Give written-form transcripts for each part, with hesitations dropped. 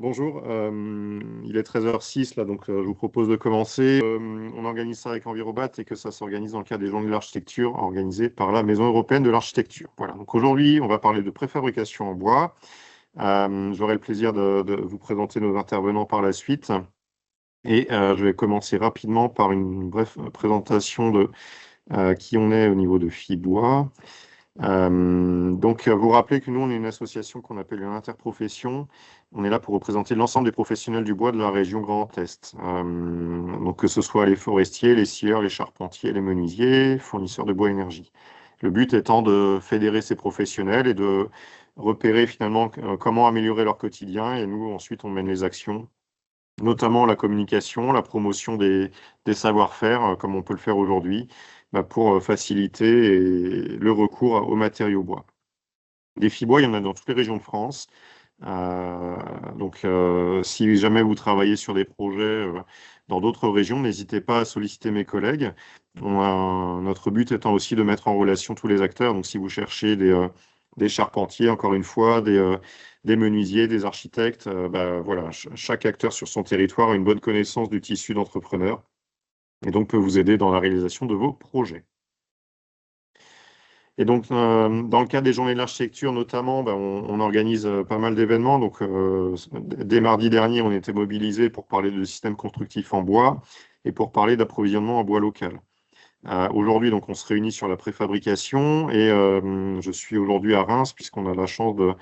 Bonjour, il est 13h06 là, donc je vous propose de commencer. On organise ça avec Envirobat et que ça s'organise dans le cadre des Journées de l'Architecture organisées par la Maison européenne de l'Architecture. Voilà, donc aujourd'hui, on va parler de préfabrication en bois. J'aurai le plaisir de vous présenter nos intervenants par la suite. Et je vais commencer rapidement par une brève présentation de qui on est au niveau de FIBois. Vous rappelez que nous, on est une association qu'on appelle une interprofession. On est là pour représenter l'ensemble des professionnels du bois de la région Grand Est. Donc que ce soit les forestiers, les scieurs, les charpentiers, les menuisiers, fournisseurs de bois énergie. Le but étant de fédérer ces professionnels et de repérer finalement comment améliorer leur quotidien. Et nous, ensuite, on mène les actions, notamment la communication, la promotion des savoir-faire, comme on peut le faire aujourd'hui, pour faciliter le recours aux matériaux bois. Des fibois, il y en a dans toutes les régions de France. Si jamais vous travaillez sur des projets dans d'autres régions, n'hésitez pas à solliciter mes collègues. Notre but étant aussi de mettre en relation tous les acteurs. Donc, si vous cherchez des charpentiers, encore une fois, des menuisiers, des architectes, voilà, chaque acteur sur son territoire a une bonne connaissance du tissu d'entrepreneurs et donc peut vous aider dans la réalisation de vos projets. Et donc, dans le cadre des Journées de l'Architecture, notamment, on organise pas mal d'événements. Donc, dès mardi dernier, on était mobilisés pour parler de systèmes constructifs en bois et pour parler d'approvisionnement en bois local. Aujourd'hui, donc, on se réunit sur la préfabrication et je suis aujourd'hui à Reims puisqu'on a la chance de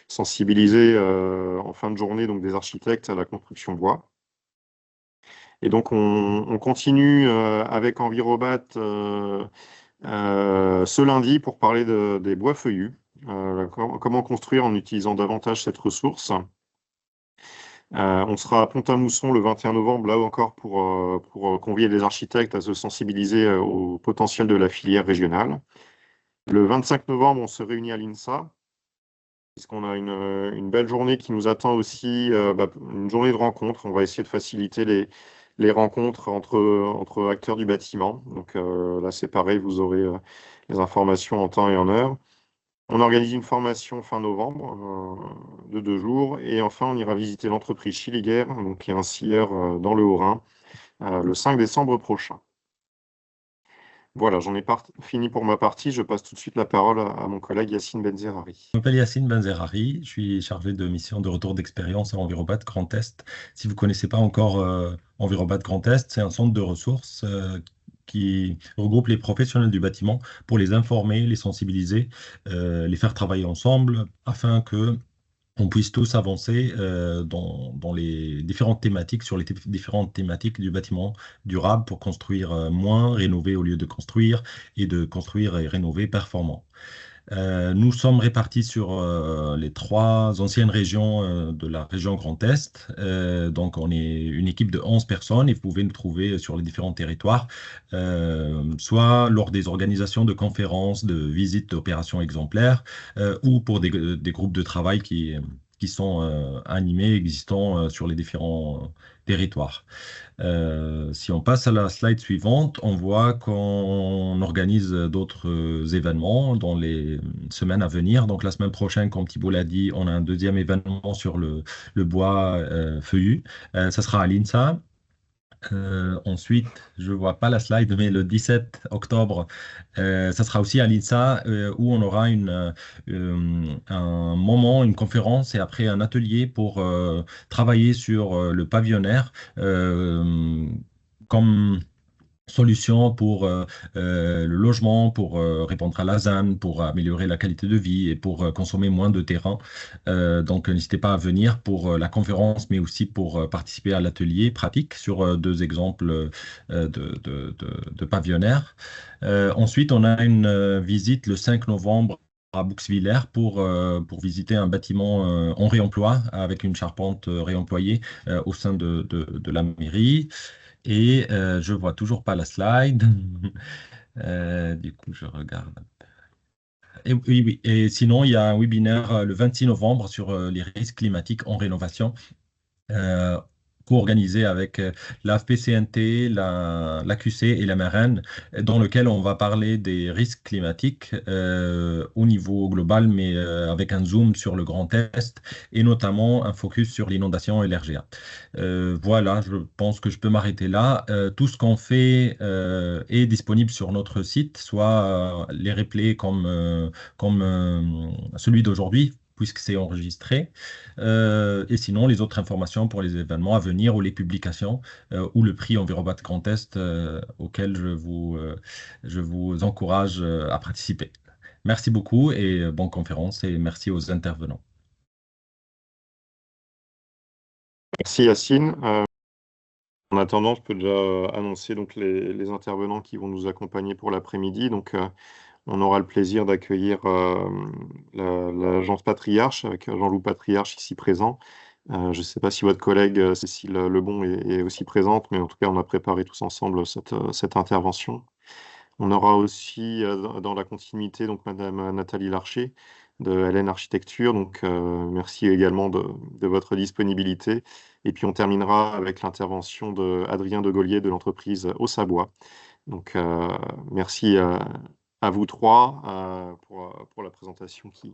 sensibiliser en fin de journée donc, des architectes à la construction bois. Et donc, on continue avec Envirobat ce lundi pour parler des bois feuillus, comment construire en utilisant davantage cette ressource. On sera à Pont-à-Mousson le 21 novembre, là encore pour convier les architectes à se sensibiliser au potentiel de la filière régionale. Le 25 novembre, on se réunit à l'INSA, puisqu'on a une belle journée qui nous attend aussi, une journée de rencontres. On va essayer de faciliter les rencontres entre acteurs du bâtiment. Donc là, c'est pareil, vous aurez les informations en temps et en heure. On organise une formation fin novembre de 2 jours. Et enfin, on ira visiter l'entreprise Schilliger, donc, qui est un scieur dans le Haut-Rhin, le 5 décembre prochain. Voilà, j'en ai fini pour ma partie. Je passe tout de suite la parole à mon collègue Yacine Benzerari. Je m'appelle Yacine Benzerari, je suis chargé de mission de retour d'expérience à Envirobat Grand Est. Si vous ne connaissez pas encore Envirobat Grand Est, c'est un centre de ressources qui regroupe les professionnels du bâtiment pour les informer, les sensibiliser, les faire travailler ensemble afin que on puisse tous avancer dans les différentes thématiques, sur les différentes thématiques du bâtiment durable pour construire moins, rénover au lieu de construire, et de construire et rénover performant. Nous sommes répartis sur les 3 anciennes régions de la région Grand Est. Donc, on est une équipe de 11 personnes et vous pouvez nous trouver sur les différents territoires, soit lors des organisations de conférences, de visites d'opérations exemplaires, ou pour des groupes de travail qui sont animés, existants sur les différents territoires. Si on passe à la slide suivante, on voit qu'on organise d'autres événements dans les semaines à venir. Donc la semaine prochaine, comme Thibault l'a dit, on a un deuxième événement sur le bois feuillu. Ça sera à l'INSA. Ensuite, je ne vois pas la slide, mais le 17 octobre, ça sera aussi à l'INSA où on aura un moment, une conférence et après un atelier pour travailler sur le pavillonnaire comme solution pour le logement, pour répondre à la ZAN, pour améliorer la qualité de vie et pour consommer moins de terrain. Donc, n'hésitez pas à venir pour la conférence, mais aussi pour participer à l'atelier pratique sur 2 exemples de pavillonnaires. Ensuite, on a une visite le 5 novembre à Bouxwiller pour visiter un bâtiment en réemploi avec une charpente réemployée au sein de la mairie. Et je vois toujours pas la slide. Du coup, je regarde. Et, oui, oui. Et sinon, il y a un webinaire le 26 novembre sur les risques climatiques en rénovation. co-organisé avec la FPCNT, l'AQC et la MRN, dans lequel on va parler des risques climatiques au niveau global, mais avec un zoom sur le Grand Est et notamment un focus sur l'inondation et l'RGA. Voilà, je pense que je peux m'arrêter là. Tout ce qu'on fait est disponible sur notre site, soit les replays comme celui d'aujourd'hui, puisque c'est enregistré. Et sinon, les autres informations pour les événements à venir ou les publications ou le prix Envirobat Grand Est auquel je vous encourage à participer. Merci beaucoup et bonne conférence et merci aux intervenants. Merci Yacine. En attendant, je peux déjà annoncer donc les intervenants qui vont nous accompagner pour l'après-midi. Donc, on aura le plaisir d'accueillir l'agence Patriarche avec Jean-Loup Patriarche ici présent. Je ne sais pas si votre collègue Cécile Lebon est aussi présente, mais en tout cas, on a préparé tous ensemble cette intervention. On aura aussi dans la continuité donc Madame Nathalie Larcher de LN Architecture. Donc, merci également de votre disponibilité. Et puis, on terminera avec l'intervention de Adrien de Gaulier de l'entreprise Au Sabois. Donc, merci à vous trois pour la présentation qui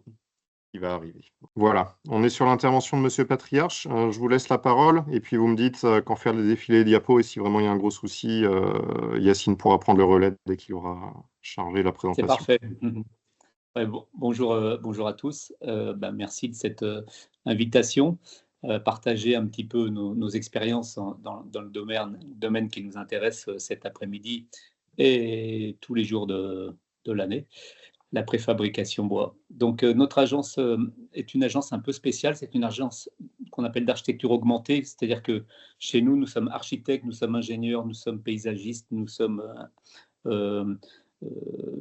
va arriver. Voilà, on est sur l'intervention de Monsieur Patriarche. Je vous laisse la parole et puis vous me dites quand faire les défilés diapos et si vraiment il y a un gros souci, Yacine pourra prendre le relais dès qu'il aura chargé la C'est présentation. parfait. Ouais, bonjour à tous. Merci de cette invitation. Partager un petit peu nos expériences dans le domaine qui nous intéresse cet après-midi et tous les jours de l'année, la préfabrication bois. Donc, notre agence est une agence un peu spéciale. C'est une agence qu'on appelle d'architecture augmentée, c'est-à-dire que chez nous, nous sommes architectes, nous sommes ingénieurs, nous sommes paysagistes, nous sommes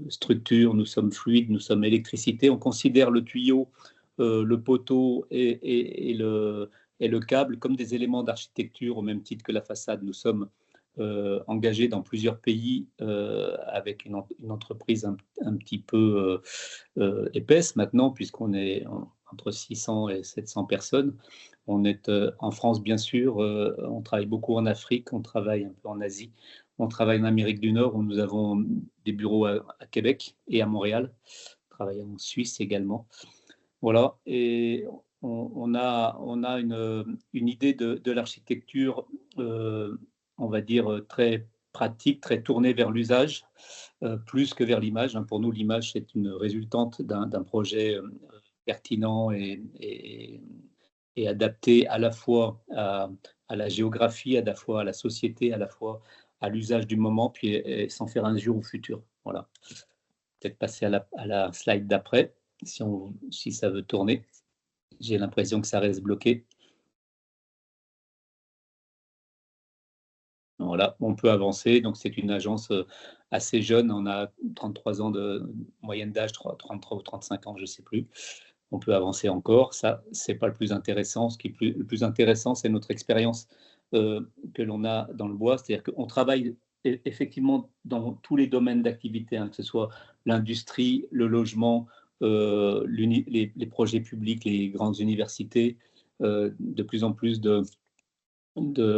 structure, nous sommes fluides, nous sommes électricité. On considère le tuyau, le poteau et le câble comme des éléments d'architecture au même titre que la façade. Nous sommes engagés dans plusieurs pays avec une entreprise un petit peu épaisse maintenant, puisqu'on est entre 600 et 700 personnes. On est en France, bien sûr, on travaille beaucoup en Afrique, on travaille un peu en Asie, on travaille en Amérique du Nord, où nous avons des bureaux à Québec et à Montréal, on travaille en Suisse également. Voilà, et on a une idée de l'architecture, on va dire, très pratique, très tournée vers l'usage, plus que vers l'image. Pour nous, l'image, c'est une résultante d'un projet pertinent et adapté à la fois à la géographie, à la fois à la société, à la fois à l'usage du moment, puis sans faire injure au futur. Voilà. Peut-être passer à la slide d'après, si ça veut tourner. J'ai l'impression que ça reste bloqué. Voilà, on peut avancer. Donc, c'est une agence assez jeune. On a 33 ans de moyenne d'âge, 33 ou 35 ans, je ne sais plus. On peut avancer encore. Ça, ce n'est pas le plus intéressant. Le plus intéressant, c'est notre expérience que l'on a dans le bois. C'est-à-dire qu'on travaille effectivement dans tous les domaines d'activité, que ce soit l'industrie, le logement, les projets publics, les grandes universités, de plus en plus de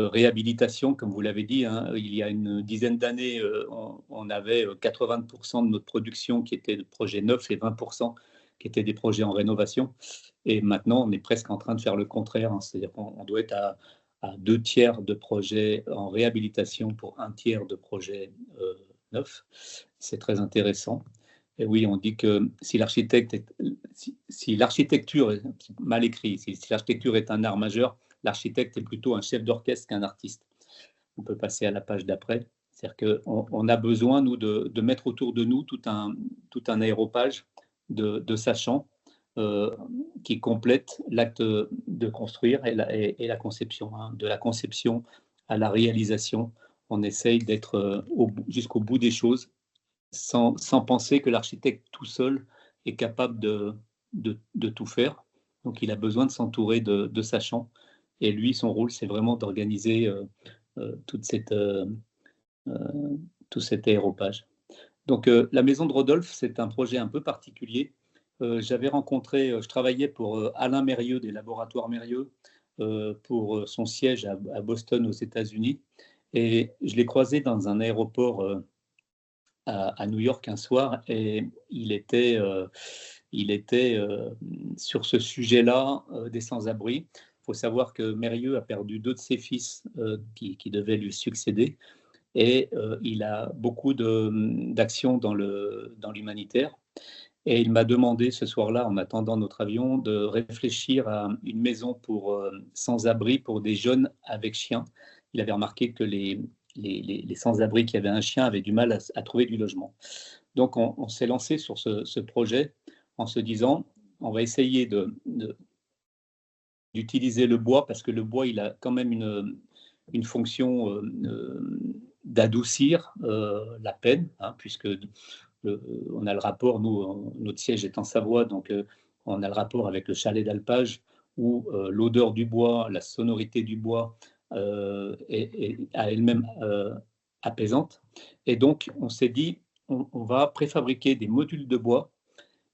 réhabilitation, comme vous l'avez dit. Il y a une dizaine d'années, on avait 80% de notre production qui était de projets neufs et 20% qui étaient des projets en rénovation. Et maintenant, on est presque en train de faire le contraire. C'est-à-dire qu'on doit être à 2 tiers de projets en réhabilitation pour 1 tiers de projets neufs. C'est très intéressant. Et oui, on dit que si l'architecture est mal écrit, si l'architecture est un art majeur, l'architecte est plutôt un chef d'orchestre qu'un artiste. On peut passer à la page d'après. C'est-à-dire qu'on a besoin, nous, de mettre autour de nous tout un aéropage de sachants qui complète l'acte de construire et la conception. De la conception à la réalisation, on essaye d'être jusqu'au bout des choses sans penser que l'architecte tout seul est capable de tout faire. Donc, il a besoin de s'entourer de sachants. Et lui, son rôle, c'est vraiment d'organiser tout cet aéropage. Donc, la maison de Rodolphe, c'est un projet un peu particulier. Je travaillais pour Alain Mérieux des laboratoires Mérieux, pour son siège à Boston aux États-Unis. Et je l'ai croisé dans un aéroport à New York un soir, et il était sur ce sujet-là des sans-abri. Il faut savoir que Mérieux a perdu 2 de ses fils qui devaient lui succéder, et il a beaucoup d'actions dans l'humanitaire. Et il m'a demandé ce soir-là, en attendant notre avion, de réfléchir à une maison pour sans-abri pour des jeunes avec chiens. Il avait remarqué que les sans-abri qui avaient un chien avaient du mal à trouver du logement. Donc on s'est lancé sur ce projet en se disant, on va essayer d'utiliser le bois, parce que le bois, il a quand même une fonction d'adoucir la peine, hein, puisque on a le rapport, notre siège est en Savoie, donc on a le rapport avec le chalet d'alpage, où l'odeur du bois, la sonorité du bois est à elle-même apaisante. Et donc on s'est dit, on va préfabriquer des modules de bois,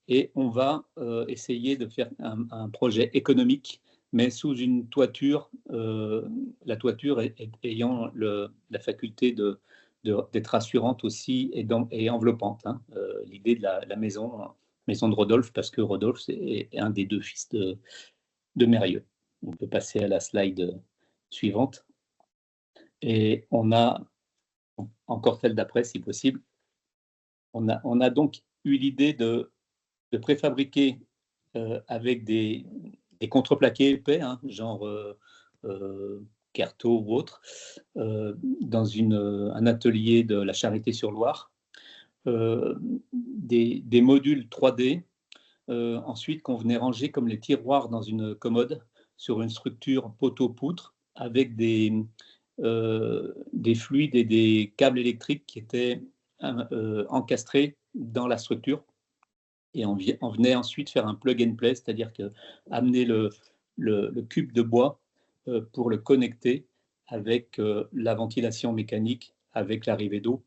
et on va essayer de faire un projet économique, mais sous une toiture, la toiture ayant la faculté d'être rassurante aussi et enveloppante. Hein. L'idée de la maison de Rodolphe, parce que Rodolphe est un des 2 fils de Mérieux. On peut passer à la slide suivante. Et on a encore celle d'après, si possible. On a donc eu l'idée de préfabriquer avec des contreplaqués épais, hein, genre Certo ou autre, dans un atelier de la Charité-sur-Loire, des modules 3D, ensuite qu'on venait ranger comme les tiroirs dans une commode sur une structure poteau-poutre, avec des fluides et des câbles électriques qui étaient encastrés dans la structure. Et on venait ensuite faire un plug and play, c'est-à-dire amener le cube de bois pour le connecter avec la ventilation mécanique, avec l'arrivée d'eau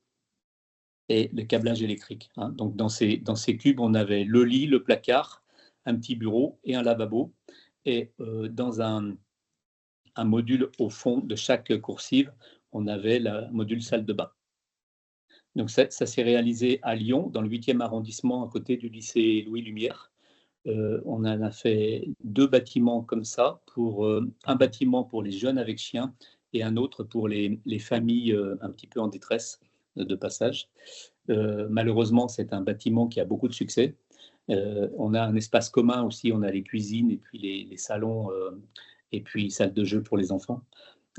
et le câblage électrique. Hein. Donc dans ces cubes, on avait le lit, le placard, un petit bureau et un lavabo. Et dans un module au fond de chaque coursive, on avait le module salle de bain. Donc ça s'est réalisé à Lyon, dans le 8e arrondissement, à côté du lycée Louis Lumière. On en a fait 2 bâtiments comme ça, un bâtiment pour les jeunes avec chiens et un autre pour les familles un petit peu en détresse de passage. Malheureusement, c'est un bâtiment qui a beaucoup de succès. On a un espace commun aussi, on a les cuisines et puis les salons et puis salle de jeu pour les enfants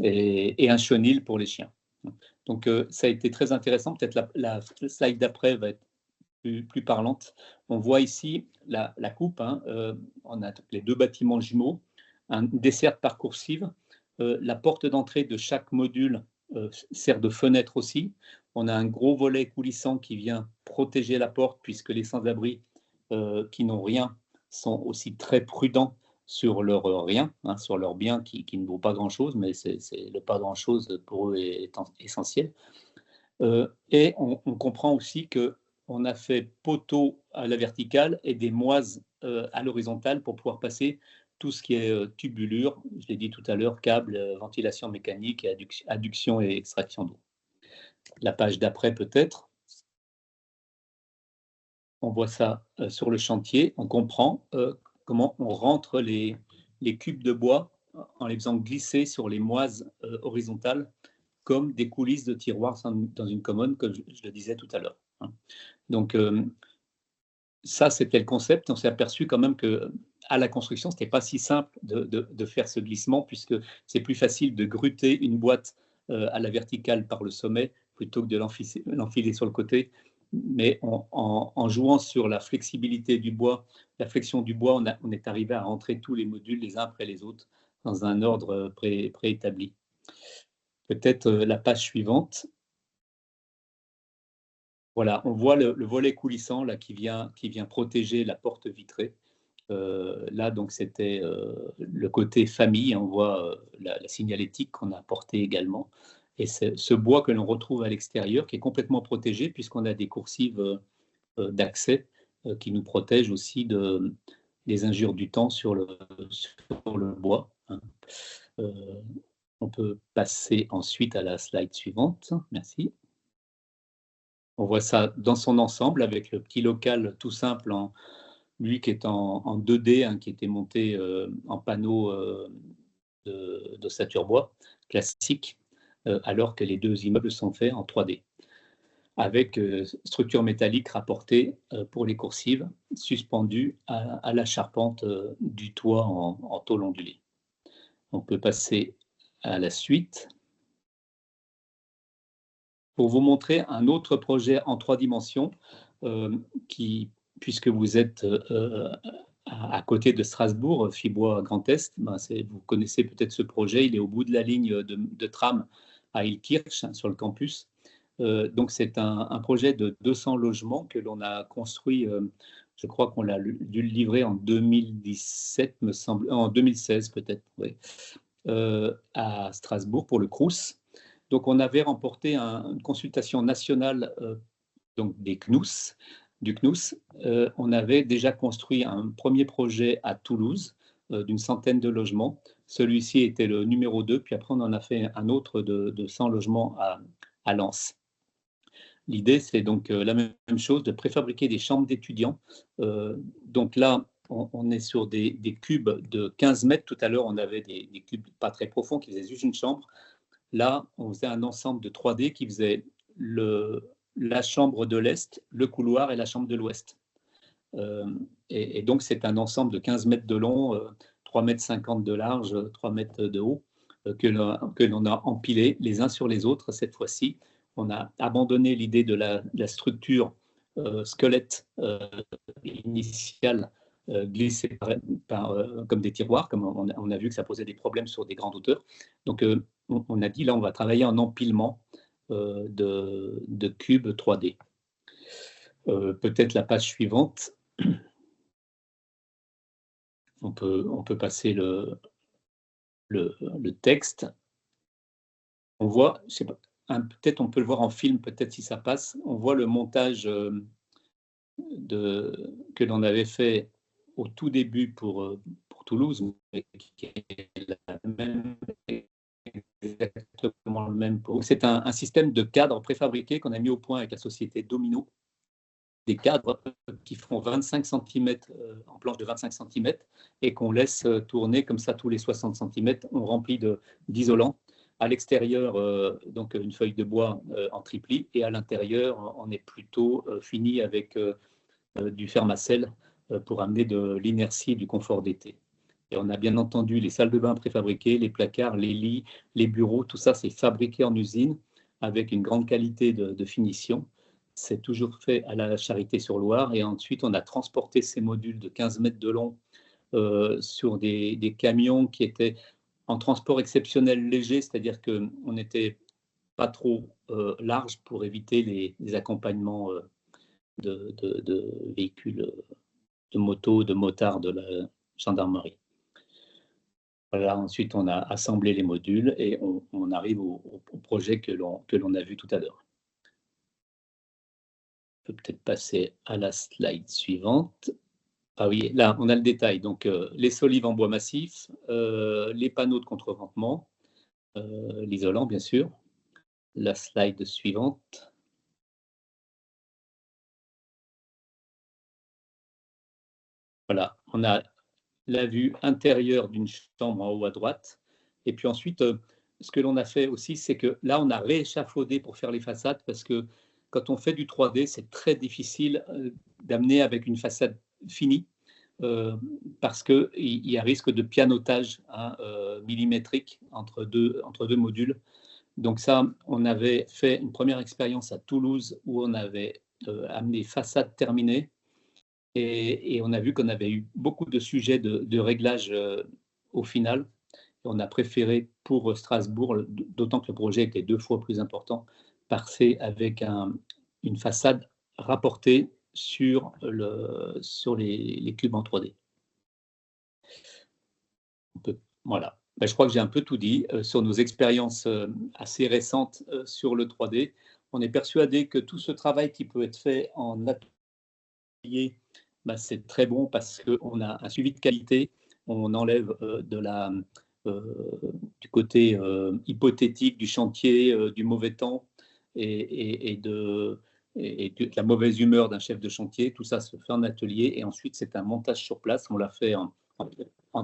et un chenil pour les chiens. Donc ça a été très intéressant. Peut-être la slide d'après va être plus parlante. On voit ici la coupe, hein, on a les 2 bâtiments jumeaux, une desserte par coursive. La porte d'entrée de chaque module sert de fenêtre aussi. On a un gros volet coulissant qui vient protéger la porte, puisque les sans-abri qui n'ont rien sont aussi très prudents sur leur rien, hein, sur leur bien qui ne vaut pas grand-chose, mais le pas grand-chose pour eux est essentiel. Et on comprend aussi qu'on a fait poteau à la verticale et des moises à l'horizontale pour pouvoir passer tout ce qui est tubulure, je l'ai dit tout à l'heure, câble, ventilation mécanique, et adduction et extraction d'eau. La page d'après peut-être. On voit ça sur le chantier, on comprend comment on rentre les cubes de bois en les faisant glisser sur les moises horizontales comme des coulisses de tiroirs dans une commode, comme je le disais tout à l'heure. Donc ça, c'était le concept. On s'est aperçu quand même qu'à la construction, ce n'était pas si simple de faire ce glissement, puisque c'est plus facile de gruter une boîte à la verticale par le sommet plutôt que de l'enfiler sur le côté. Mais en jouant sur la flexibilité du bois, la flexion du bois, on est arrivé à rentrer tous les modules les uns après les autres dans un ordre préétabli. Peut-être la page suivante. Voilà, on voit le volet coulissant là, qui vient protéger la porte vitrée. Là, donc, c'était le côté famille. On voit la signalétique qu'on a apportée également. Et c'est ce bois que l'on retrouve à l'extérieur, qui est complètement protégé, puisqu'on a des coursives d'accès qui nous protègent aussi des injures du temps sur le bois. hein. On peut passer ensuite à la slide suivante. Merci. On voit ça dans son ensemble avec le petit local tout simple, lui qui est en 2D, hein, qui était monté en panneau d'ossature bois classique, alors que les deux immeubles sont faits en 3D, avec structure métallique rapportée pour les coursives, suspendue à la charpente du toit en tôle ondulée. On peut passer à la suite. Pour vous montrer un autre projet en 3 dimensions, puisque vous êtes à côté de Strasbourg, Fibois Grand Est, vous connaissez peut-être ce projet, il est au bout de la ligne de tram à Ilkirch, hein, sur le campus. Donc c'est un projet de 200 logements que l'on a construit, je crois qu'on l'a dû le livrer en 2017, me semble, en 2016 peut-être, oui, à Strasbourg pour le Crous. Donc, on avait remporté une consultation nationale donc du CNUS. On avait déjà construit un premier projet à Toulouse d'une centaine de logements. Celui-ci était le numéro 2, puis après on en a fait un autre de 100 logements à Lens. L'idée, c'est donc la même chose, de préfabriquer des chambres d'étudiants. Donc là, on est sur des cubes de 15 mètres. Tout à l'heure, on avait des cubes pas très profonds qui faisaient juste une chambre. Là, on faisait un ensemble de 3D qui faisait la chambre de l'Est, le couloir et la chambre de l'Ouest. Et donc, c'est un ensemble de 15 mètres de long, 3,50 mètres de large, 3 mètres de haut, que l'on a empilé les uns sur les autres cette fois-ci. On a abandonné l'idée de la structure squelette initiale glissée comme des tiroirs, comme on a vu que ça posait des problèmes sur des grandes hauteurs. Donc, on a dit, là, on va travailler en empilement de cubes 3D. Peut-être la page suivante. On peut passer le texte. On voit, je sais pas, peut-être on peut le voir en film, peut-être si ça passe. On voit le montage que l'on avait fait au tout début pour Toulouse, qui est exactement le même. C'est un système de cadres préfabriqués qu'on a mis au point avec la société Domino. Des cadres qui font 25 cm en planche de 25 cm et qu'on laisse tourner comme ça tous les 60 cm. On remplit d'isolant. À l'extérieur, donc une feuille de bois en triplis, et à l'intérieur, on est plutôt fini avec du Fermacell pour amener de l'inertie et du confort d'été. Et on a bien entendu les salles de bain préfabriquées, les placards, les lits, les bureaux, tout ça c'est fabriqué en usine avec une grande qualité de finition. C'est toujours fait à la Charité-sur-Loire, et ensuite on a transporté ces modules de 15 mètres de long sur des camions qui étaient en transport exceptionnel léger, c'est-à-dire qu'on n'était pas trop large pour éviter les accompagnements de véhicules, de motos, de motards de la gendarmerie. Voilà, ensuite on a assemblé les modules et on arrive au projet que l'on a vu tout à l'heure. On peut peut-être passer à la slide suivante. Ah oui, là on a le détail. Donc les solives en bois massif, les panneaux de contreventement, l'isolant bien sûr. La slide suivante. Voilà, on a la vue intérieure d'une chambre en haut à droite. Et puis ensuite, ce que l'on a fait aussi, c'est que là, on a rééchafaudé pour faire les façades, parce que quand on fait du 3D, c'est très difficile d'amener avec une façade finie, parce qu'il y a risque de pianotage millimétrique entre deux modules. Donc ça, on avait fait une première expérience à Toulouse où on avait amené façade terminée, et on a vu qu'on avait eu beaucoup de sujets de réglage au final. On a préféré pour Strasbourg, d'autant que le projet était 2 fois plus important, passer avec une façade rapportée sur les cubes en 3D. Voilà. Ben, je crois que j'ai un peu tout dit sur nos expériences assez récentes sur le 3D. On est persuadé que tout ce travail qui peut être fait en atelier, ben, c'est très bon parce qu'on a un suivi de qualité, on enlève du côté hypothétique du chantier, du mauvais temps et de la mauvaise humeur d'un chef de chantier. Tout ça se fait en atelier et ensuite c'est un montage sur place. On l'a fait en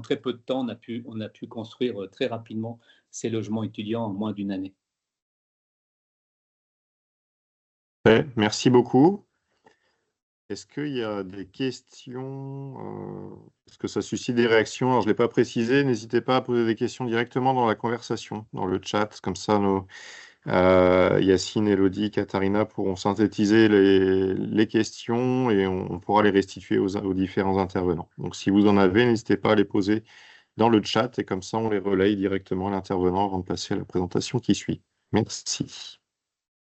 très peu de temps. On a pu construire très rapidement ces logements étudiants en moins d'une année. Merci beaucoup. Est-ce qu'il y a des questions? Est-ce que ça suscite des réactions? Alors, je ne l'ai pas précisé, n'hésitez pas à poser des questions directement dans la conversation, dans le chat. Comme ça, Yacine, Elodie, Katharina pourront synthétiser les questions et on pourra les restituer aux différents intervenants. Donc, si vous en avez, n'hésitez pas à les poser dans le chat et comme ça, on les relaye directement à l'intervenant avant de passer à la présentation qui suit. Merci.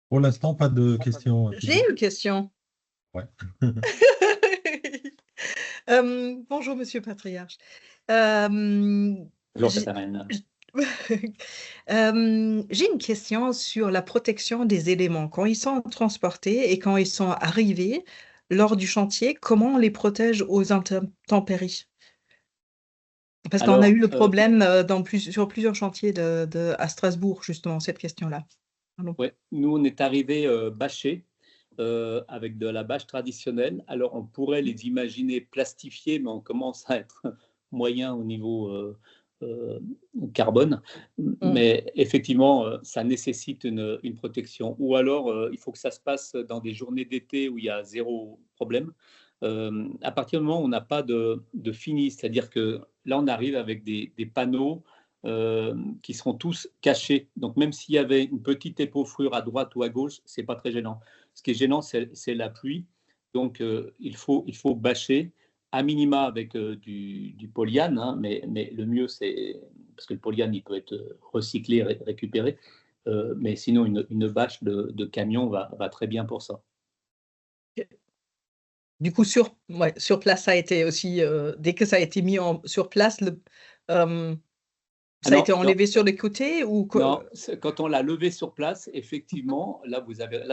Pour l'instant, pas de questions. J'ai une question. Ouais. Bonjour, Monsieur Patriarche. Bonjour, j'ai Katharina. j'ai une question sur la protection des éléments. Quand ils sont transportés et quand ils sont arrivés lors du chantier, comment on les protège aux intempéries? Parce qu'on a Alors, eu le problème sur plusieurs chantiers à Strasbourg, justement, cette question-là. Pardon. ouais, nous, on est arrivé bâchés avec de la bâche traditionnelle. Alors, on pourrait les imaginer plastifiés, mais on commence à être moyen au niveau carbone. Mais effectivement, ça nécessite une protection. Ou alors, il faut que ça se passe dans des journées d'été où il y a zéro problème. À partir du moment où on n'a pas de fini, c'est-à-dire que là, on arrive avec des panneaux qui seront tous cachés. Donc, même s'il y avait une petite épaufrure à droite ou à gauche, ce n'est pas très gênant. Ce qui est gênant, c'est la pluie. Donc, il faut bâcher à minima avec du polyane, hein, mais le mieux, c'est parce que le polyane, il peut être recyclé, récupéré. Mais sinon, une bâche de camion va très bien pour ça. Du coup, sur place, ça a été aussi, dès que ça a été mis sur place, ça a été enlevé sur les côtés ou Non, quand on l'a levé sur place, effectivement, là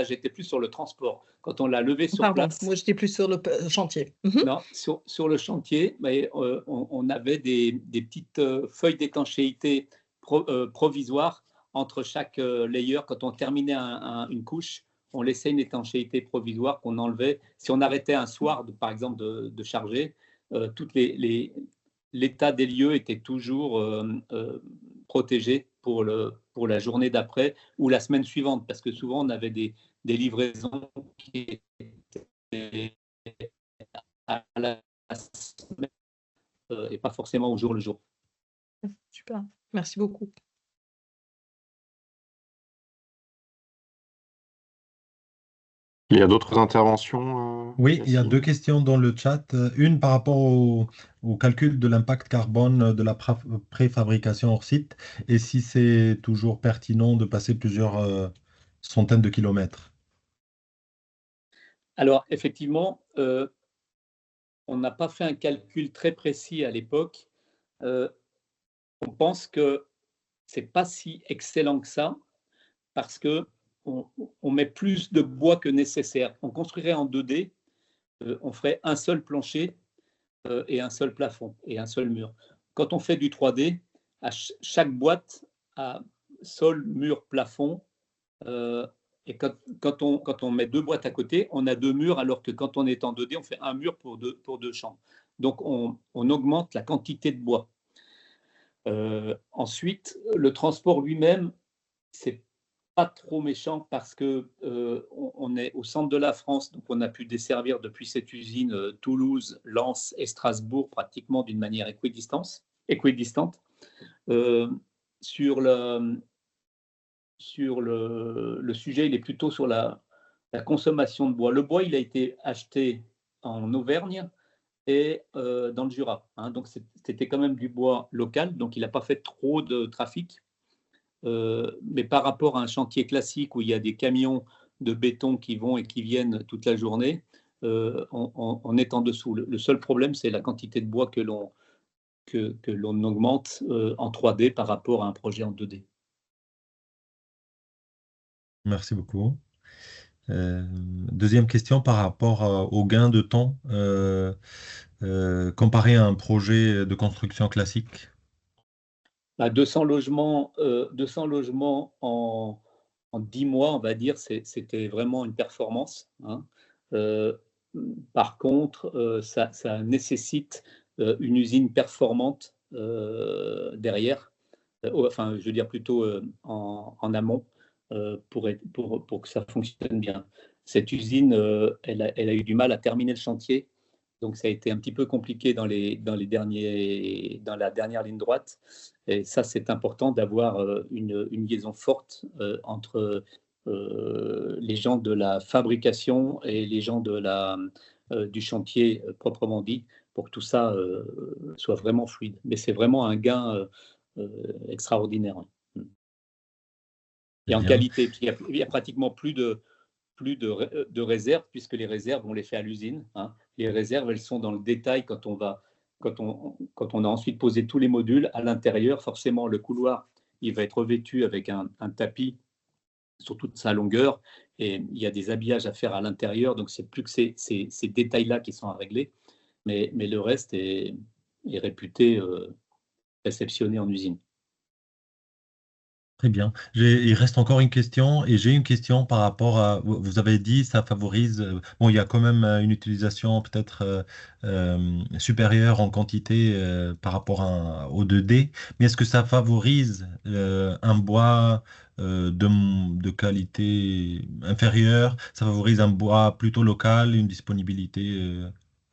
j'étais plus sur le transport. Quand on l'a levé sur place. Moi j'étais plus sur le chantier. Non, sur le chantier, mais on avait des petites feuilles d'étanchéité provisoires entre chaque layer. Quand on terminait une couche, on laissait une étanchéité provisoire qu'on enlevait. Si on arrêtait un soir, par exemple, de charger, l'état des lieux était toujours protégé pour la journée d'après ou la semaine suivante, parce que souvent on avait des livraisons qui étaient à la semaine et pas forcément au jour le jour. Super, merci beaucoup. Il y a d'autres interventions? Oui, il y a deux questions dans le chat. Une par rapport au calcul de l'impact carbone de la préfabrication hors site et si c'est toujours pertinent de passer plusieurs centaines de kilomètres. Alors, effectivement, on n'a pas fait un calcul très précis à l'époque. On pense que ce n'est pas si excellent que ça parce que on met plus de bois que nécessaire. On construirait en 2D, on ferait un seul plancher et un seul plafond et un seul mur. Quand on fait du 3D, à chaque boîte a sol, mur, plafond. Et quand on met deux boîtes à côté, on a deux murs, alors que quand on est en 2D, on fait un mur pour deux chambres. Donc, on augmente la quantité de bois. Ensuite, le transport lui-même, c'est pas trop méchant parce que on est au centre de la France, donc on a pu desservir depuis cette usine Toulouse, Lens et Strasbourg pratiquement d'une manière équidistante. Sur le sujet, il est plutôt sur la consommation de bois. Le bois, il a été acheté en Auvergne et dans le Jura. Hein, donc, c'était quand même du bois local, donc il n'a pas fait trop de trafic. Mais par rapport à un chantier classique où il y a des camions de béton qui vont et qui viennent toute la journée, on est en dessous. Le seul problème, c'est la quantité de bois que l'on augmente en 3D par rapport à un projet en 2D. Merci beaucoup. Deuxième question par rapport au gain de temps comparé à un projet de construction classique. À 200 logements en 10 mois, on va dire, c'était vraiment une performance, hein. Euh, Par contre, ça nécessite une usine performante derrière, enfin, je veux dire plutôt en amont, pour que ça fonctionne bien. Cette usine, elle a eu du mal à terminer le chantier, donc ça a été un petit peu compliqué dans la dernière ligne droite. Et ça, c'est important d'avoir une liaison forte entre les gens de la fabrication et les gens du chantier proprement dit, pour que tout ça soit vraiment fluide. Mais c'est vraiment un gain extraordinaire. C'est Et en bien. qualité, il y a pratiquement plus de réserves, puisque les réserves, on les fait à l'usine, hein. Les réserves, elles sont dans le détail quand on a ensuite posé tous les modules à l'intérieur. Forcément, le couloir, il va être revêtu avec un tapis sur toute sa longueur, et il y a des habillages à faire à l'intérieur, donc c'est plus que ces détails-là qui sont à régler, mais le reste est réputé réceptionné en usine. Très bien. Il reste encore une question et j'ai une question par rapport à, vous avez dit, ça favorise, bon, il y a quand même une utilisation peut-être supérieure en quantité par rapport au 2D, mais est-ce que ça favorise un bois de qualité inférieure? Ça favorise un bois plutôt local, une disponibilité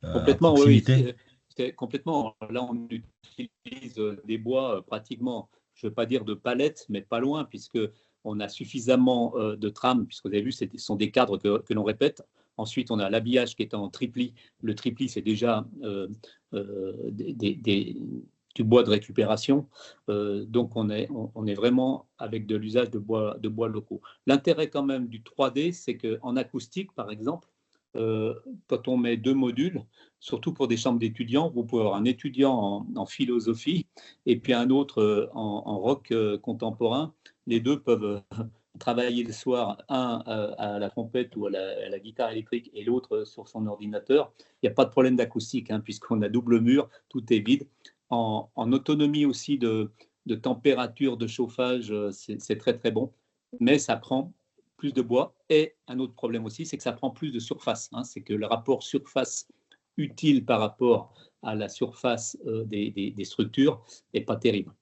à Complètement, oui, proximité? c'est complètement. Là, on utilise des bois pratiquement, je ne veux pas dire de palettes, mais pas loin, puisque on a suffisamment de trames, puisque vous avez vu, ce sont des cadres que l'on répète. Ensuite, on a l'habillage qui est en triplis. Le triplis, c'est déjà du bois de récupération. Donc, on est vraiment avec de l'usage de bois locaux. L'intérêt quand même du 3D, c'est qu'en acoustique, par exemple, quand on met 2 modules, surtout pour des chambres d'étudiants, vous pouvez avoir un étudiant en philosophie et puis un autre en rock contemporain. Les deux peuvent travailler le soir, un à la trompette ou à la guitare électrique et l'autre sur son ordinateur. Il n'y a pas de problème d'acoustique, hein, puisqu'on a double mur, tout est vide. En autonomie aussi de température, de chauffage, c'est très très bon, mais ça prend plus de bois. Et un autre problème aussi, c'est que ça prend plus de surface, hein. C'est que le rapport surface utile par rapport à la surface des structures n'est pas terrible.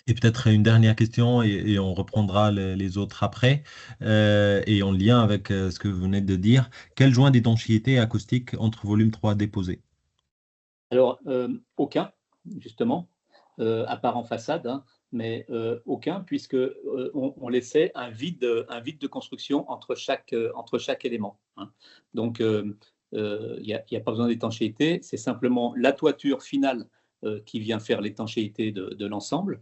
Et peut-être une dernière question et on reprendra les autres après. Et en lien avec ce que vous venez de dire, quel joint d'étanchéité acoustique entre volume 3 déposé? Alors, aucun, justement, à part en façade, hein, mais aucun, puisque on laissait un vide de construction entre chaque élément, hein. Donc, il n'y a pas besoin d'étanchéité, c'est simplement la toiture finale qui vient faire l'étanchéité de l'ensemble.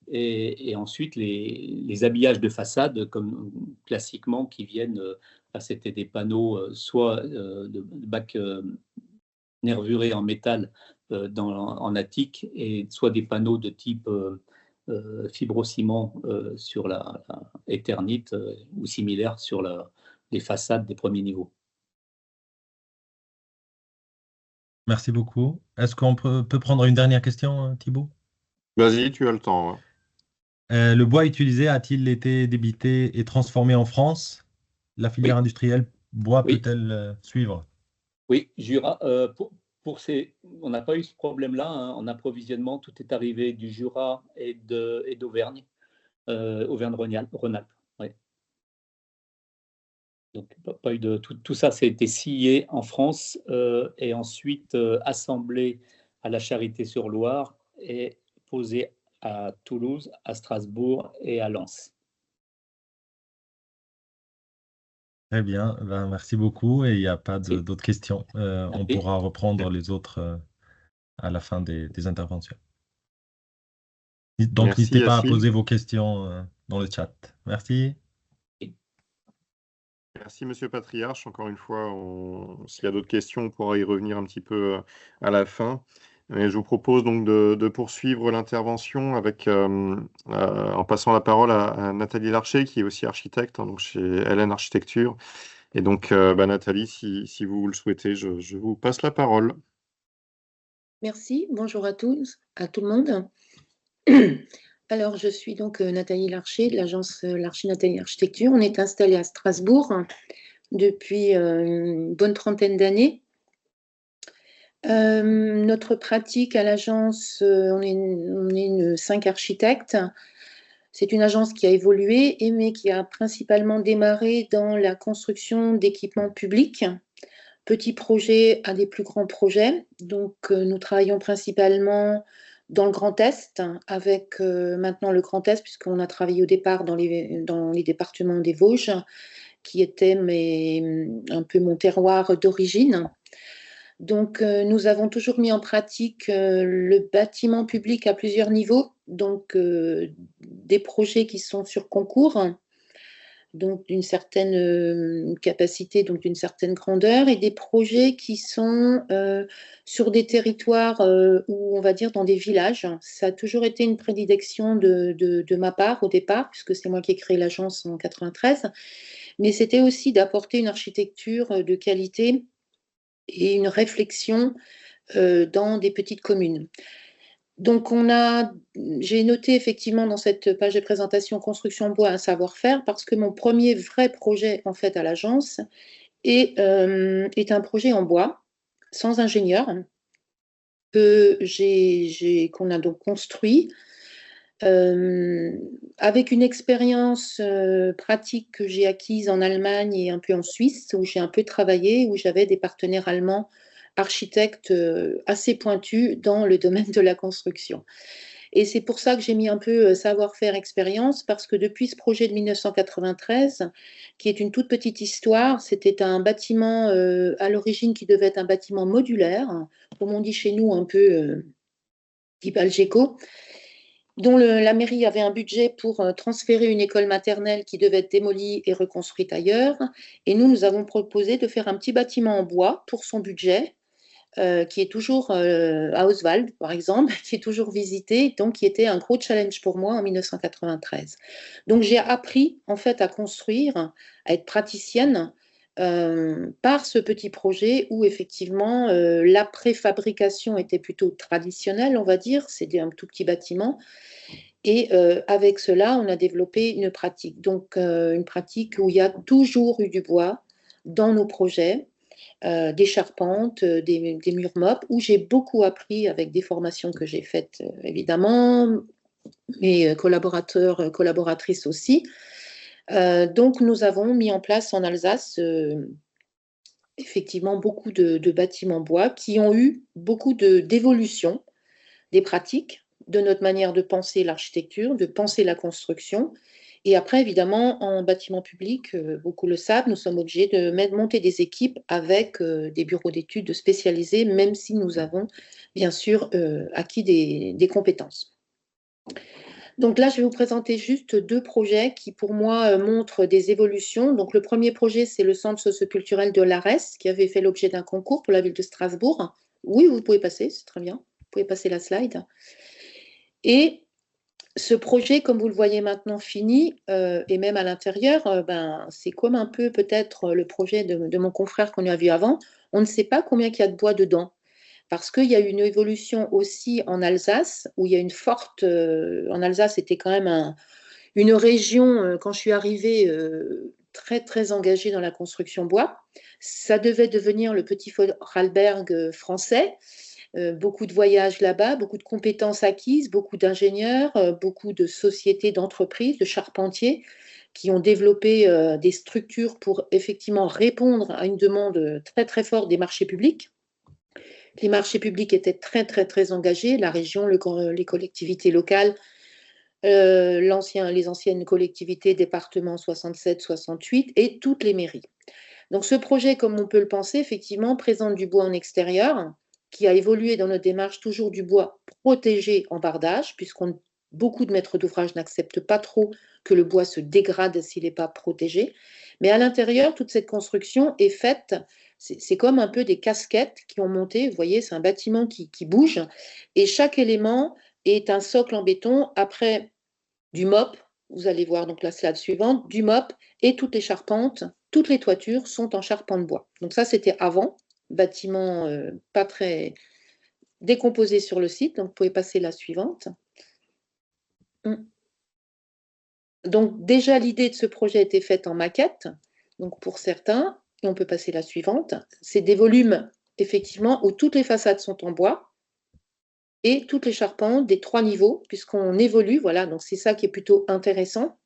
Et ensuite, les habillages de façade, comme classiquement, qui viennent, c'était des panneaux soit de bac nervurés en métal en attique, et soit des panneaux de type fibrociment sur la éternite ou similaire sur les façades des premiers niveaux. Merci beaucoup. Est-ce qu'on peut prendre une dernière question, Thibaut? Vas-y, tu as le temps, ouais. Le bois utilisé a-t-il été débité et transformé en France? La filière Oui, industrielle bois oui, peut-elle suivre? oui, Jura. On n'a pas eu ce problème-là, hein, en approvisionnement. Tout est arrivé du Jura et d'Auvergne, Auvergne-Rhône-Alpes. Oui. Donc, pas eu de tout ça, ça a été scié en France et ensuite assemblé à la Charité-sur-Loire et posé à Toulouse, à Strasbourg et à Lens. Très bien, ben, merci beaucoup et il n'y a pas Merci. d'autres questions. On Merci. pourra reprendre les autres à la fin des interventions. Donc, Merci, n'hésitez pas à Yacine. poser vos questions dans le chat. Merci. Merci, Monsieur Patriarche. Encore une fois, s'il y a d'autres questions, on pourra y revenir un petit peu à la fin. Mais je vous propose donc de poursuivre l'intervention en passant la parole à Nathalie Larcher, qui est aussi architecte, hein, donc chez LN Architecture. Et donc, Nathalie, si vous le souhaitez, je vous passe la parole. Merci, bonjour à tous, à tout le monde. Alors, je suis donc Nathalie Larcher de l'agence Larcher Nathalie Architecture. On est installé à Strasbourg depuis une bonne trentaine d'années. Notre pratique à l'agence, on est 5 architectes. C'est une agence qui a évolué, mais qui a principalement démarré dans la construction d'équipements publics, petits projets à des plus grands projets. Donc, nous travaillons principalement dans le Grand Est, avec maintenant le Grand Est, puisqu'on a travaillé au départ dans les départements des Vosges, qui était un peu mon terroir d'origine. Donc, nous avons toujours mis en pratique le bâtiment public à plusieurs niveaux, donc des projets qui sont sur concours, donc d'une certaine capacité, donc d'une certaine grandeur, et des projets qui sont sur des territoires où, on va dire, dans des villages. Ça a toujours été une prédilection de ma part au départ, puisque c'est moi qui ai créé l'agence en 93, mais c'était aussi d'apporter une architecture de qualité et une réflexion dans des petites communes. Donc, j'ai noté effectivement dans cette page de présentation construction en bois un savoir-faire, parce que mon premier vrai projet en fait à l'agence est un projet en bois, sans ingénieur, qu'on a donc construit avec une expérience pratique que j'ai acquise en Allemagne et un peu en Suisse, où j'ai un peu travaillé, où j'avais des partenaires allemands architectes assez pointus dans le domaine de la construction. Et c'est pour ça que j'ai mis un peu savoir-faire, expérience, parce que depuis ce projet de 1993, qui est une toute petite histoire, c'était un bâtiment à l'origine qui devait être un bâtiment modulaire, comme on dit chez nous, un peu type Algeco, dont la mairie avait un budget pour transférer une école maternelle qui devait être démolie et reconstruite ailleurs. Et nous avons proposé de faire un petit bâtiment en bois pour son budget, qui est toujours à Oswald, par exemple, qui est toujours visité, donc qui était un gros challenge pour moi en 1993. Donc j'ai appris en fait à construire, à être praticienne par ce petit projet où effectivement la préfabrication était plutôt traditionnelle, on va dire, c'était un tout petit bâtiment. Et avec cela, on a développé une pratique. Donc, une pratique où il y a toujours eu du bois dans nos projets, des charpentes, des murs mop, où j'ai beaucoup appris avec des formations que j'ai faites, évidemment, mes collaborateurs, collaboratrices aussi. Donc, nous avons mis en place en Alsace, effectivement, beaucoup de bâtiments bois qui ont eu beaucoup d'évolution des pratiques, de notre manière de penser l'architecture, de penser la construction. Et après, évidemment, en bâtiment public, beaucoup le savent, nous sommes obligés de monter des équipes avec des bureaux d'études spécialisés, même si nous avons bien sûr acquis des compétences. Donc là, je vais vous présenter juste 2 projets qui, pour moi, montrent des évolutions. Donc le premier projet, c'est le centre socioculturel de l'Arès, qui avait fait l'objet d'un concours pour la ville de Strasbourg. Oui, vous pouvez passer, c'est très bien. Vous pouvez passer la slide. Et ce projet, comme vous le voyez maintenant fini, et même à l'intérieur, c'est comme un peu peut-être le projet de mon confrère qu'on a vu avant. On ne sait pas combien il y a de bois dedans, parce qu'il y a eu une évolution aussi en Alsace, où il y a une forte... en Alsace, c'était quand même une région, quand je suis arrivée, très, très engagée dans la construction bois. Ça devait devenir le petit Vorarlberg français. Beaucoup de voyages là-bas, beaucoup de compétences acquises, beaucoup d'ingénieurs, beaucoup de sociétés, d'entreprises, de charpentiers qui ont développé des structures pour effectivement répondre à une demande très très forte des marchés publics. Les marchés publics étaient très très très engagés, la région, les collectivités locales, les anciennes collectivités, départements 67, 68 et toutes les mairies. Donc ce projet, comme on peut le penser, effectivement, présente du bois en extérieur, qui a évolué dans notre démarche, toujours du bois protégé en bardage, beaucoup de maîtres d'ouvrage n'acceptent pas trop que le bois se dégrade s'il n'est pas protégé. Mais à l'intérieur, toute cette construction est faite, c'est comme un peu des casquettes qui ont monté, vous voyez, c'est un bâtiment qui bouge, et chaque élément est un socle en béton, après du mop, vous allez voir donc la slide suivante, du mop, et toutes les charpentes, toutes les toitures sont en charpente bois. Donc ça, c'était avant, bâtiment pas très décomposées sur le site. Donc, vous pouvez passer la suivante. Donc, déjà, l'idée de ce projet était faite en maquette. Donc, pour certains, et on peut passer la suivante, c'est des volumes, effectivement, où toutes les façades sont en bois et toutes les charpentes des 3 niveaux, puisqu'on évolue. Voilà, donc c'est ça qui est plutôt intéressant.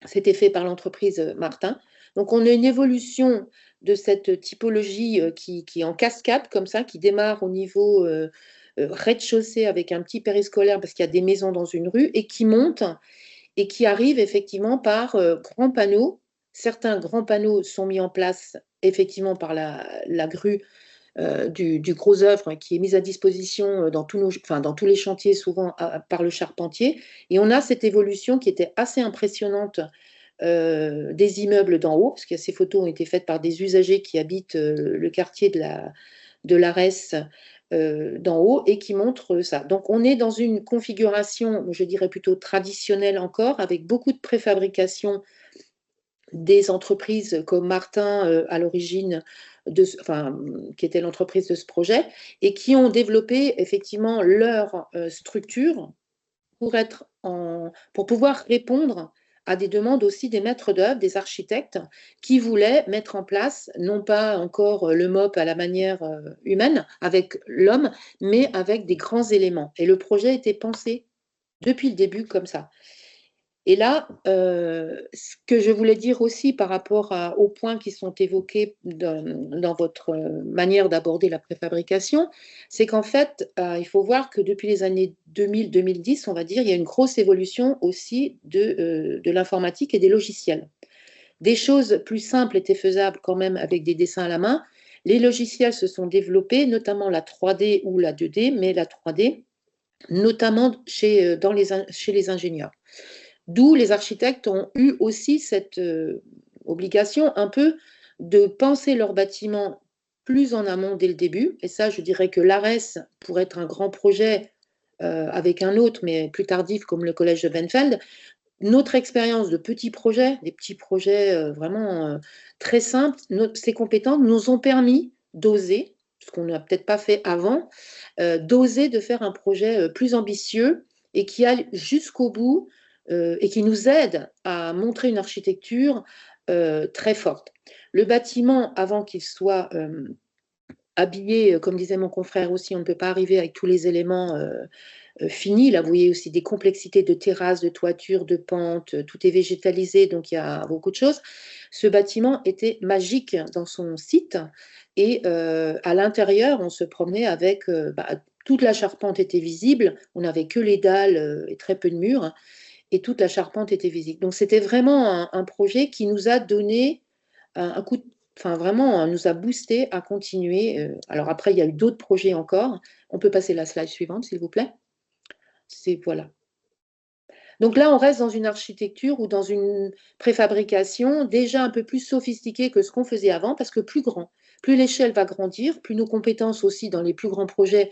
C'était fait par l'entreprise Martin. Donc, on a une évolution de cette typologie qui est en cascade, comme ça, qui démarre au niveau rez-de-chaussée avec un petit périscolaire, parce qu'il y a des maisons dans une rue, et qui monte et qui arrive effectivement par grands panneaux. Certains grands panneaux sont mis en place effectivement par la grue du gros œuvre qui est mise à disposition dans tous les chantiers, souvent par le charpentier. Et on a cette évolution qui était assez impressionnante des immeubles d'en haut, parce que ces photos ont été faites par des usagers qui habitent le quartier de l'Arès d'en haut et qui montrent ça. Donc on est dans une configuration, je dirais plutôt traditionnelle encore, avec beaucoup de préfabrication des entreprises comme Martin à l'origine, qui était l'entreprise de ce projet, et qui ont développé effectivement leur structure pour pouvoir répondre à des demandes aussi des maîtres d'œuvre, des architectes, qui voulaient mettre en place, non pas encore le MOP à la manière humaine, avec l'homme, mais avec des grands éléments. Et le projet était pensé depuis le début comme ça. Et là, ce que je voulais dire aussi par rapport aux points qui sont évoqués dans votre manière d'aborder la préfabrication, c'est qu'en fait, il faut voir que depuis les années 2000-2010, on va dire, il y a une grosse évolution aussi de l'informatique et des logiciels. Des choses plus simples étaient faisables quand même avec des dessins à la main. Les logiciels se sont développés, notamment la 3D ou la 2D, mais la 3D, notamment chez les ingénieurs. D'où les architectes ont eu aussi cette obligation un peu de penser leur bâtiment plus en amont dès le début. Et ça, je dirais que l'ARES, pour être un grand projet avec un autre, mais plus tardif, comme le collège de Benfeld, notre expérience de petits projets, des petits projets vraiment très simples, ces compétences nous ont permis d'oser, ce qu'on n'a peut-être pas fait avant, d'oser de faire un projet plus ambitieux et qui aille jusqu'au bout et qui nous aide à montrer une architecture très forte. Le bâtiment, avant qu'il soit habillé, comme disait mon confrère aussi, on ne peut pas arriver avec tous les éléments finis. Là, vous voyez aussi des complexités de terrasses, de toitures, de pentes, tout est végétalisé, donc il y a beaucoup de choses. Ce bâtiment était magique dans son site et à l'intérieur, on se promenait avec toute la charpente était visible, on n'avait que les dalles et très peu de murs et toute la charpente était visible. Donc c'était vraiment un projet qui nous a donné un coup de... Enfin, vraiment, nous a boosté à continuer. Alors après, il y a eu d'autres projets encore. On peut passer la slide suivante, s'il vous plaît. Voilà. Donc là, on reste dans une architecture ou dans une préfabrication déjà un peu plus sophistiquée que ce qu'on faisait avant, parce que plus grand, plus l'échelle va grandir, plus nos compétences aussi dans les plus grands projets,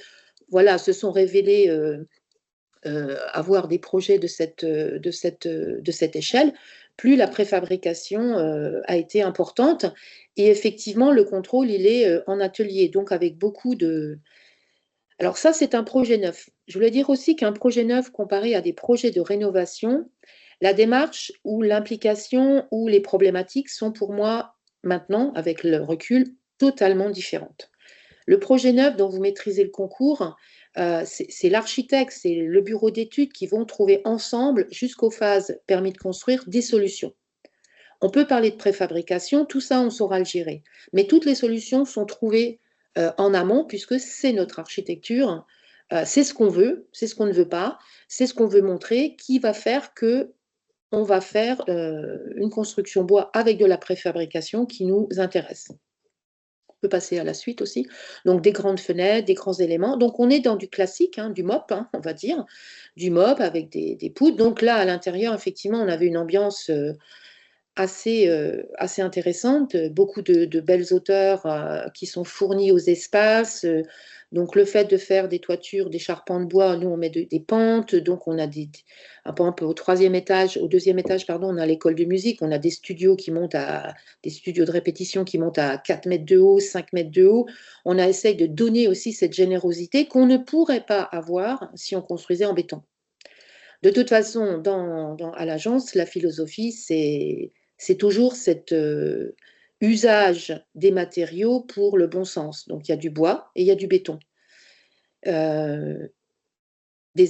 voilà, se sont révélées avoir des projets de cette échelle, plus la préfabrication a été importante. Et effectivement, le contrôle, il est en atelier, donc avec beaucoup de... Alors ça, c'est un projet neuf. Je voulais dire aussi qu'un projet neuf comparé à des projets de rénovation, la démarche ou l'implication ou les problématiques sont pour moi, maintenant, avec le recul, totalement différentes. Le projet neuf dont vous maîtrisez le concours, c'est l'architecte, c'est le bureau d'études qui vont trouver ensemble, jusqu'aux phases permis de construire, des solutions. On peut parler de préfabrication, tout ça, on saura le gérer. Mais toutes les solutions sont trouvées en amont, puisque c'est notre architecture, c'est ce qu'on veut, c'est ce qu'on ne veut pas, c'est ce qu'on veut montrer, qui va faire que on va faire une construction bois avec de la préfabrication qui nous intéresse. On peut passer à la suite aussi. Donc des grandes fenêtres, des grands éléments. Donc on est dans du classique, du MOP, on va dire, du MOP avec des poutres. Donc là, à l'intérieur, effectivement, on avait une ambiance assez intéressante. Beaucoup de belles hauteurs qui sont fournies aux espaces. Donc, le fait de faire des toitures, des charpents de bois, nous, on met des pentes. Donc, on a par exemple, au deuxième étage, pardon, on a l'école de musique. On a des studios des studios de répétition qui montent à 4 mètres de haut, 5 mètres de haut. On a essayé de donner aussi cette générosité qu'on ne pourrait pas avoir si on construisait en béton. De toute façon, à l'agence, la philosophie, c'est toujours cet usage des matériaux pour le bon sens. Donc, il y a du bois et il y a du béton. Des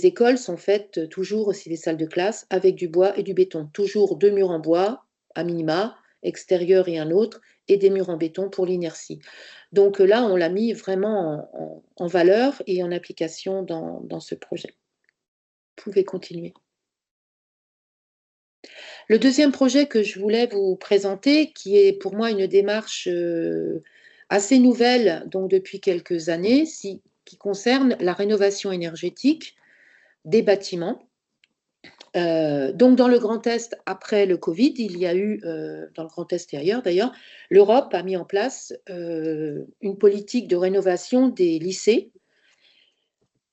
écoles sont faites toujours, aussi des salles de classe, avec du bois et du béton. Toujours 2 murs en bois, à minima, extérieur et un autre, et des murs en béton pour l'inertie. Donc là, on l'a mis vraiment en valeur et en application dans ce projet. Vous pouvez continuer. Le deuxième projet que je voulais vous présenter, qui est pour moi une démarche assez nouvelle, donc depuis quelques années, qui concerne la rénovation énergétique des bâtiments. Donc dans le Grand Est, après le Covid, il y a eu, dans le Grand Est et ailleurs d'ailleurs, l'Europe a mis en place une politique de rénovation des lycées.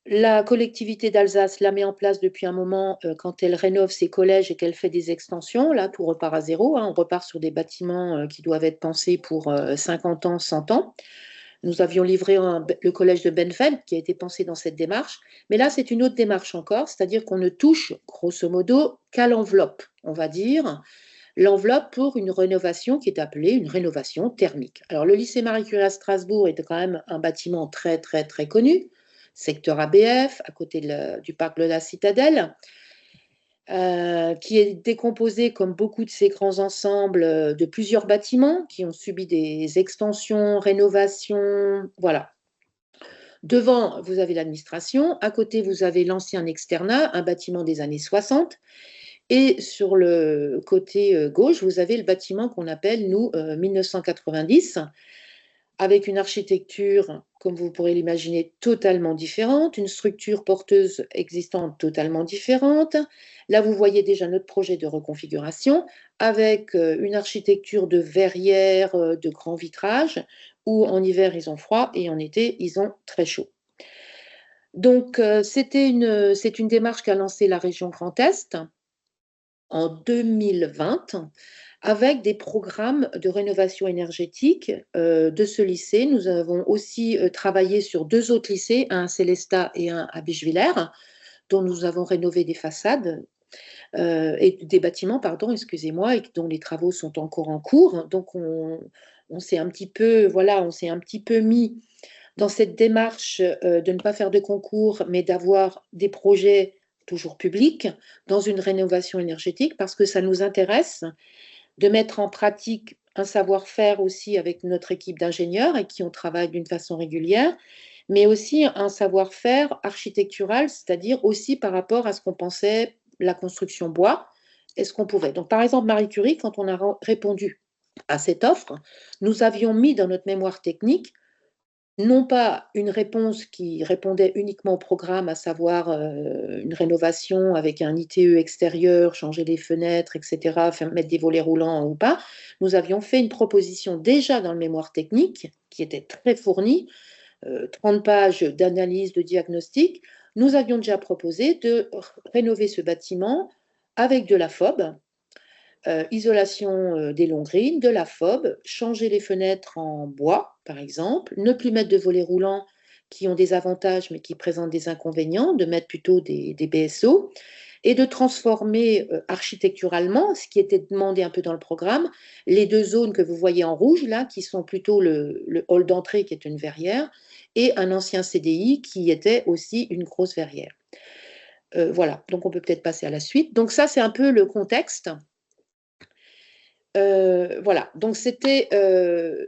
La collectivité d'Alsace la met en place depuis un moment quand elle rénove ses collèges et qu'elle fait des extensions. Là, tout repart à zéro. On repart sur des bâtiments qui doivent être pensés pour 50 ans, 100 ans. Nous avions livré le collège de Benfeld qui a été pensé dans cette démarche. Mais là, c'est une autre démarche encore, c'est-à-dire qu'on ne touche, grosso modo, qu'à l'enveloppe, on va dire. L'enveloppe pour une rénovation qui est appelée une rénovation thermique. Alors, le lycée Marie-Curie à Strasbourg est quand même un bâtiment très, très, très connu. Secteur ABF, à côté du parc de la Citadelle, qui est décomposé, comme beaucoup de ces grands ensembles, de plusieurs bâtiments qui ont subi des extensions, rénovations, voilà. Devant, vous avez l'administration, à côté, vous avez l'ancien externat, un bâtiment des années 60, et sur le côté gauche, vous avez le bâtiment qu'on appelle, nous, 1990, avec une architecture, comme vous pourrez l'imaginer, totalement différente, une structure porteuse existante totalement différente. Là, vous voyez déjà notre projet de reconfiguration avec une architecture de verrières, de grands vitrages, où en hiver, ils ont froid et en été, ils ont très chaud. Donc, c'est une démarche qu'a lancée la région Grand Est en 2020, avec des programmes de rénovation énergétique de ce lycée. Nous avons aussi travaillé sur 2 autres lycées, un à Célestat et un à Bischwiller, dont nous avons rénové des façades et des bâtiments, pardon, excusez-moi, et dont les travaux sont encore en cours. Donc on s'est un petit peu, voilà, on s'est un petit peu mis dans cette démarche de ne pas faire de concours, mais d'avoir des projets toujours publics dans une rénovation énergétique, parce que ça nous intéresse de mettre en pratique un savoir-faire aussi avec notre équipe d'ingénieurs et qui on travaille d'une façon régulière, mais aussi un savoir-faire architectural, c'est-à-dire aussi par rapport à ce qu'on pensait la construction bois et ce qu'on pouvait. Donc, par exemple, Marie Curie, quand on a répondu à cette offre, nous avions mis dans notre mémoire technique non pas une réponse qui répondait uniquement au programme, à savoir une rénovation avec un ITE extérieur, changer les fenêtres, etc., mettre des volets roulants ou pas. Nous avions fait une proposition déjà dans le mémoire technique, qui était très fournie, 30 pages d'analyse, de diagnostic. Nous avions déjà proposé de rénover ce bâtiment avec de la FOB, isolation des longs grilles, de la FOB, changer les fenêtres en bois, par exemple, ne plus mettre de volets roulants qui ont des avantages mais qui présentent des inconvénients, de mettre plutôt des BSO, et de transformer architecturalement, ce qui était demandé un peu dans le programme, les 2 zones que vous voyez en rouge, là, qui sont plutôt le hall d'entrée, qui est une verrière, et un ancien CDI, qui était aussi une grosse verrière. Voilà, donc on peut peut-être passer à la suite. Donc ça, c'est un peu le contexte. Voilà, donc c'était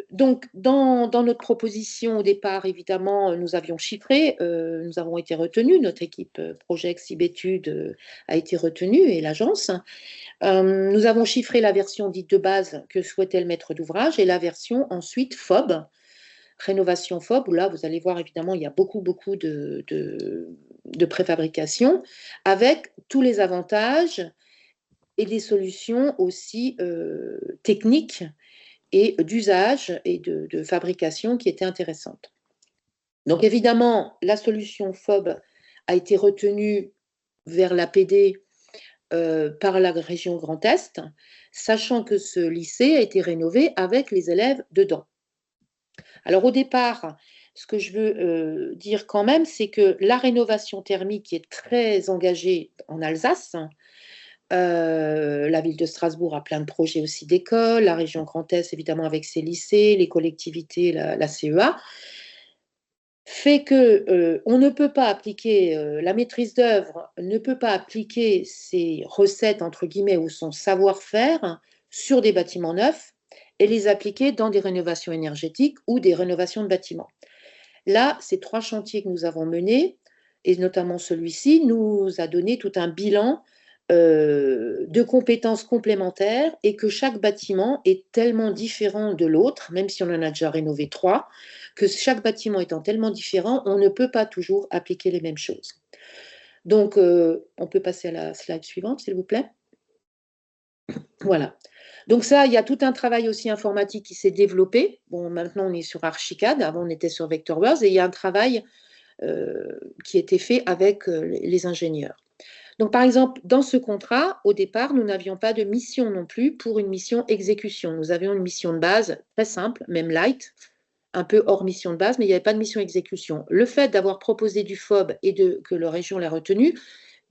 donc dans notre proposition au départ, évidemment, nous avions chiffré, nous avons été retenus, notre équipe projet Xibétudes a été retenue et l'agence. Nous avons chiffré la version dite de base que souhaitait le maître d'ouvrage et la version ensuite FOB, rénovation FOB, où là vous allez voir évidemment il y a beaucoup de préfabrication avec tous les avantages et des solutions aussi techniques et d'usage et de fabrication qui étaient intéressantes. Donc évidemment, la solution FOB a été retenue vers l'APD par la région Grand Est, sachant que ce lycée a été rénové avec les élèves dedans. Alors au départ, ce que je veux dire quand même, c'est que la rénovation thermique qui est très engagée en Alsace, la ville de Strasbourg a plein de projets aussi d'écoles, la région Grand Est évidemment avec ses lycées, les collectivités, la CEA, fait que on ne peut pas appliquer, la maîtrise d'œuvre ne peut pas appliquer ses recettes entre guillemets ou son savoir-faire sur des bâtiments neufs et les appliquer dans des rénovations énergétiques ou des rénovations de bâtiments. Là, ces 3 chantiers que nous avons menés, et notamment celui-ci, nous a donné tout un bilan de compétences complémentaires et que chaque bâtiment est tellement différent de l'autre, même si on en a déjà rénové 3, que chaque bâtiment étant tellement différent, on ne peut pas toujours appliquer les mêmes choses. Donc, on peut passer à la slide suivante, s'il vous plaît. Voilà. Donc ça, il y a tout un travail aussi informatique qui s'est développé. Bon, maintenant, on est sur Archicad. Avant, on était sur Vectorworks. Et il y a un travail qui a été fait avec les ingénieurs. Donc, par exemple, dans ce contrat, au départ, nous n'avions pas de mission non plus pour une mission exécution. Nous avions une mission de base très simple, même light, un peu hors mission de base, mais il n'y avait pas de mission exécution. Le fait d'avoir proposé du FOB et que la région l'ait retenu,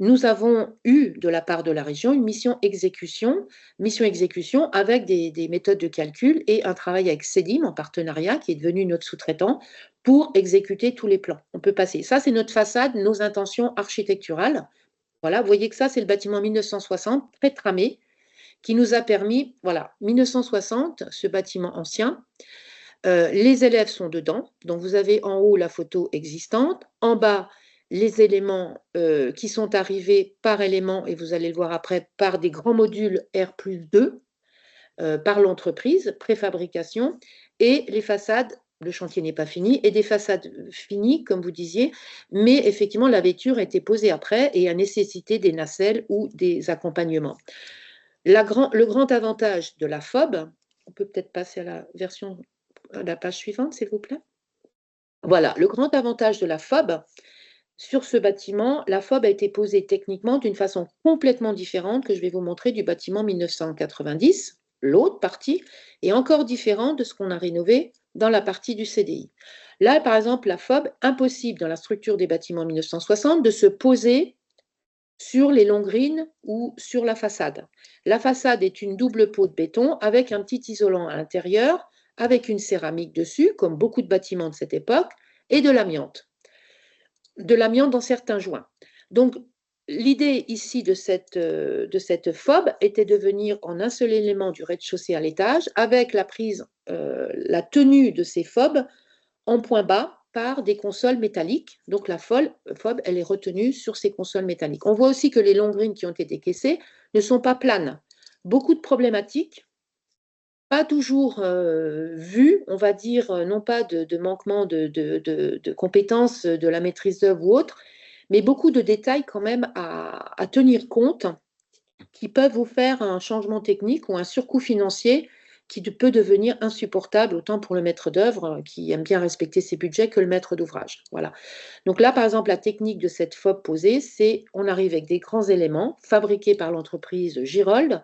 nous avons eu de la part de la région une mission exécution avec des méthodes de calcul et un travail avec CEDIM en partenariat qui est devenu notre sous-traitant pour exécuter tous les plans. On peut passer. Ça, c'est notre façade, nos intentions architecturales. Voilà, vous voyez que ça, c'est le bâtiment 1960, très tramé, qui nous a permis, voilà, 1960, ce bâtiment ancien. Les élèves sont dedans, donc vous avez en haut la photo existante, en bas les éléments qui sont arrivés par élément, et vous allez le voir après, par des grands modules R+2, par l'entreprise, préfabrication, et les façades, le chantier n'est pas fini, et des façades finies, comme vous disiez, mais effectivement, la vêture a été posée après et a nécessité des nacelles ou des accompagnements. Le grand avantage de la FOB, on peut peut-être passer à la page suivante, s'il vous plaît. Voilà, le grand avantage de la FOB, sur ce bâtiment, la FOB a été posée techniquement d'une façon complètement différente que je vais vous montrer du bâtiment 1990, l'autre partie, est encore différente de ce qu'on a rénové dans la partie du CDI. Là, par exemple, la FOB, impossible dans la structure des bâtiments 1960 de se poser sur les longrines ou sur la façade. La façade est une double peau de béton avec un petit isolant à l'intérieur, avec une céramique dessus, comme beaucoup de bâtiments de cette époque, et de l'amiante. De l'amiante dans certains joints. Donc, l'idée ici de cette FOB était de venir en un seul élément du rez-de-chaussée à l'étage, avec la tenue de ces FOB en point bas par des consoles métalliques. Donc, la FOB, elle est retenue sur ces consoles métalliques. On voit aussi que les longrines qui ont été caissées ne sont pas planes. Beaucoup de problématiques, pas toujours vues, on va dire, non pas de manquement de compétences de la maîtrise d'œuvre ou autre, mais beaucoup de détails quand même à tenir compte qui peuvent vous faire un changement technique ou un surcoût financier qui peut devenir insupportable autant pour le maître d'œuvre qui aime bien respecter ses budgets que le maître d'ouvrage. Voilà. Donc là, par exemple, la technique de cette FOB posée, c'est on arrive avec des grands éléments fabriqués par l'entreprise Girold.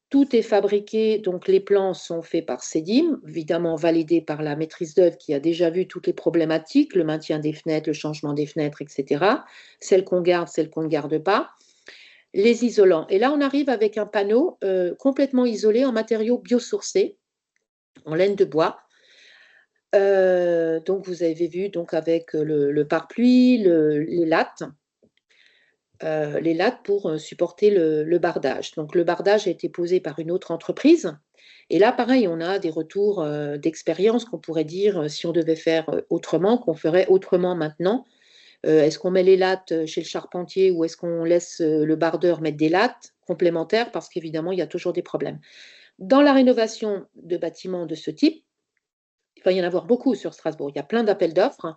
Tout est fabriqué, donc les plans sont faits par CEDIM, évidemment validés par la maîtrise d'œuvre qui a déjà vu toutes les problématiques, le maintien des fenêtres, le changement des fenêtres, etc. Celles qu'on garde, celles qu'on ne garde pas. Les isolants. Et là, on arrive avec un panneau complètement isolé en matériaux biosourcés, en laine de bois. Donc, vous avez vu donc, avec le pare-pluie, les lattes. Les lattes pour supporter le bardage. Donc, le bardage a été posé par une autre entreprise. Et là, pareil, on a des retours d'expérience qu'on pourrait dire, si on devait faire autrement, qu'on ferait autrement maintenant. Est-ce qu'on met les lattes chez le charpentier ou est-ce qu'on laisse le bardeur mettre des lattes complémentaires? Parce qu'évidemment, il y a toujours des problèmes. Dans la rénovation de bâtiments de ce type, il va y en avoir beaucoup sur Strasbourg. Il y a plein d'appels d'offres,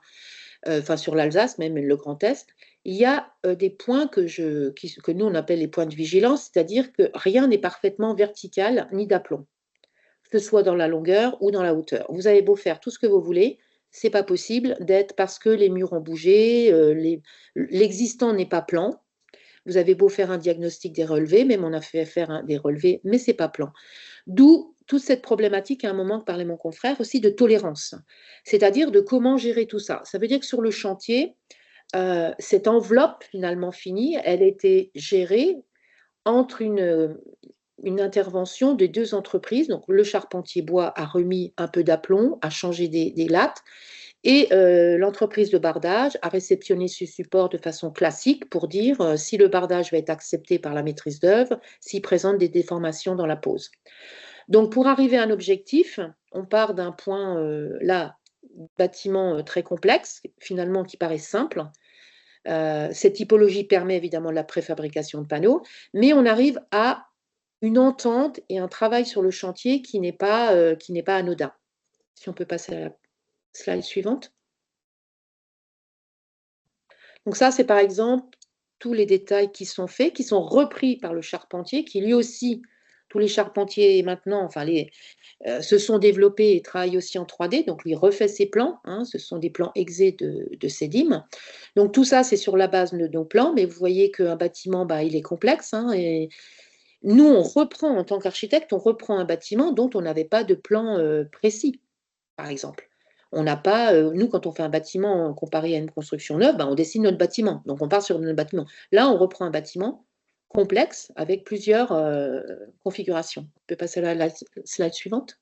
enfin sur l'Alsace, même le Grand Est. il y a des points que nous, on appelle les points de vigilance, c'est-à-dire que rien n'est parfaitement vertical ni d'aplomb, que ce soit dans la longueur ou dans la hauteur. Vous avez beau faire tout ce que vous voulez, c'est pas possible d'être parce que les murs ont bougé, l'existant n'est pas plan. Vous avez beau faire un diagnostic des relevés, même on a fait faire des relevés, mais c'est pas plan. D'où toute cette problématique, à un moment que parlait mon confrère, aussi de tolérance, c'est-à-dire de comment gérer tout ça. Ça veut dire que sur le chantier, cette enveloppe finalement finie, elle était gérée entre une intervention des deux entreprises. Donc le charpentier bois a remis un peu d'aplomb, a changé des lattes, et l'entreprise de bardage a réceptionné ce support de façon classique pour dire si le bardage va être accepté par la maîtrise d'œuvre, s'il présente des déformations dans la pose. Donc pour arriver à un objectif, on part d'un point là, bâtiment très complexe, finalement qui paraît simple. Cette typologie permet évidemment la préfabrication de panneaux, mais on arrive à une entente et un travail sur le chantier qui n'est pas anodin. Si on peut passer à la slide suivante. Donc ça, c'est par exemple tous les détails qui sont faits, qui sont repris par le charpentier, qui lui aussi, tous les charpentiers maintenant, enfin se sont développés et travaillent aussi en 3D, donc lui refait ses plans, hein, ce sont des plans exés de CEDIM. Donc tout ça, c'est sur la base de nos plans, mais vous voyez qu'un bâtiment, il est complexe, hein, et nous, on reprend, en tant qu'architecte, on reprend un bâtiment dont on n'avait pas de plan précis, par exemple. On n'a pas, nous, quand on fait un bâtiment comparé à une construction neuve, on dessine notre bâtiment, donc on part sur notre bâtiment. Là, on reprend un bâtiment complexe avec plusieurs configurations. On peut passer à la slide suivante.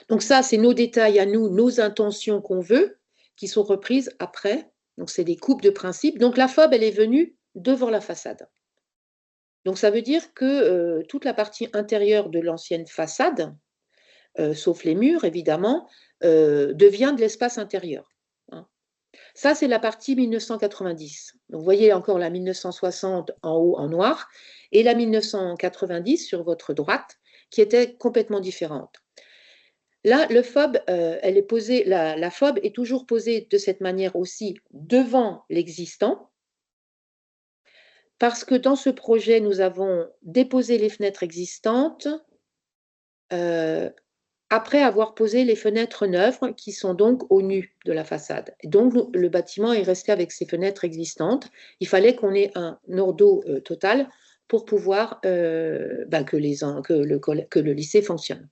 Donc ça, c'est nos détails à nous, nos intentions qu'on veut, qui sont reprises après. Donc c'est des coupes de principe. Donc la FOB, elle est venue devant la façade. Donc ça veut dire que toute la partie intérieure de l'ancienne façade, sauf les murs évidemment, devient de l'espace intérieur. Hein. Ça, c'est la partie 1990. Donc vous voyez encore la 1960 en haut en noir et la 1990 sur votre droite qui était complètement différente. Là, le FOB, elle est posée, la FOB est toujours posée de cette manière aussi devant l'existant, parce que dans ce projet, nous avons déposé les fenêtres existantes après avoir posé les fenêtres neuves qui sont donc au nu de la façade. Et donc, le bâtiment est resté avec ses fenêtres existantes. Il fallait qu'on ait un ordo total pour pouvoir que le lycée fonctionne.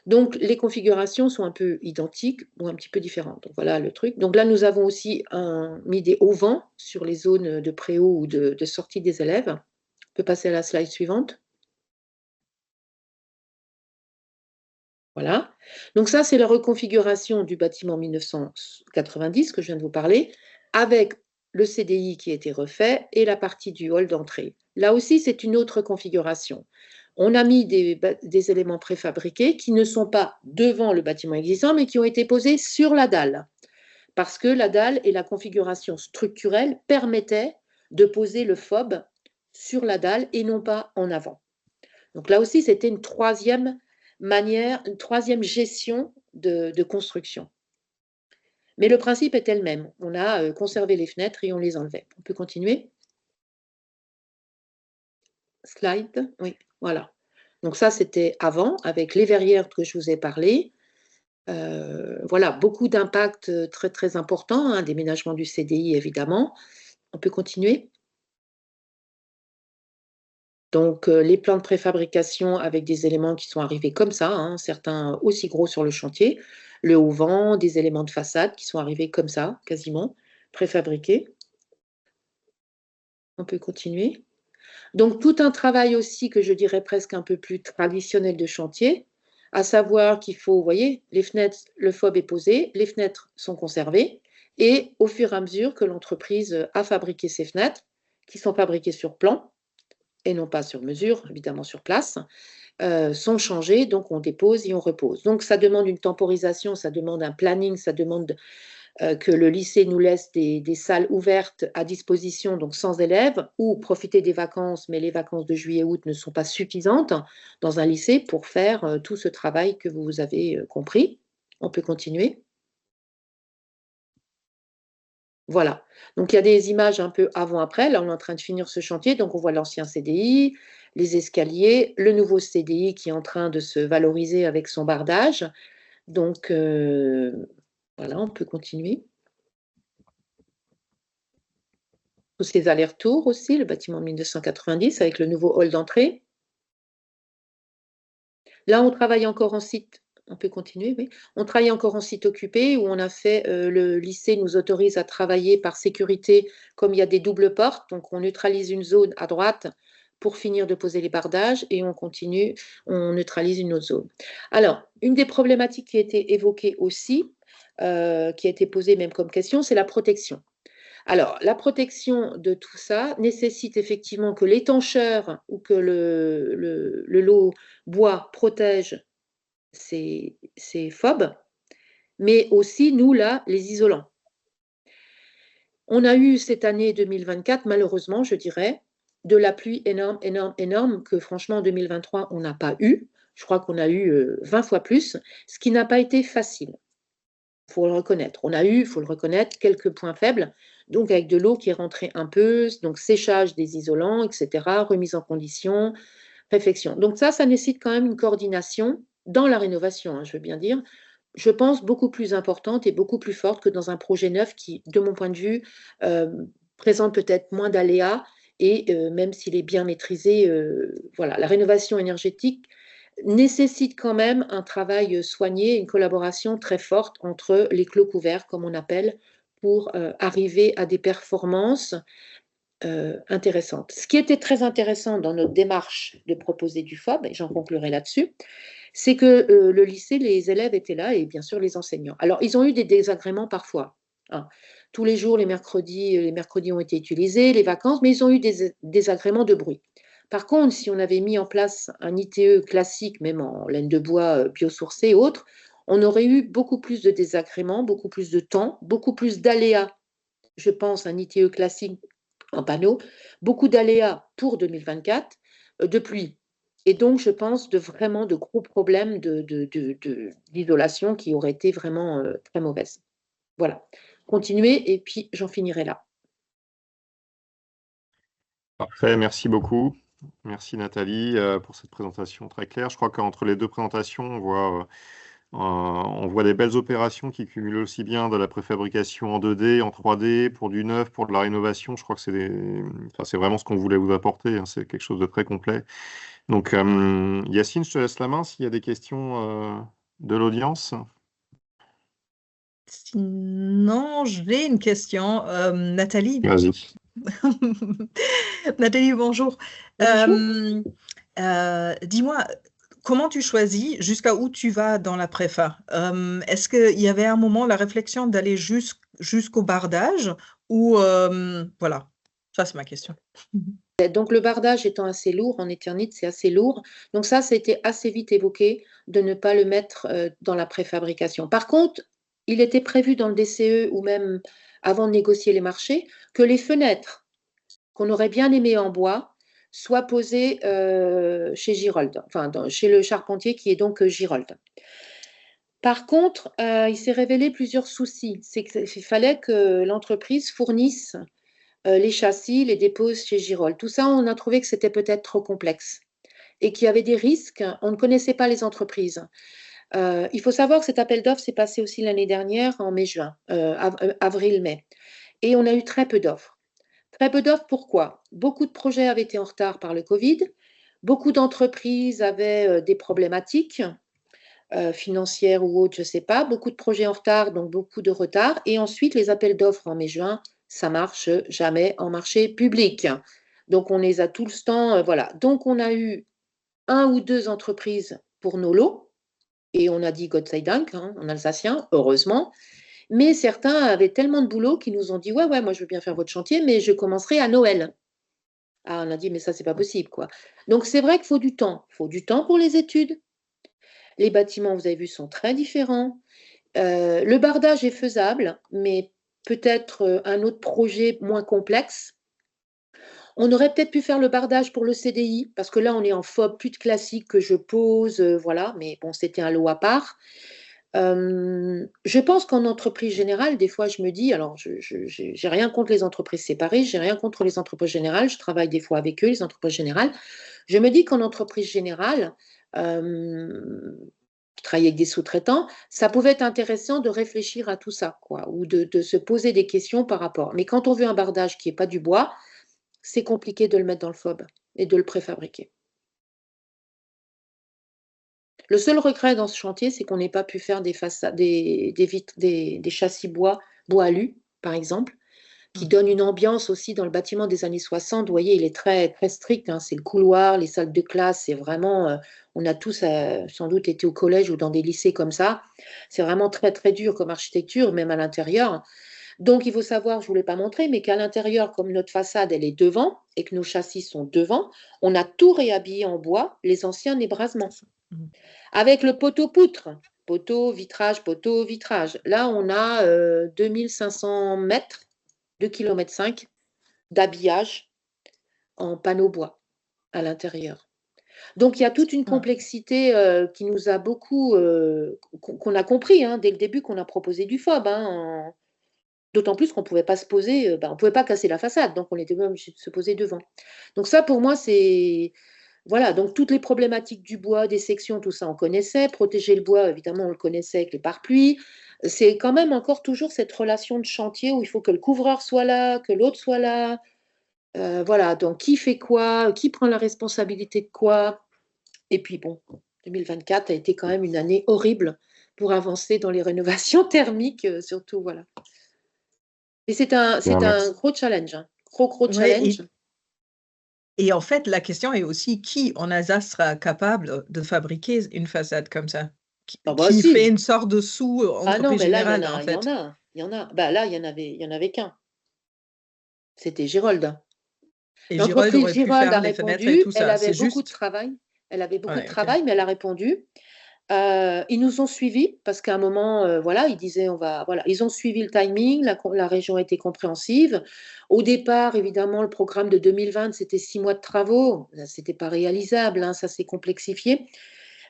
Donc, les configurations sont un peu identiques ou un petit peu différentes. Donc, voilà le truc. Donc là, nous avons aussi mis des auvents sur les zones de préau ou de sortie des élèves. On peut passer à la slide suivante. Voilà. Donc ça, c'est la reconfiguration du bâtiment 1990 que je viens de vous parler, avec le CDI qui a été refait et la partie du hall d'entrée. Là aussi, c'est une autre configuration. On a mis des éléments préfabriqués qui ne sont pas devant le bâtiment existant, mais qui ont été posés sur la dalle. Parce que la dalle et la configuration structurelle permettaient de poser le FOB sur la dalle et non pas en avant. Donc là aussi, c'était une troisième gestion de construction. Mais le principe était le même. On a conservé les fenêtres et on les enlevait. On peut continuer? Slide, oui, voilà. Donc ça, c'était avant, avec les verrières que je vous ai parlé. Voilà, beaucoup d'impacts très, très importants, hein, déménagement du CDI, évidemment. On peut continuer? Donc, les plans de préfabrication avec des éléments qui sont arrivés comme ça, hein, certains aussi gros sur le chantier, le haut-vent, des éléments de façade qui sont arrivés comme ça, quasiment, préfabriqués. On peut continuer. Donc, tout un travail aussi que je dirais presque un peu plus traditionnel de chantier, à savoir qu'il faut, vous voyez, les fenêtres, le FOB est posé, les fenêtres sont conservées, et au fur et à mesure que l'entreprise a fabriqué ces fenêtres, qui sont fabriquées sur plan, et non pas sur mesure, évidemment sur place, sont changées, donc on dépose et on repose. Donc ça demande une temporisation, ça demande un planning, ça demande que le lycée nous laisse des salles ouvertes à disposition, donc sans élèves, ou profiter des vacances, mais les vacances de juillet-août ne sont pas suffisantes dans un lycée pour faire tout ce travail que vous avez compris. On peut continuer. Voilà. Donc, il y a des images un peu avant-après. Là, on est en train de finir ce chantier. Donc, on voit l'ancien CDI, les escaliers, le nouveau CDI qui est en train de se valoriser avec son bardage. Donc, voilà, on peut continuer. Tous ces allers-retours aussi, le bâtiment de 1990 avec le nouveau hall d'entrée. Là, on travaille encore en site. On peut continuer, oui. On travaille encore en site occupé où on a fait, le lycée nous autorise à travailler par sécurité, comme il y a des doubles portes, donc on neutralise une zone à droite pour finir de poser les bardages et on continue, on neutralise une autre zone. Alors, une des problématiques qui a été évoquée aussi, qui a été posée même comme question, c'est la protection. Alors, la protection de tout ça nécessite effectivement que l'étancheur ou que le lot bois protège ces phobes, mais aussi, nous, là, les isolants. On a eu cette année 2024, malheureusement, je dirais, de la pluie énorme, énorme, énorme, que franchement, en 2023, on n'a pas eu. Je crois qu'on a eu 20 fois plus, ce qui n'a pas été facile. Il faut le reconnaître. On a eu, il faut le reconnaître, quelques points faibles, donc avec de l'eau qui est rentrée un peu, donc séchage des isolants, etc., remise en condition, réflexion. Donc ça nécessite quand même une coordination dans la rénovation, hein, je veux bien dire, je pense beaucoup plus importante et beaucoup plus forte que dans un projet neuf qui, de mon point de vue, présente peut-être moins d'aléas et même s'il est bien maîtrisé, voilà, la rénovation énergétique nécessite quand même un travail soigné, une collaboration très forte entre les clos couverts, comme on appelle, pour arriver à des performances intéressantes. Ce qui était très intéressant dans notre démarche de proposer du FOB, et j'en conclurai là-dessus, c'est que le lycée, les élèves étaient là et bien sûr les enseignants. Alors, ils ont eu des désagréments parfois, hein. Tous les jours, les mercredis ont été utilisés, les vacances, mais ils ont eu des désagréments de bruit. Par contre, si on avait mis en place un ITE classique, même en laine de bois biosourcée et autres, on aurait eu beaucoup plus de désagréments, beaucoup plus de temps, beaucoup plus d'aléas. Je pense un ITE classique en panneau, beaucoup d'aléas pour 2024, de pluie. Et donc, je pense vraiment de gros problèmes d'isolation qui auraient été vraiment très mauvaises. Voilà. Continuez et puis j'en finirai là. Parfait, merci beaucoup. Merci Nathalie pour cette présentation très claire. Je crois qu'entre les deux présentations, on voit des belles opérations qui cumulent aussi bien de la préfabrication en 2D, en 3D, pour du neuf, pour de la rénovation. Je crois que c'est vraiment ce qu'on voulait vous apporter, hein. C'est quelque chose de très complet. Donc, Yacine, je te laisse la main s'il y a des questions de l'audience. Sinon, j'ai une question. Nathalie. Vas-y. Nathalie, bonjour. Bonjour. Dis-moi, comment tu choisis jusqu'à où tu vas dans la préfa? Est-ce qu'il y avait un moment la réflexion d'aller jusqu'au bardage ou voilà, ça c'est ma question. Donc, le bardage étant assez lourd, en éternite, c'est assez lourd. Donc ça a été assez vite évoqué de ne pas le mettre dans la préfabrication. Par contre, il était prévu dans le DCE ou même avant de négocier les marchés que les fenêtres qu'on aurait bien aimé en bois soient posées chez Girold, enfin chez le charpentier qui est donc Girold. Par contre, il s'est révélé plusieurs soucis. C'est qu'il fallait que l'entreprise fournisse les châssis, les dépose chez Girold. Tout ça, on a trouvé que c'était peut-être trop complexe et qu'il y avait des risques. On ne connaissait pas les entreprises. Il faut savoir que cet appel d'offres s'est passé aussi l'année dernière en mai-juin, avril-mai. Et on a eu très peu d'offres. Très peu d'offres, pourquoi? Beaucoup de projets avaient été en retard par le Covid. Beaucoup d'entreprises avaient des problématiques financières ou autres, je ne sais pas. Beaucoup de projets en retard, donc beaucoup de retard. Et ensuite, les appels d'offres en mai-juin, ça marche jamais en marché public. Donc, on les a tout le temps, voilà. Donc, on a eu 1 ou 2 entreprises pour nos lots, et on a dit Gott sei Dank, hein, en alsacien, heureusement. Mais certains avaient tellement de boulot qu'ils nous ont dit ouais, moi je veux bien faire votre chantier, mais je commencerai à Noël. Ah, on a dit mais ça, c'est pas possible, quoi. Donc, c'est vrai qu'il faut du temps. Il faut du temps pour les études. Les bâtiments, vous avez vu, sont très différents. Le bardage est faisable, mais peut-être un autre projet moins complexe. On aurait peut-être pu faire le bardage pour le CDI, parce que là, on est en FOB, plus de classique que je pose, voilà, mais bon, c'était un lot à part. Je pense qu'en entreprise générale, des fois, je me dis, alors, j'ai rien contre les entreprises séparées, j'ai rien contre les entreprises générales, je travaille des fois avec eux, les entreprises générales. Je me dis qu'en entreprise générale, je travaille avec des sous-traitants, ça pouvait être intéressant de réfléchir à tout ça, quoi, ou de se poser des questions par rapport. Mais quand on veut un bardage qui n'est pas du bois, c'est compliqué de le mettre dans le FOB et de le préfabriquer. Le seul regret dans ce chantier, c'est qu'on n'ait pas pu faire des façades, des châssis bois alu, par exemple, qui donnent une ambiance aussi dans le bâtiment des années 60. Vous voyez, il est très, très strict, hein. C'est le couloir, les salles de classe, c'est vraiment, on a tous sans doute été au collège ou dans des lycées comme ça. C'est vraiment très, très dur comme architecture, même à l'intérieur. Donc, il faut savoir, je ne vous l'ai pas montré, mais qu'à l'intérieur, comme notre façade, elle est devant et que nos châssis sont devant, on a tout réhabillé en bois, les anciens ébrasements. Avec le poteau-poutre, poteau-vitrage. Là, on a 2500 mètres, 2,5 km d'habillage en panneaux bois à l'intérieur. Donc, il y a toute une complexité qui nous a beaucoup, qu'on a compris dès le début qu'on a proposé du FOB. D'autant plus qu'on ne pouvait pas se poser, on ne pouvait pas casser la façade, donc on était obligé de se poser devant. Donc ça, pour moi, c'est... Voilà, donc toutes les problématiques du bois, des sections, tout ça, on connaissait. Protéger le bois, évidemment, on le connaissait avec les pare-pluies. C'est quand même encore toujours cette relation de chantier où il faut que le couvreur soit là, que l'autre soit là. Voilà, donc qui fait quoi, qui prend la responsabilité de quoi. Et puis bon, 2024 a été quand même une année horrible pour avancer dans les rénovations thermiques, surtout, voilà. Et c'est un gros challenge, gros challenge. Et en fait, la question est aussi qui en Alsace sera capable de fabriquer une façade comme ça? Qui fait une sorte de sous-entreprise générale, en fait? Il y en a. Bah, là, il y en avait qu'un. C'était Girold. Et Girold aurait pu faire les fenêtres et tout ça. Elle avait beaucoup de travail. Mais elle a répondu. Ils nous ont suivis parce qu'à un moment, voilà, ils disaient ils ont suivi le timing, la région était compréhensive. Au départ, évidemment, le programme de 2020, c'était 6 mois de travaux. C'était pas réalisable, ça s'est complexifié.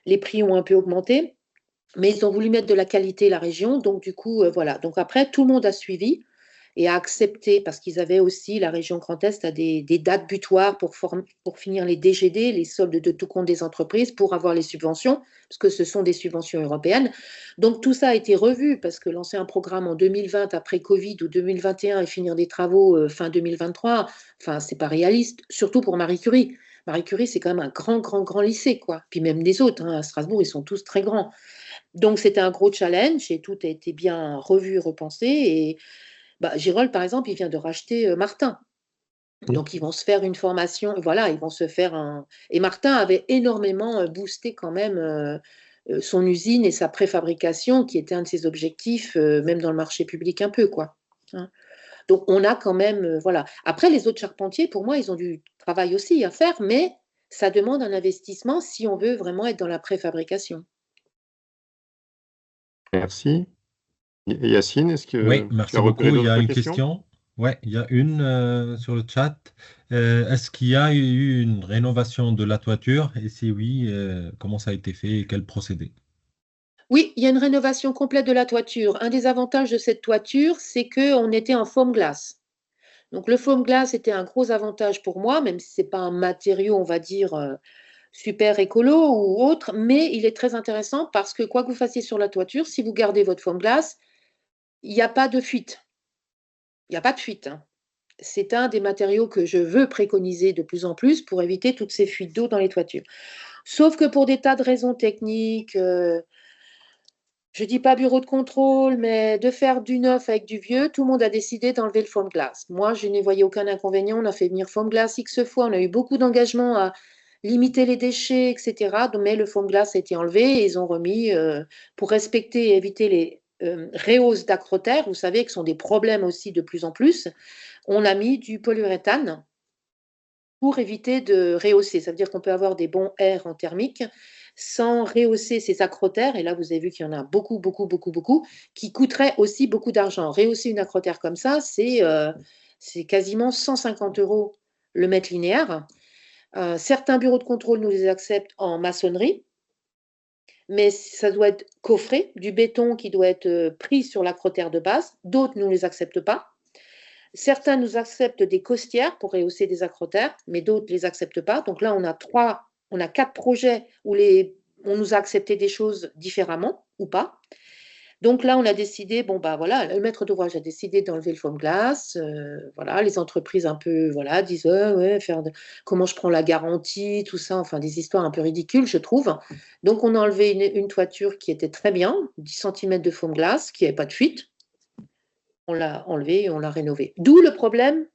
Les prix ont un peu augmenté, mais ils ont voulu mettre de la qualité la région. Donc, du coup, voilà. Donc, après, tout le monde a suivi et a accepté, parce qu'ils avaient aussi, la région Grand Est a des dates butoirs pour finir les DGD, les soldes de tout compte des entreprises, pour avoir les subventions, parce que ce sont des subventions européennes. Donc tout ça a été revu, parce que lancer un programme en 2020 après Covid ou 2021 et finir des travaux fin 2023, enfin, c'est pas réaliste, surtout pour Marie Curie. Marie Curie, c'est quand même un grand lycée, quoi. Puis même les autres, à Strasbourg, ils sont tous très grands. Donc c'était un gros challenge et tout a été bien revu, repensé. Et Girold, par exemple, il vient de racheter Martin. Donc, ils vont se faire une formation. Voilà, ils vont se faire un... Et Martin avait énormément boosté quand même son usine et sa préfabrication, qui était un de ses objectifs, même dans le marché public un peu, quoi. Donc, on a quand même... voilà. Après, les autres charpentiers, pour moi, ils ont du travail aussi à faire, mais ça demande un investissement si on veut vraiment être dans la préfabrication. Merci. Yacine, est-ce que Oui, merci tu as beaucoup. repéré Il y a d'autres une questions? question. Oui, il y a une sur le chat. Est-ce qu'il y a eu une rénovation de la toiture? Et si oui, comment ça a été fait et quel procédé? Oui, il y a une rénovation complète de la toiture. Un des avantages de cette toiture, c'est qu'on était en foam glace. Donc le foam glace était un gros avantage pour moi, même si ce n'est pas un matériau, on va dire, super écolo ou autre, mais il est très intéressant parce que quoi que vous fassiez sur la toiture, si vous gardez votre foam glace, il n'y a pas de fuite. Il n'y a pas de fuite. C'est un des matériaux que je veux préconiser de plus en plus pour éviter toutes ces fuites d'eau dans les toitures. Sauf que pour des tas de raisons techniques, je ne dis pas bureau de contrôle, mais de faire du neuf avec du vieux, tout le monde a décidé d'enlever le foam glace. Moi, je n'y voyais aucun inconvénient. On a fait venir foam glace X fois. On a eu beaucoup d'engagement à limiter les déchets, etc. Mais le foam glace a été enlevé et ils ont remis, pour respecter et éviter les rehausses d'acrotère, vous savez, qui sont des problèmes aussi de plus en plus, on a mis du polyuréthane pour éviter de rehausser. Ça veut dire qu'on peut avoir des bons airs en thermique sans rehausser ces acrotères. Et là, vous avez vu qu'il y en a beaucoup, qui coûteraient aussi beaucoup d'argent. Rehausser une acrotère comme ça, c'est quasiment 150 € le mètre linéaire. Certains bureaux de contrôle nous les acceptent en maçonnerie. mais ça doit être coffré, du béton qui doit être pris sur l'acrotère de base. D'autres ne les acceptent pas. Certains nous acceptent des costières pour rehausser des acrotères, mais d'autres ne les acceptent pas. Donc là, on a 4 projets où on nous a accepté des choses différemment ou pas. Donc là, on a décidé, bon, bah voilà, le maître d'ouvrage a décidé d'enlever le foam glace. Voilà, les entreprises un peu, voilà, disent, ouais, comment je prends la garantie, tout ça, enfin, des histoires un peu ridicules, je trouve. Donc, on a enlevé une toiture qui était très bien, 10 cm de foam glace, qui n'avait pas de fuite. On l'a enlevée et on l'a rénovée. D'où le problème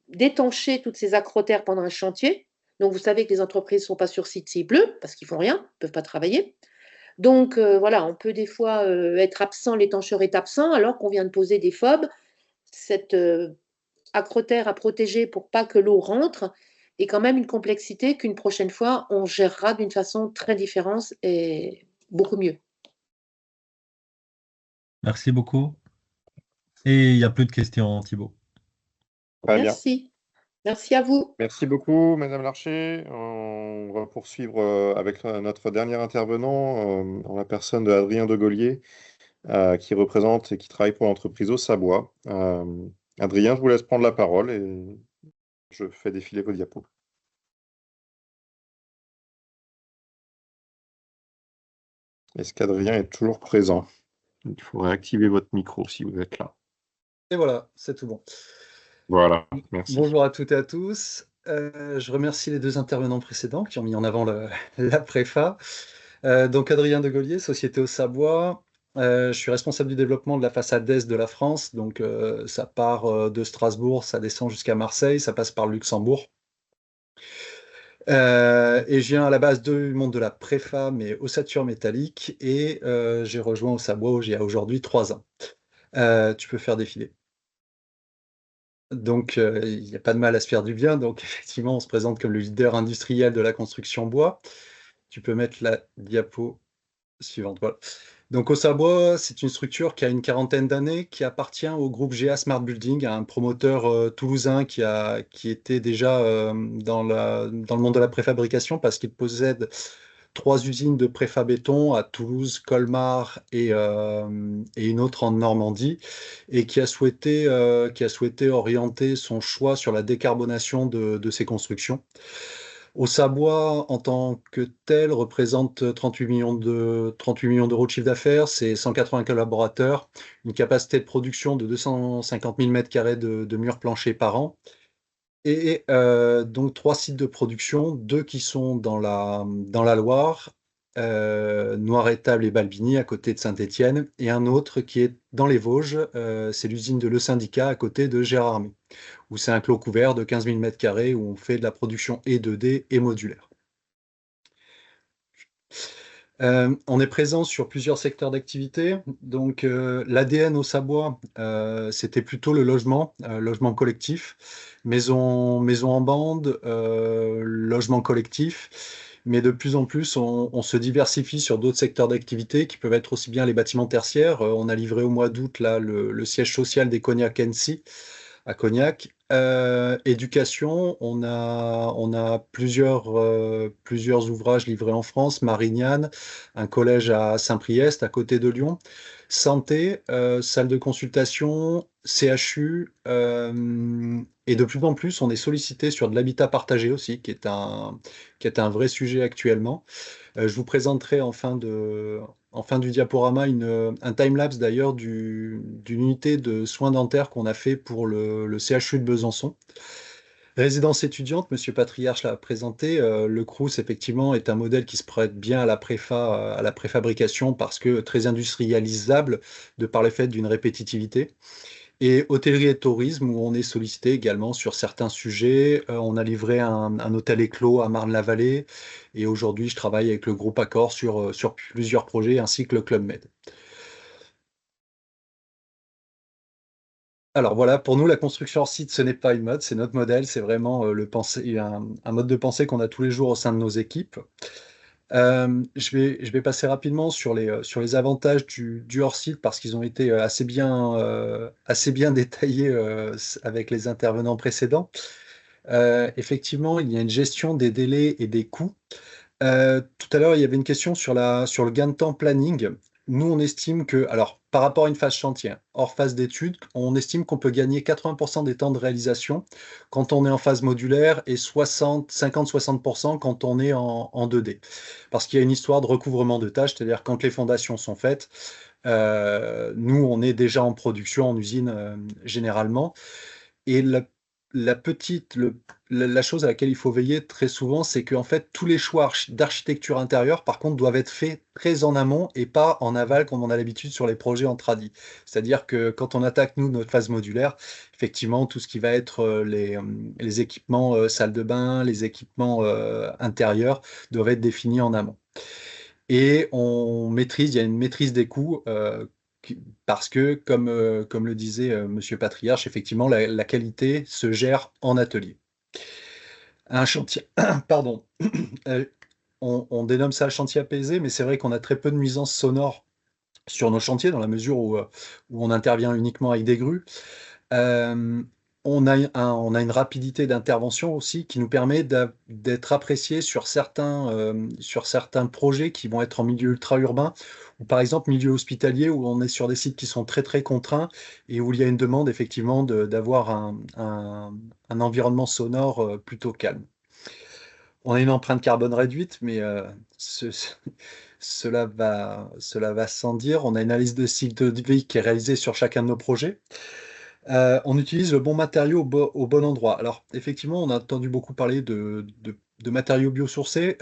d'étancher toutes ces acrotères pendant un chantier. Donc, vous savez que les entreprises ne sont pas sur site s'il pleut, parce qu'ils ne font rien, ils ne peuvent pas travailler. Donc, voilà, on peut des fois être absent, l'étancheur est absent, alors qu'on vient de poser des FOB. Cette acrotère à protéger pour pas que l'eau rentre est quand même une complexité qu'une prochaine fois, on gérera d'une façon très différente et beaucoup mieux. Merci beaucoup. Et il n'y a plus de questions, Thibaut. Très bien. Merci. Merci à vous. Merci beaucoup, Madame Larcher. On va poursuivre avec notre dernier intervenant, en la personne de Adrien de Gaulier, qui représente et qui travaille pour l'entreprise Ossabois. Adrien, je vous laisse prendre la parole et je fais défiler vos diapos. Est-ce qu'Adrien est toujours présent? Il faudrait activer votre micro si vous êtes là. Et voilà, c'est tout bon. Voilà, merci. Bonjour à toutes et à tous. Je remercie les 2 intervenants précédents qui ont mis en avant la préfa. Donc Adrien de Gaulier, Société Ossabois. Je suis responsable du développement de la façade est de la France. Donc ça part de Strasbourg, ça descend jusqu'à Marseille, ça passe par le Luxembourg. Et je viens à la base du monde de la préfa, mais ossature métallique. Et j'ai rejoint Ossabois il y a aujourd'hui 3 ans. Tu peux faire défiler. Donc, il n'y a pas de mal à se faire du bien. Donc, effectivement, on se présente comme le leader industriel de la construction bois. Tu peux mettre la diapo suivante. Voilà. Donc, Ossabois, c'est une structure qui a une 40aine d'années, qui appartient au groupe GA Smart Building, un promoteur toulousain qui était déjà dans le monde de la préfabrication parce qu'il possède 3 usines de préfabéton à Toulouse, Colmar et une autre en Normandie, et qui a souhaité orienter son choix sur la décarbonation de ses constructions. Ossabois, en tant que tel, représente 38 millions d'euros de chiffre d'affaires, c'est 180 collaborateurs, une capacité de production de 250 000 m² de murs planchers par an, et donc 3 sites de production, 2 qui sont dans la Loire, Noiretable et Balbigny, à côté de Saint-Étienne, et un autre qui est dans les Vosges, c'est l'usine de Le Syndicat, à côté de Gérardmer, où c'est un clos couvert de 15 000 m², où on fait de la production et 2D et modulaire. On est présent sur plusieurs secteurs d'activité. Donc, l'ADN Ossabois, c'était plutôt le logement collectif, maison en bande, logement collectif. Mais de plus en plus, on se diversifie sur d'autres secteurs d'activité qui peuvent être aussi bien les bâtiments tertiaires. On a livré au mois d'août le siège social des Cognac NC à Cognac. Éducation, on a plusieurs ouvrages livrés en France, Marignane, un collège à Saint-Priest, à côté de Lyon. Santé, salle de consultation, CHU, et de plus en plus, on est sollicité sur de l'habitat partagé aussi, qui est un vrai sujet actuellement. Je vous présenterai en fin du diaporama un time-lapse d'ailleurs d'une unité de soins dentaires qu'on a fait pour le CHU de Besançon. Résidence étudiante, Monsieur Patriarche l'a présenté. Le Crous, effectivement, est un modèle qui se prête bien à la préfabrication parce que très industrialisable de par le fait d'une répétitivité. Et hôtellerie et tourisme, où on est sollicité également sur certains sujets. On a livré un hôtel éclos à Marne-la-Vallée. Et aujourd'hui, je travaille avec le groupe Accor sur plusieurs projets, ainsi que le Club Med. Alors voilà, pour nous, la construction hors site, ce n'est pas une mode, c'est notre modèle, c'est vraiment un mode de pensée qu'on a tous les jours au sein de nos équipes. Je vais passer rapidement sur les avantages du hors-site parce qu'ils ont été assez bien détaillés avec les intervenants précédents. Effectivement, il y a une gestion des délais et des coûts. Tout à l'heure, il y avait une question sur le gain de temps planning. Nous, on estime que, alors, par rapport à une phase chantier, hors phase d'étude, on estime qu'on peut gagner 80% des temps de réalisation quand on est en phase modulaire et 50-60% quand on est en 2D. Parce qu'il y a une histoire de recouvrement de tâches, c'est-à-dire quand les fondations sont faites, nous, on est déjà en production en usine généralement. Et la chose à laquelle il faut veiller très souvent, c'est qu'en fait, tous les choix d'architecture intérieure, par contre, doivent être faits très en amont et pas en aval, comme on a l'habitude sur les projets en tradi. C'est-à-dire que quand on attaque, nous, notre phase modulaire, effectivement, tout ce qui va être les équipements salle de bain, les équipements intérieurs, doivent être définis en amont. Et il y a une maîtrise des coûts parce que, comme le disait Monsieur Patriarche, effectivement, la qualité se gère en atelier. Un chantier, pardon, on dénomme ça chantier apaisé, mais c'est vrai qu'on a très peu de nuisances sonores sur nos chantiers, dans la mesure où on intervient uniquement avec des grues. Euh, on a une rapidité d'intervention aussi qui nous permet d'être apprécié sur certains projets qui vont être en milieu ultra-urbain ou par exemple milieu hospitalier où on est sur des sites qui sont très très contraints et où il y a une demande effectivement d'avoir un environnement sonore plutôt calme. On a une empreinte carbone réduite, mais cela va sans dire. On a une analyse de cycle de vie qui est réalisée sur chacun de nos projets. On utilise le bon matériau au bon endroit. Alors, effectivement, on a entendu beaucoup parler de matériaux biosourcés.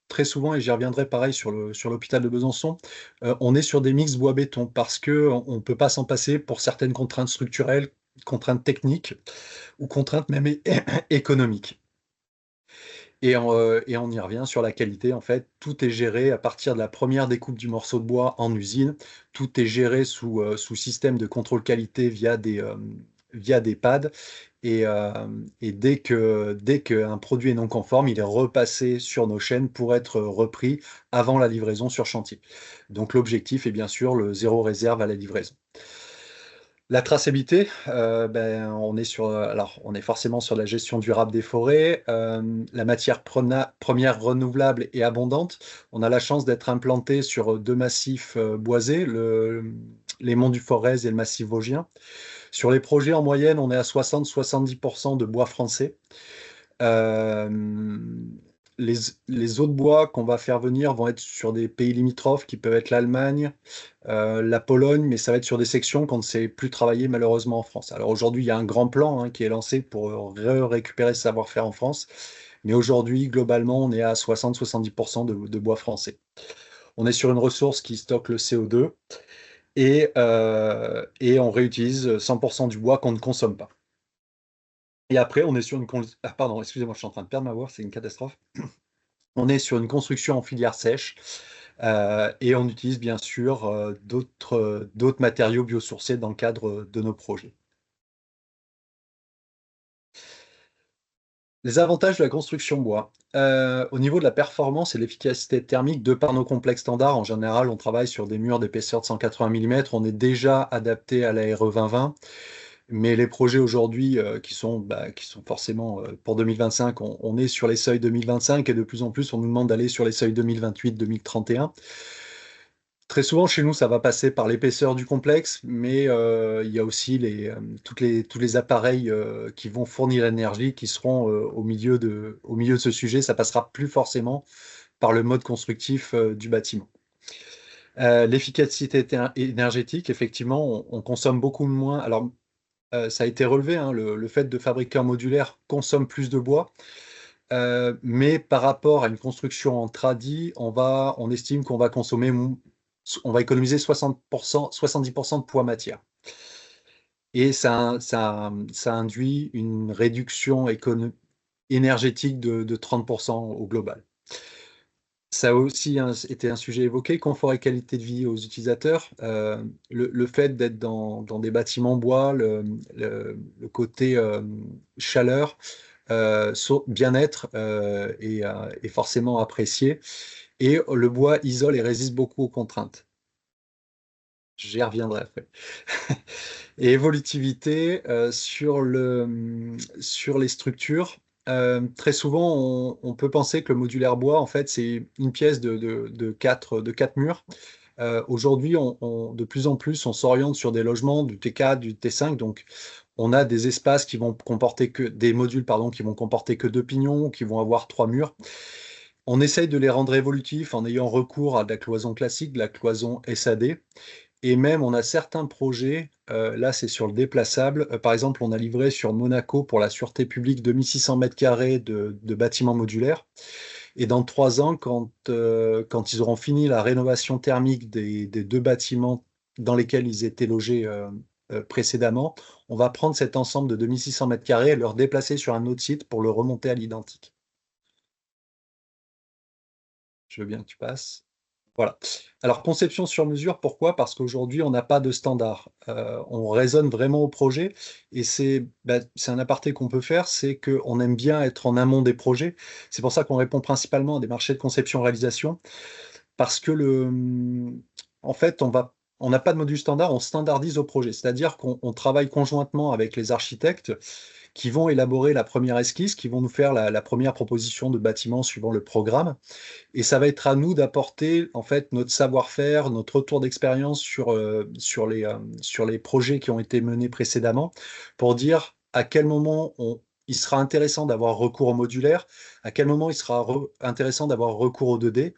Très souvent, et j'y reviendrai pareil sur l'hôpital de Besançon, on est sur des mix bois-béton parce qu'on ne peut pas s'en passer pour certaines contraintes structurelles, contraintes techniques ou contraintes même économiques. Et on y revient sur la qualité. En fait, tout est géré à partir de la première découpe du morceau de bois en usine. Tout est géré sous système de contrôle qualité via des pads. Et dès qu'un produit est non conforme, il est repassé sur nos chaînes pour être repris avant la livraison sur chantier. Donc l'objectif est bien sûr le zéro réserve à la livraison. La traçabilité, on est forcément sur la gestion durable des forêts. La matière première renouvelable et abondante. On a la chance d'être implanté sur deux massifs boisés, les monts du Forez et le massif vosgien. Sur les projets, en moyenne, on est à 60-70% de bois français. Euh, les autres bois qu'on va faire venir vont être sur des pays limitrophes qui peuvent être l'Allemagne, la Pologne, mais ça va être sur des sections qu'on ne sait plus travailler malheureusement en France. Alors aujourd'hui, il y a un grand plan qui est lancé pour récupérer ce savoir-faire en France, mais aujourd'hui, globalement, on est à 60-70% de bois français. On est sur une ressource qui stocke le CO2 et on réutilise 100% du bois qu'on ne consomme pas. Et après, on est sur une... Ah, pardon, excusez-moi, je suis en train de perdre ma voix, c'est une catastrophe. On est sur une construction en filière sèche et on utilise bien sûr d'autres matériaux biosourcés dans le cadre de nos projets. Les avantages de la construction bois. Au niveau de la performance et l'efficacité thermique, de par nos complexes standards, en général, on travaille sur des murs d'épaisseur de 180 mm. On est déjà adapté à la RE 2020. Mais les projets aujourd'hui qui sont forcément pour 2025, on est sur les seuils 2025 et de plus en plus, on nous demande d'aller sur les seuils 2028-2031. Très souvent, chez nous, ça va passer par l'épaisseur du complexe, mais il y a aussi tous les appareils qui vont fournir l'énergie qui seront au milieu de ce sujet. Ça passera plus forcément par le mode constructif du bâtiment. L'efficacité énergétique, effectivement, on consomme beaucoup moins. Alors, ça a été relevé, le fait de fabriquer un modulaire consomme plus de bois, mais par rapport à une construction en tradi, on estime qu'on va économiser 60%, 70% de poids matière. Et ça induit une réduction énergétique de 30% au global. Ça a aussi été un sujet évoqué, confort et qualité de vie aux utilisateurs. Le fait d'être dans des bâtiments bois, le côté chaleur, bien-être est forcément apprécié. Et le bois isole et résiste beaucoup aux contraintes. J'y reviendrai après. Et évolutivité sur les structures. très souvent, on peut penser que le modulaire bois, en fait, c'est une pièce de quatre murs. Aujourd'hui, de plus en plus, on s'oriente sur des logements du T4, du T5. Donc, on a des espaces qui vont comporter des modules, pardon, qui vont comporter que 2 pignons, qui vont avoir 3 murs. On essaye de les rendre évolutifs en ayant recours à de la cloison classique, de la cloison SAD. Et même, on a certains projets, là c'est sur le déplaçable. Par exemple, on a livré sur Monaco pour la sûreté publique 2600 mètres carrés de bâtiments modulaires. Et dans 3 ans, quand ils auront fini la rénovation thermique des 2 bâtiments dans lesquels ils étaient logés précédemment, on va prendre cet ensemble de 2600 mètres carrés et le déplacer sur un autre site pour le remonter à l'identique. Je veux bien que tu passes. Voilà. Alors, conception sur mesure, pourquoi? Parce qu'aujourd'hui, on n'a pas de standard. On raisonne vraiment au projet et c'est un aparté qu'on peut faire, c'est qu'on aime bien être en amont des projets. C'est pour ça qu'on répond principalement à des marchés de conception-réalisation parce que en fait, on n'a pas de module standard, on standardise au projet. C'est-à-dire qu'on travaille conjointement avec les architectes qui vont élaborer la première esquisse, qui vont nous faire la première proposition de bâtiment suivant le programme. Et ça va être à nous d'apporter en fait notre savoir-faire, notre retour d'expérience sur les projets qui ont été menés précédemment pour dire à quel moment il sera intéressant d'avoir recours au modulaire, à quel moment il sera intéressant d'avoir recours au 2D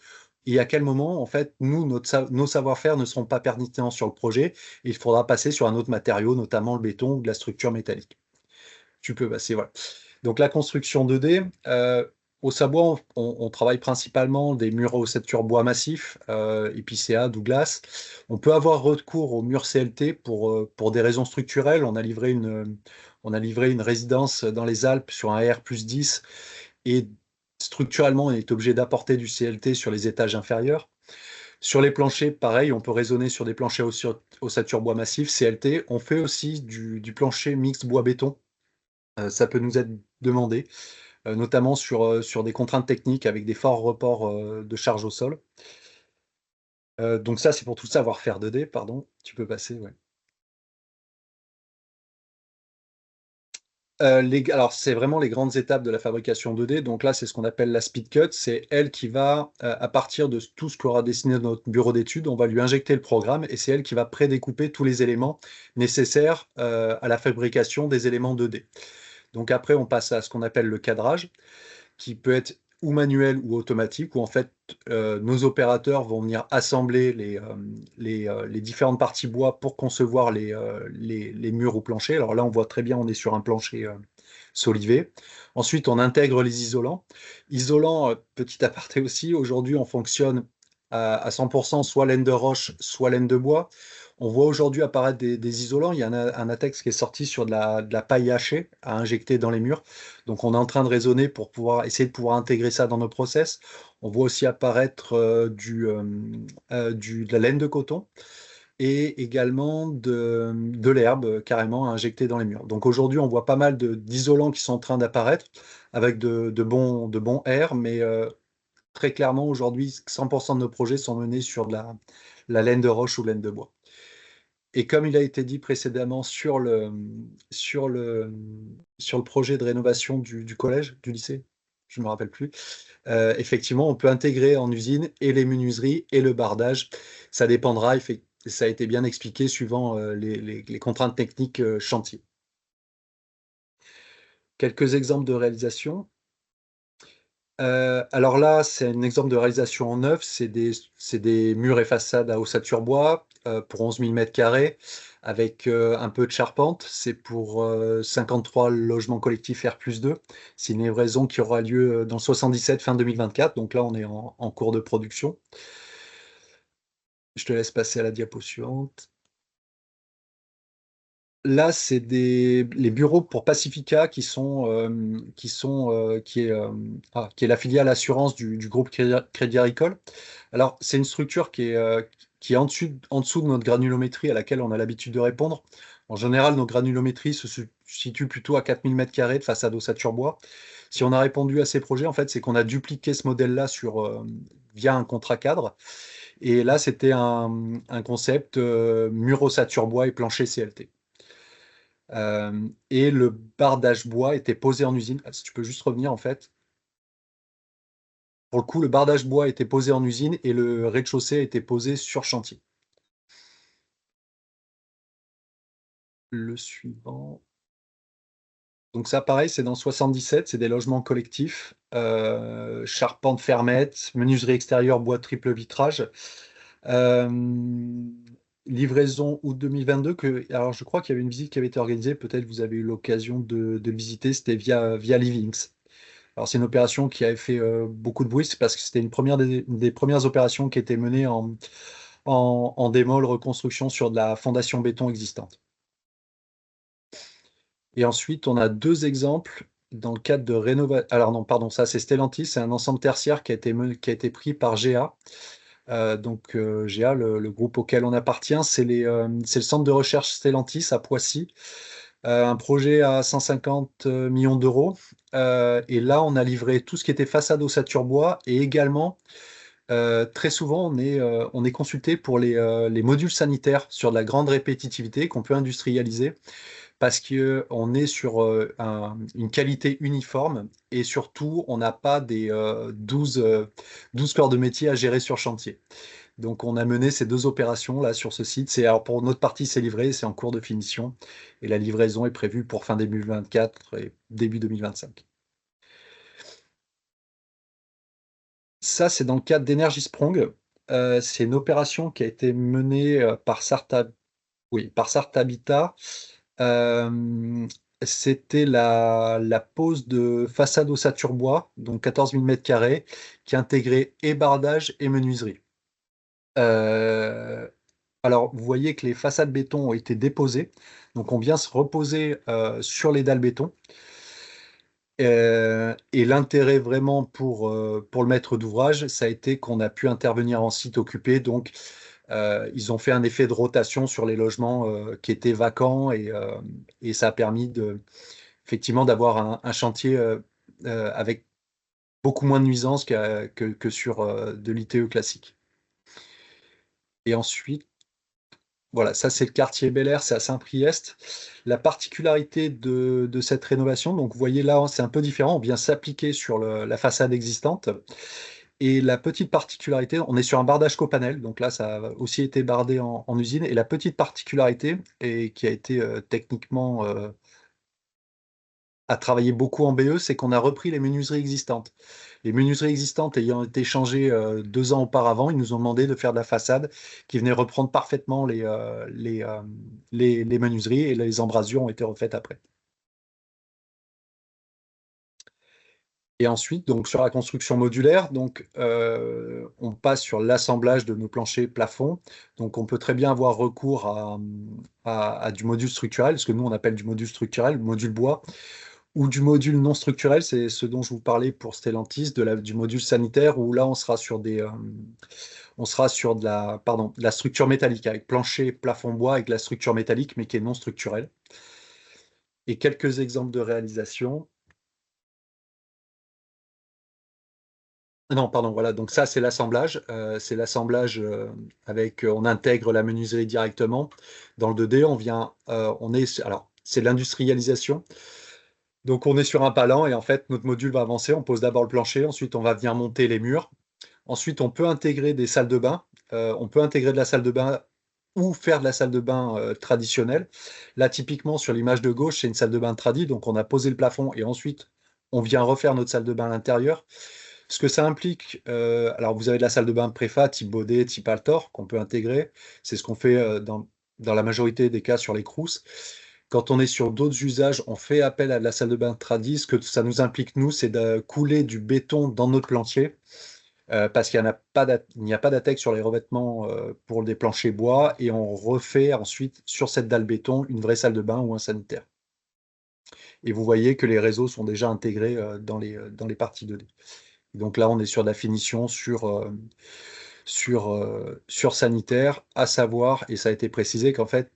et à quel moment en fait nos savoir-faire ne seront pas pertinents sur le projet et il faudra passer sur un autre matériau, notamment le béton ou de la structure métallique. Tu peux passer, voilà. Donc la construction 2D, au Savoie, on travaille principalement des murs à ossature bois massif, épicéa, Douglas. On peut avoir recours aux murs CLT pour des raisons structurelles. On a livré une résidence dans les Alpes sur un R+10 et structurellement, on est obligé d'apporter du CLT sur les étages inférieurs. Sur les planchers, pareil, on peut raisonner sur des planchers ossature bois massif, CLT. On fait aussi du plancher mixte bois-béton. Ça peut nous être demandé, notamment sur des contraintes techniques avec des forts reports de charge au sol. Donc ça, c'est pour tout savoir-faire 2D, pardon. Tu peux passer, ouais. Alors, c'est vraiment les grandes étapes de la fabrication 2D. Donc là, c'est ce qu'on appelle la speed cut. C'est elle qui va, à partir de tout ce qu'aura dessiné notre bureau d'études, on va lui injecter le programme et c'est elle qui va prédécouper tous les éléments nécessaires à la fabrication des éléments 2D. Donc après, on passe à ce qu'on appelle le cadrage, qui peut être ou manuel ou automatique, où en fait nos opérateurs vont venir assembler les différentes parties bois pour concevoir les murs ou planchers. Alors là, on voit très bien, on est sur un plancher solivé. Ensuite, on intègre les isolants. Isolants, petit aparté aussi, aujourd'hui, on fonctionne à 100% soit laine de roche, soit laine de bois. On voit aujourd'hui apparaître des isolants. Il y a un ATEX qui est sorti sur de la paille hachée à injecter dans les murs. Donc, on est en train de raisonner pour essayer de pouvoir intégrer ça dans nos process. On voit aussi apparaître de la laine de coton et également de l'herbe carrément à injecter dans les murs. Donc, aujourd'hui, on voit pas mal d'isolants qui sont en train d'apparaître avec de bons airs, mais très clairement, aujourd'hui, 100% de nos projets sont menés sur de la laine de roche ou laine de bois. Et comme il a été dit précédemment sur le projet de rénovation du collège, du lycée, je ne me rappelle plus, effectivement, on peut intégrer en usine et les menuiseries et le bardage. Ça dépendra, ça a été bien expliqué suivant les contraintes techniques chantier. Quelques exemples de réalisation. Alors là, c'est un exemple de réalisation en neuf, c'est des murs et façades à ossature bois pour 11 000 m² avec un peu de charpente. C'est pour 53 logements collectifs R+2. C'est une livraison qui aura lieu dans le 77 fin 2024. Donc là, on est en cours de production. Je te laisse passer à la diapo suivante. Là, c'est les bureaux pour Pacifica qui est la filiale assurance du groupe Crédit Agricole. Alors, c'est une structure qui est en dessous de notre granulométrie à laquelle on a l'habitude de répondre. En général, nos granulométries se situent plutôt à 4000 m² de façade ossature bois. Si on a répondu à ces projets, en fait, c'est qu'on a dupliqué ce modèle-là via un contrat cadre. Et là, c'était un concept mur ossature bois et plancher CLT. Et le bardage bois était posé en usine. Si tu peux juste revenir, en fait. Pour le coup, le bardage bois était posé en usine et le rez-de-chaussée a été posé sur chantier. Le suivant. Donc ça, pareil, c'est dans 77, c'est des logements collectifs, charpente fermette, menuiserie extérieure, bois triple vitrage. Livraison août 2022, alors je crois qu'il y avait une visite qui avait été organisée, peut-être vous avez eu l'occasion de le visiter, c'était via Livings. Alors c'est une opération qui avait fait beaucoup de bruit, c'est parce que c'était une des premières opérations qui était menée en démol reconstruction sur de la fondation béton existante. Et ensuite, on a deux exemples dans le cadre de rénovation. Alors non, pardon, ça c'est Stellantis, c'est un ensemble tertiaire qui a été pris par GA. GA, le groupe auquel on appartient, c'est le centre de recherche Stellantis à Poissy. Un projet à 150 millions d'euros. Et là, on a livré tout ce qui était façade ossature bois et également, très souvent, on est consulté pour les modules sanitaires sur de la grande répétitivité qu'on peut industrialiser parce qu'on est sur une qualité uniforme et surtout, on n'a pas des 12 corps de métier à gérer sur chantier. Donc, on a mené ces deux opérations là sur ce site. Alors, pour notre partie, c'est livré, c'est en cours de finition et la livraison est prévue pour fin 2024 et début 2025. Ça, c'est dans le cadre d'Energy Sprong. C'est une opération qui a été menée par Sarta Habitat. C'était la pose de façade ossature bois, donc 14 000 m², qui intégrait et bardage et menuiserie. Alors, vous voyez que les façades béton ont été déposées, donc on vient se reposer sur les dalles béton. Et l'intérêt vraiment pour le maître d'ouvrage, ça a été qu'on a pu intervenir en site occupé, donc ils ont fait un effet de rotation sur les logements qui étaient vacants et ça a permis effectivement d'avoir un chantier avec beaucoup moins de nuisances que sur de l'ITE classique. Et ensuite, voilà, ça c'est le quartier Bel Air, c'est à Saint-Priest. La particularité de cette rénovation, donc vous voyez là, c'est un peu différent, on vient s'appliquer sur la façade existante. Et la petite particularité, on est sur un bardage copanel, donc là ça a aussi été bardé en usine. Et la petite particularité, et qui a été techniquement à travailler beaucoup en BE, c'est qu'on a repris les menuiseries existantes. Les menuiseries existantes ayant été changées 2 ans auparavant, ils nous ont demandé de faire de la façade qui venait reprendre parfaitement les menuiseries et les embrasures ont été refaites après. Et ensuite, donc sur la construction modulaire, donc on passe sur l'assemblage de nos planchers plafonds. Donc on peut très bien avoir recours à du module structurel, ce que nous on appelle du module structurel, module bois, ou du module non structurel, c'est ce dont je vous parlais pour Stellantis, du module sanitaire, où là on sera sur de la structure métallique, avec plancher, plafond bois, avec la structure métallique, mais qui est non structurelle. Et quelques exemples de réalisation. Non, pardon, voilà, donc ça c'est l'assemblage. Avec, on intègre la menuiserie directement. Dans le 2D, alors c'est l'industrialisation. Donc on est sur un palan et en fait notre module va avancer. On pose d'abord le plancher, ensuite on va venir monter les murs. Ensuite on peut intégrer des salles de bain. On peut intégrer de la salle de bain ou faire de la salle de bain traditionnelle. Là typiquement sur l'image de gauche c'est une salle de bain tradie, donc on a posé le plafond et ensuite on vient refaire notre salle de bain à l'intérieur. Ce que ça implique, alors vous avez de la salle de bain préfa type Baudet, type Altor qu'on peut intégrer. C'est ce qu'on fait dans la majorité des cas sur les Crous. Quand on est sur d'autres usages, on fait appel à la salle de bain tradie. Ce que ça nous implique, nous, c'est de couler du béton dans notre plancher parce qu'il n'y a pas d'attaque sur les revêtements pour des planchers bois et on refait ensuite sur cette dalle béton une vraie salle de bain ou un sanitaire. Et vous voyez que les réseaux sont déjà intégrés dans les parties 2D. Donc là, on est sur de la finition sur sanitaire, à savoir, et ça a été précisé qu'en fait,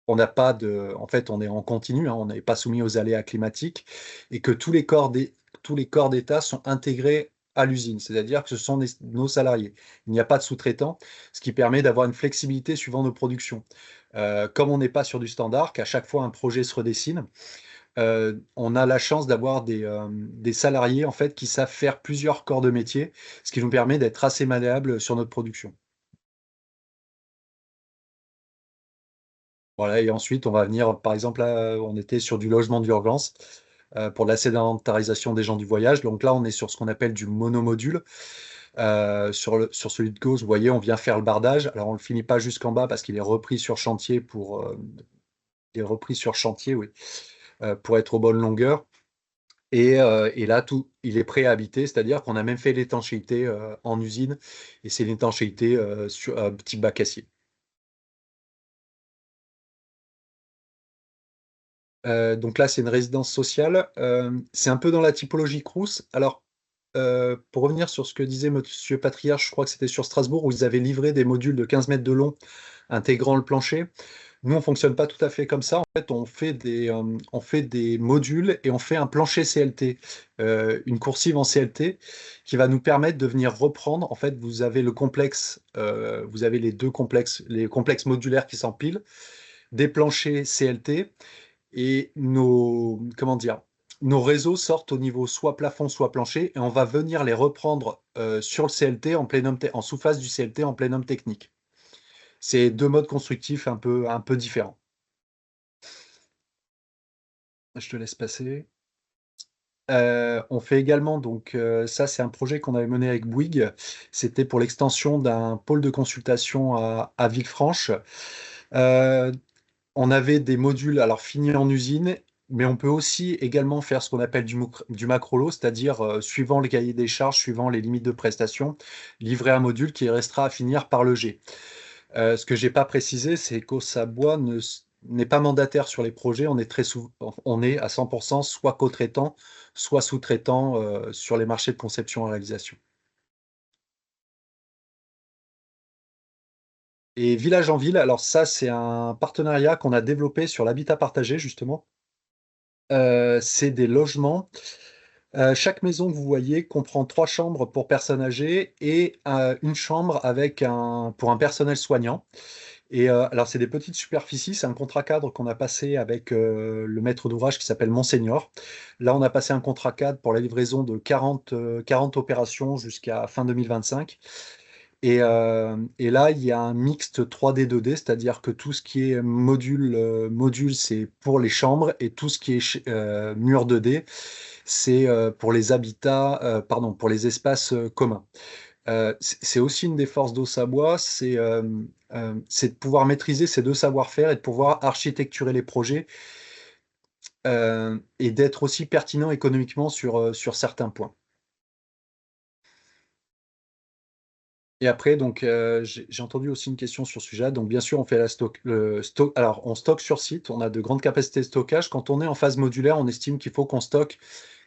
on est en continu, hein, on n'est pas soumis aux aléas climatiques, et que tous les corps d'État sont intégrés à l'usine, c'est-à-dire que ce sont nos salariés. Il n'y a pas de sous-traitants, ce qui permet d'avoir une flexibilité suivant nos productions. Comme on n'est pas sur du standard, qu'à chaque fois un projet se redessine, on a la chance d'avoir des salariés en fait qui savent faire plusieurs corps de métier, ce qui nous permet d'être assez malléable sur notre production. Voilà, et ensuite on va venir, par exemple, là, on était sur du logement d'urgence pour la sédentarisation des gens du voyage. Donc là, on est sur ce qu'on appelle du monomodule. Sur celui de gauche, vous voyez, on vient faire le bardage. Alors on le finit pas jusqu'en bas parce qu'il est repris sur chantier il est repris sur chantier, oui, pour être aux bonnes longueurs. Et là, il est prêt à habiter, c'est-à-dire qu'on a même fait l'étanchéité en usine, et c'est l'étanchéité sur un petit bac acier. Donc là, c'est une résidence sociale. C'est un peu dans la typologie Crous. Alors, pour revenir sur ce que disait Monsieur Patriarche, je crois que c'était sur Strasbourg, où ils avaient livré des modules de 15 mètres de long intégrant le plancher. Nous, on ne fonctionne pas tout à fait comme ça. En fait, on fait des modules et on fait un plancher CLT, une coursive en CLT, qui va nous permettre de venir reprendre. En fait, vous avez le complexe, vous avez les deux complexes, les complexes modulaires qui s'empilent, des planchers CLT, et comment dire, nos réseaux sortent au niveau soit plafond, soit plancher, et on va venir les reprendre sur le CLT en sous-face du CLT en plénum technique. C'est deux modes constructifs un peu différents. Je te laisse passer. On fait également, donc ça c'est un projet qu'on avait mené avec Bouygues. C'était pour l'extension d'un pôle de consultation à Villefranche. On avait des modules alors finis en usine, mais on peut aussi également faire ce qu'on appelle du macrolo, c'est-à-dire suivant le cahier des charges, suivant les limites de prestation, livrer un module qui restera à finir par le G. Ce que j'ai pas précisé, c'est qu'Ausabois n'est pas mandataire sur les projets. On est à 100% soit co-traitant, soit sous-traitant sur les marchés de conception et réalisation. Et Village en Ville, alors ça, c'est un partenariat qu'on a développé sur l'habitat partagé, justement. C'est des logements. Chaque maison que vous voyez comprend 3 chambres pour personnes âgées et une chambre pour un personnel soignant. Et alors, c'est des petites superficies. C'est un contrat cadre qu'on a passé avec le maître d'ouvrage qui s'appelle Monseigneur. Là, on a passé un contrat cadre pour la livraison de 40 opérations jusqu'à fin 2025. Et là, il y a un mixte 3D, 2D, c'est-à-dire que tout ce qui est module, c'est pour les chambres, et tout ce qui est mur 2D, c'est pour les habitats, pardon, pour les espaces communs. C'est aussi une des forces d'Ausabois, c'est de pouvoir maîtriser ces deux savoir-faire et de pouvoir architecturer les projets et d'être aussi pertinent économiquement sur certains points. Et après, donc, j'ai entendu aussi une question sur ce sujet. Donc, bien sûr, on fait alors, on stocke sur site. On a de grandes capacités de stockage. Quand on est en phase modulaire, on estime qu'il faut qu'on stocke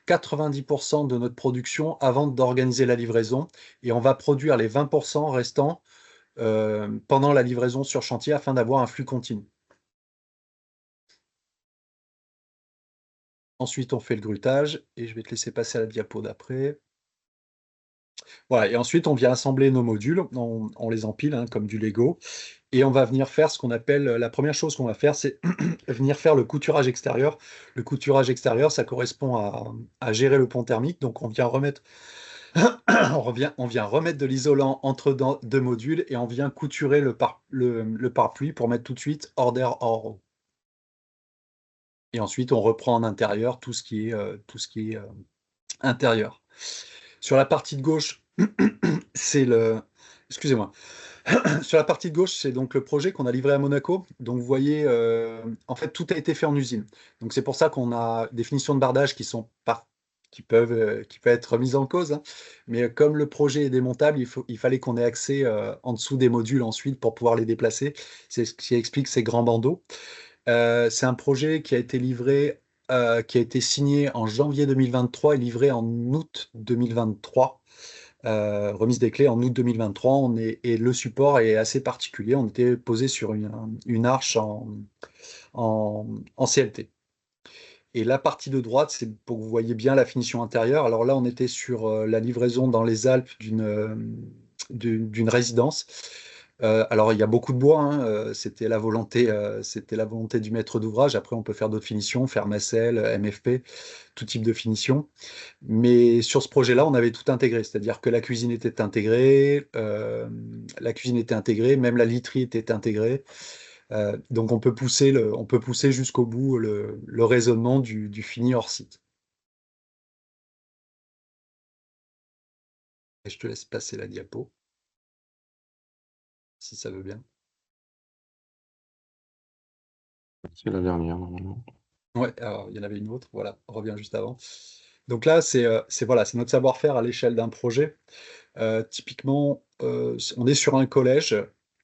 90% de notre production avant d'organiser la livraison. Et on va produire les 20% restants pendant la livraison sur chantier afin d'avoir un flux continu. Ensuite, on fait le grutage. Et je vais te laisser passer à la diapo d'après. Voilà, et ensuite, on vient assembler nos modules, on les empile hein, comme du Lego, et on va venir faire ce qu'on appelle, la première chose qu'on va faire, c'est venir faire le couturage extérieur. Le couturage extérieur, ça correspond à gérer le pont thermique, donc on vient remettre, on vient remettre de l'isolant entre deux modules, et on vient couturer le pare-pluie pour mettre tout de suite hors d'air, hors eau. Et ensuite, on reprend en intérieur tout ce qui est intérieur. Sur la partie de gauche, c'est excusez-moi. Sur la partie de gauche, c'est donc le projet qu'on a livré à Monaco. Donc vous voyez, en fait, tout a été fait en usine. Donc c'est pour ça qu'on a des finitions de bardage qui peuvent être mises en cause, hein. Mais comme le projet est démontable, il fallait qu'on ait accès en dessous des modules ensuite pour pouvoir les déplacer. C'est ce qui explique ces grands bandeaux. C'est un projet qui a été livré, qui a été signé en janvier 2023 et livré en août 2023. Remise des clés en août 2023. Et le support est assez particulier. On était posé sur une arche en CLT. Et la partie de droite, c'est pour que vous voyez bien la finition intérieure. Alors là, on était sur la livraison dans les Alpes d'une résidence. Alors, il y a beaucoup de bois, hein, c'était la volonté du maître d'ouvrage. Après, on peut faire d'autres finitions, faire Macel, MFP, tout type de finition. Mais sur ce projet-là, on avait tout intégré, c'est-à-dire que la cuisine était intégrée, même la literie était intégrée. Donc, on peut pousser jusqu'au bout le raisonnement du fini hors site. Et je te laisse passer la diapo, si ça veut bien. C'est la dernière, normalement. Ouais, alors, il y en avait une autre, voilà, on revient juste avant. Donc là, c'est notre savoir-faire à l'échelle d'un projet. Typiquement, on est sur un collège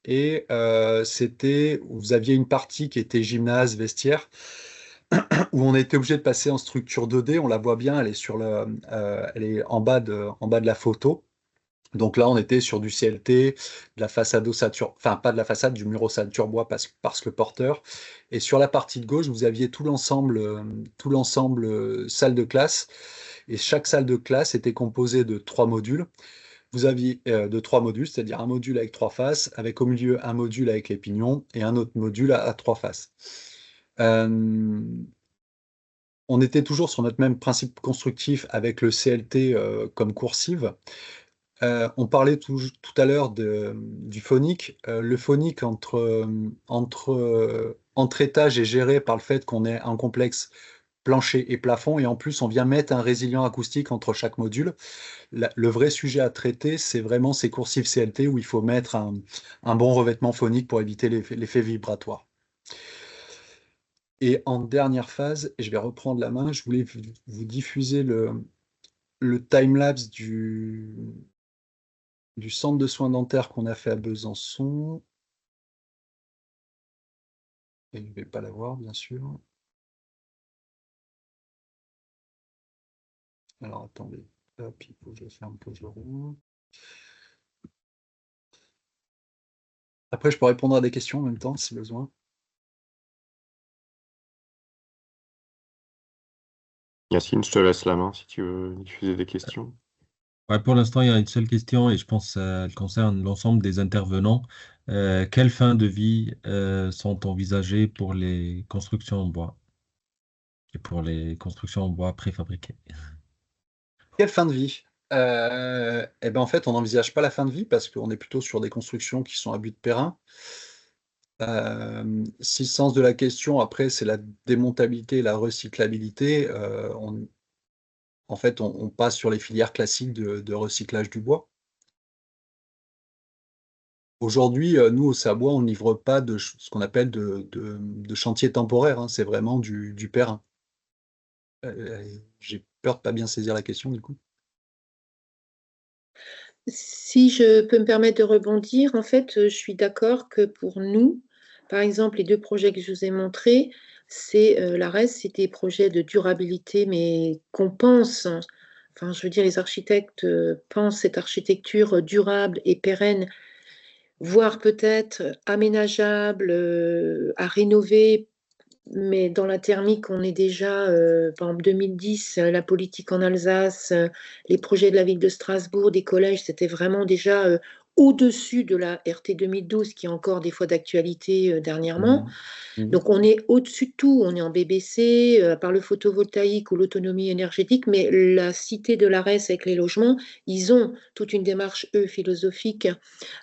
et vous aviez une partie qui était gymnase, vestiaire, où on était obligé de passer en structure 2D. On la voit bien, elle est en bas de la photo. Donc là, on était sur du CLT, de la façade ossature, enfin pas de la façade, du mur ossature bois parce que porteur. Et sur la partie de gauche, vous aviez tout l'ensemble salle de classe. Et chaque salle de classe était composée de 3 modules. Vous aviez de 3 modules, c'est-à-dire un module avec 3 faces, avec au milieu un module avec les pignons et un autre module à 3 faces. On était toujours sur notre même principe constructif avec le CLT comme coursive. On parlait tout à l'heure du phonique. Le phonique entre étages est géré par le fait qu'on ait un complexe plancher et plafond, et en plus on vient mettre un résilient acoustique entre chaque module. Le vrai sujet à traiter, c'est vraiment ces coursives CLT où il faut mettre un bon revêtement phonique pour éviter l'effet vibratoire. Et en dernière phase, et je vais reprendre la main, je voulais vous diffuser le timelapse du centre de soins dentaires qu'on a fait à Besançon. Et je ne vais pas l'avoir, bien sûr. Alors, attendez. Hop, il faut que je ferme pause roue. Après, je peux répondre à des questions en même temps, si besoin. Yacine, je te laisse la main si tu veux diffuser des questions. Ouais, pour l'instant, il y a une seule question et je pense qu'elle concerne l'ensemble des intervenants. Quelles fins de vie sont envisagées pour les constructions en bois et pour les constructions en bois préfabriquées? Quelle fin de vie? Eh ben, en fait, on n'envisage pas la fin de vie parce qu'on est plutôt sur des constructions qui sont à but de périn. Si le sens de la question, après, c'est la démontabilité et la recyclabilité, en fait, on passe sur les filières classiques de recyclage du bois. Aujourd'hui, nous, au Sabois, on ne livre pas ce qu'on appelle de chantier temporaire, hein, c'est vraiment du périn. J'ai peur de ne pas bien saisir la question, du coup. Si je peux me permettre de rebondir, en fait, je suis d'accord que pour nous, par exemple, les 2 projets que je vous ai montrés, l'ARES, c'est des projets de durabilité, mais qu'on pense, enfin, je veux dire, les architectes pensent cette architecture durable et pérenne, voire peut-être aménageable, à rénover. Mais dans la thermique, on est déjà, par exemple, 2010, la politique en Alsace, les projets de la ville de Strasbourg, des collèges, c'était vraiment déjà au-dessus de la RT 2012, qui est encore des fois d'actualité dernièrement. Donc, on est au-dessus de tout. On est en BBC, par le photovoltaïque ou l'autonomie énergétique, mais la cité de l'ARES avec les logements, ils ont toute une démarche, eux, philosophique,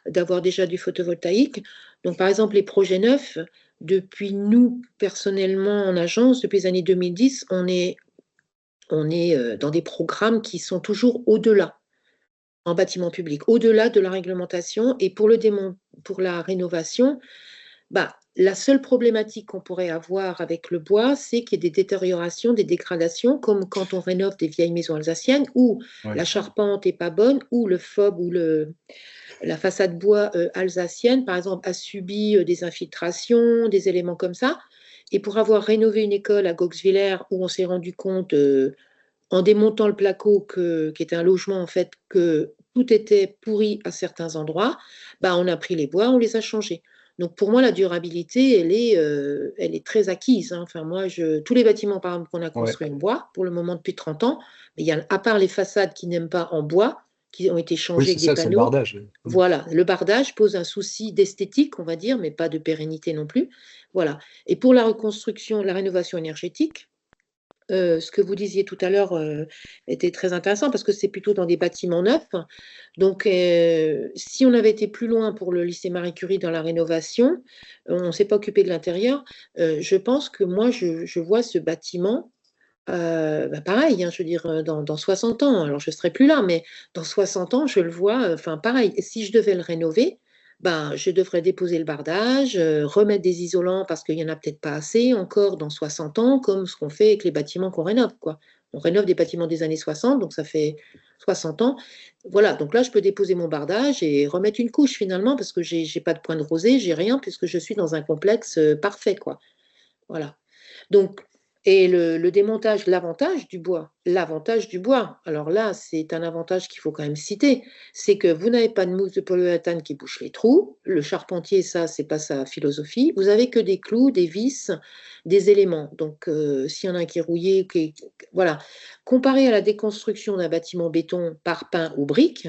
d'avoir déjà du photovoltaïque. Donc, par exemple, les projets neufs, depuis nous, personnellement, en agence, depuis les années 2010, on est dans des programmes qui sont toujours au-delà, en bâtiment public, au-delà de la réglementation. Et pour la rénovation, la seule problématique qu'on pourrait avoir avec le bois, c'est qu'il y ait des détériorations, des dégradations, comme quand on rénove des vieilles maisons alsaciennes, où la charpente n'est pas bonne, où le FOB ou la façade bois alsacienne, par exemple, a subi des infiltrations, des éléments comme ça. Et pour avoir rénové une école à Goxwiller, où on s'est rendu compte, en démontant le placo, qui était un logement, en fait, que tout était pourri à certains endroits, on a pris les bois, on les a changés. Donc pour moi, la durabilité, elle est très acquise, hein. Enfin, moi, tous les bâtiments, par exemple, qu'on a Ouais. construits en bois, pour le moment depuis 30 ans, mais à part les façades qui n'aiment pas en bois, qui ont été Oui, changées c'est avec des ça, c'est le panneaux, bardage. voilà, le bardage pose un souci d'esthétique, on va dire, mais pas de pérennité non plus. Voilà. Et pour la reconstruction, la rénovation énergétique, ce que vous disiez tout à l'heure était très intéressant parce que c'est plutôt dans des bâtiments neufs. Donc, si on avait été plus loin pour le lycée Marie Curie dans la rénovation, on ne s'est pas occupé de l'intérieur. Je pense que moi, je vois ce bâtiment, pareil, hein, je veux dire, dans 60 ans. Alors, je ne serai plus là, mais dans 60 ans, je le vois, enfin, pareil. Et si je devais le rénover, ben, je devrais déposer le bardage, remettre des isolants parce qu'il n'y en a peut-être pas assez encore dans 60 ans, comme ce qu'on fait avec les bâtiments qu'on rénove, quoi. On rénove des bâtiments des années 60, donc ça fait 60 ans. Voilà, donc là, je peux déposer mon bardage et remettre une couche finalement, parce que j'ai pas de point de rosée, j'ai rien, puisque je suis dans un complexe parfait, quoi. Voilà. Donc, et le démontage, l'avantage du bois, alors là, c'est un avantage qu'il faut quand même citer, c'est que vous n'avez pas de mousse de polyuréthane qui bouche les trous. Le charpentier, ça, c'est pas sa philosophie. Vous avez que des clous, des vis, des éléments. Donc, s'il y en a un qui est rouillé, voilà. Comparé à la déconstruction d'un bâtiment béton par pain ou brique,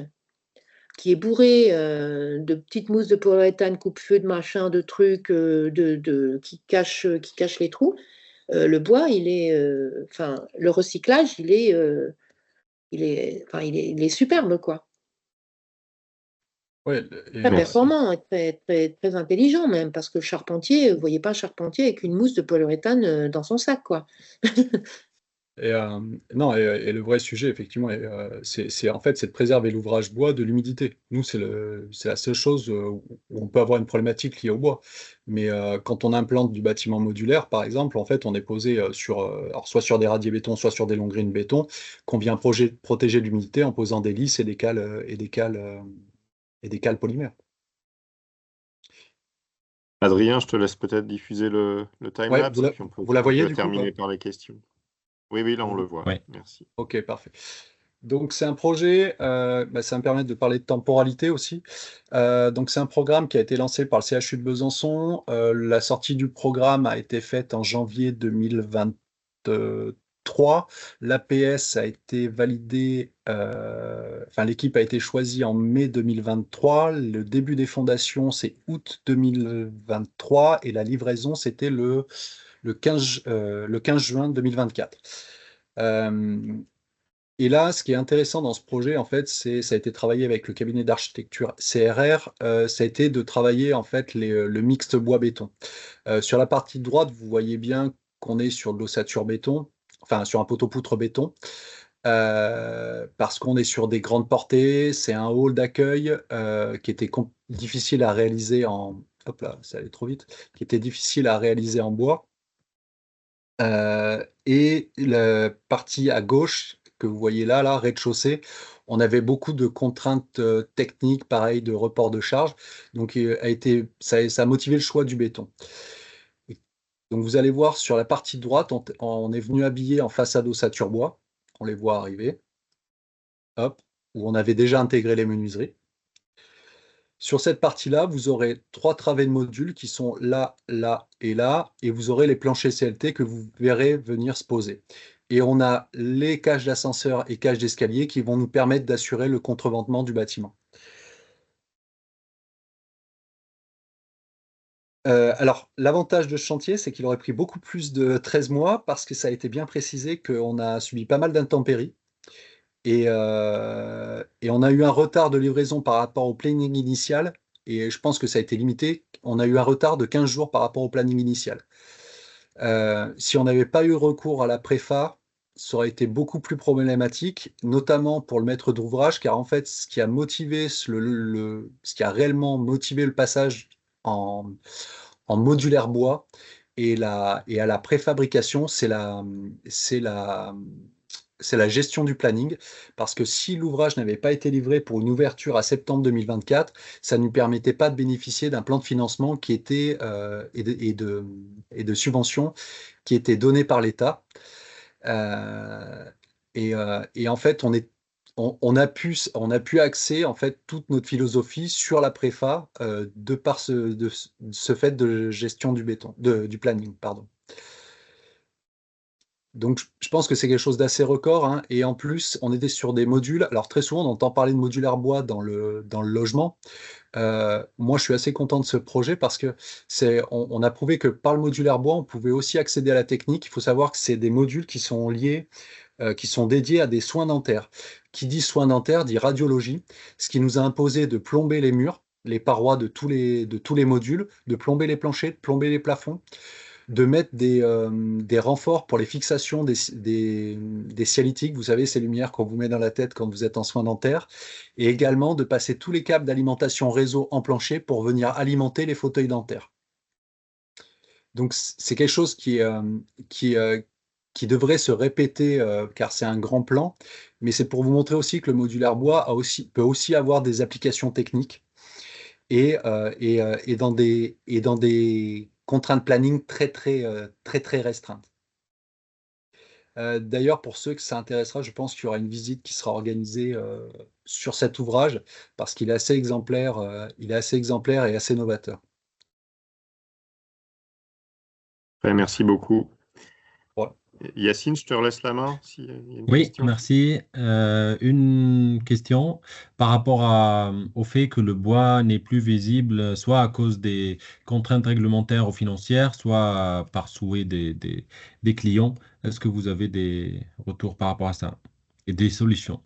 qui est bourré de petites mousses de polyuréthane, coupe-feu, de machin, de trucs qui cachent les trous. Le bois, enfin, le recyclage, il est superbe, quoi. Ouais, Très Merci. performant et très, très, très intelligent même, parce que le charpentier, vous voyez pas un charpentier avec une mousse de polyuréthane dans son sac, quoi. Non, et le vrai sujet, effectivement, c'est en fait, c'est de préserver l'ouvrage bois de l'humidité. Nous, c'est la seule chose où on peut avoir une problématique liée au bois. Mais quand on implante du bâtiment modulaire, par exemple, en fait, on est posé alors soit sur des radiers béton, soit sur des longrines béton, qu'on vient protéger l'humidité en posant des lisses et des cales polymères. Adrien, je te laisse peut-être diffuser le Ouais, timelapse et puis vous la on voyez peut du coup, ou terminer pas? par les questions. Oui, oui, là on le voit. Ouais. Merci. Ok, parfait. Donc c'est un projet, ça va me permet de parler de temporalité aussi. Donc c'est un programme qui a été lancé par le CHU de Besançon. La sortie du programme a été faite en janvier 2023. L'APS a été validée, enfin l'équipe a été choisie en mai 2023. Le début des fondations, c'est août 2023 et la livraison, c'était le 15 juin 2024. Et là, ce qui est intéressant dans ce projet, en fait, ça a été travaillé avec le cabinet d'architecture CRR, ça a été de travailler en fait le mixte bois-béton. Sur la partie droite, vous voyez bien qu'on est sur de l'ossature béton, enfin sur un poteau-poutre béton, parce qu'on est sur des grandes portées, c'est un hall d'accueil qui était difficile à réaliser hop là, ça allait trop vite, qui était difficile à réaliser en bois. Et la partie à gauche que vous voyez là, rez-de-chaussée, on avait beaucoup de contraintes techniques, pareil, de report de charge. Donc, ça a motivé le choix du béton. Donc, vous allez voir sur la partie droite, on est venu habiller en façade ossature bois. On les voit arriver. Hop, où on avait déjà intégré les menuiseries. Sur cette partie-là, vous aurez 3 travées de modules qui sont là, là et là, et vous aurez les planchers CLT que vous verrez venir se poser. Et on a les cages d'ascenseur et cages d'escalier qui vont nous permettre d'assurer le contreventement du bâtiment. Alors, l'avantage de ce chantier, c'est qu'il aurait pris beaucoup plus de 13 mois parce que ça a été bien précisé qu'on a subi pas mal d'intempéries. Et on a eu un retard de livraison par rapport au planning initial, et je pense que ça a été limité. On a eu un retard de 15 jours par rapport au planning initial. Si on n'avait pas eu recours à la préfa, ça aurait été beaucoup plus problématique, notamment pour le maître d'ouvrage, car en fait, ce qui a réellement motivé le passage en modulaire bois et à la préfabrication, c'est la gestion du planning, parce que si l'ouvrage n'avait pas été livré pour une ouverture à septembre 2024, ça ne nous permettait pas de bénéficier d'un plan de financement qui était, et de subventions qui étaient données par l'État. Et en fait, on a pu axer en fait toute notre philosophie sur la préfa de par ce fait de gestion du du planning, pardon. Donc, je pense que c'est quelque chose d'assez record, hein. Et en plus, on était sur des modules. Alors, très souvent, on entend parler de modulaire bois dans le logement. Moi, je suis assez content de ce projet parce que on a prouvé que par le modulaire bois, on pouvait aussi accéder à la technique. Il faut savoir que c'est des modules qui sont liés, qui sont dédiés à des soins dentaires. Qui dit soins dentaires dit radiologie, ce qui nous a imposé de plomber les murs, les parois de tous les modules, de plomber les planchers, de plomber les plafonds, de mettre des renforts pour les fixations des cialytiques, vous savez, ces lumières qu'on vous met dans la tête quand vous êtes en soins dentaires, et également de passer tous les câbles d'alimentation réseau en plancher pour venir alimenter les fauteuils dentaires. Donc c'est quelque chose qui devrait se répéter car c'est un grand plan, mais c'est pour vous montrer aussi que le modulaire bois peut aussi avoir des applications techniques et dans des contraintes planning très restreintes. D'ailleurs, pour ceux que ça intéressera, je pense qu'il y aura une visite qui sera organisée sur cet ouvrage parce qu'il est assez exemplaire, et assez novateur. Ouais, merci beaucoup. Ouais. Yacine, je te relaisse la main s'il y a une Oui, question. merci. Une question par rapport au fait que le bois n'est plus visible, soit à cause des contraintes réglementaires ou financières, soit par souhait des clients. Est-ce que vous avez des retours par rapport à ça et des solutions?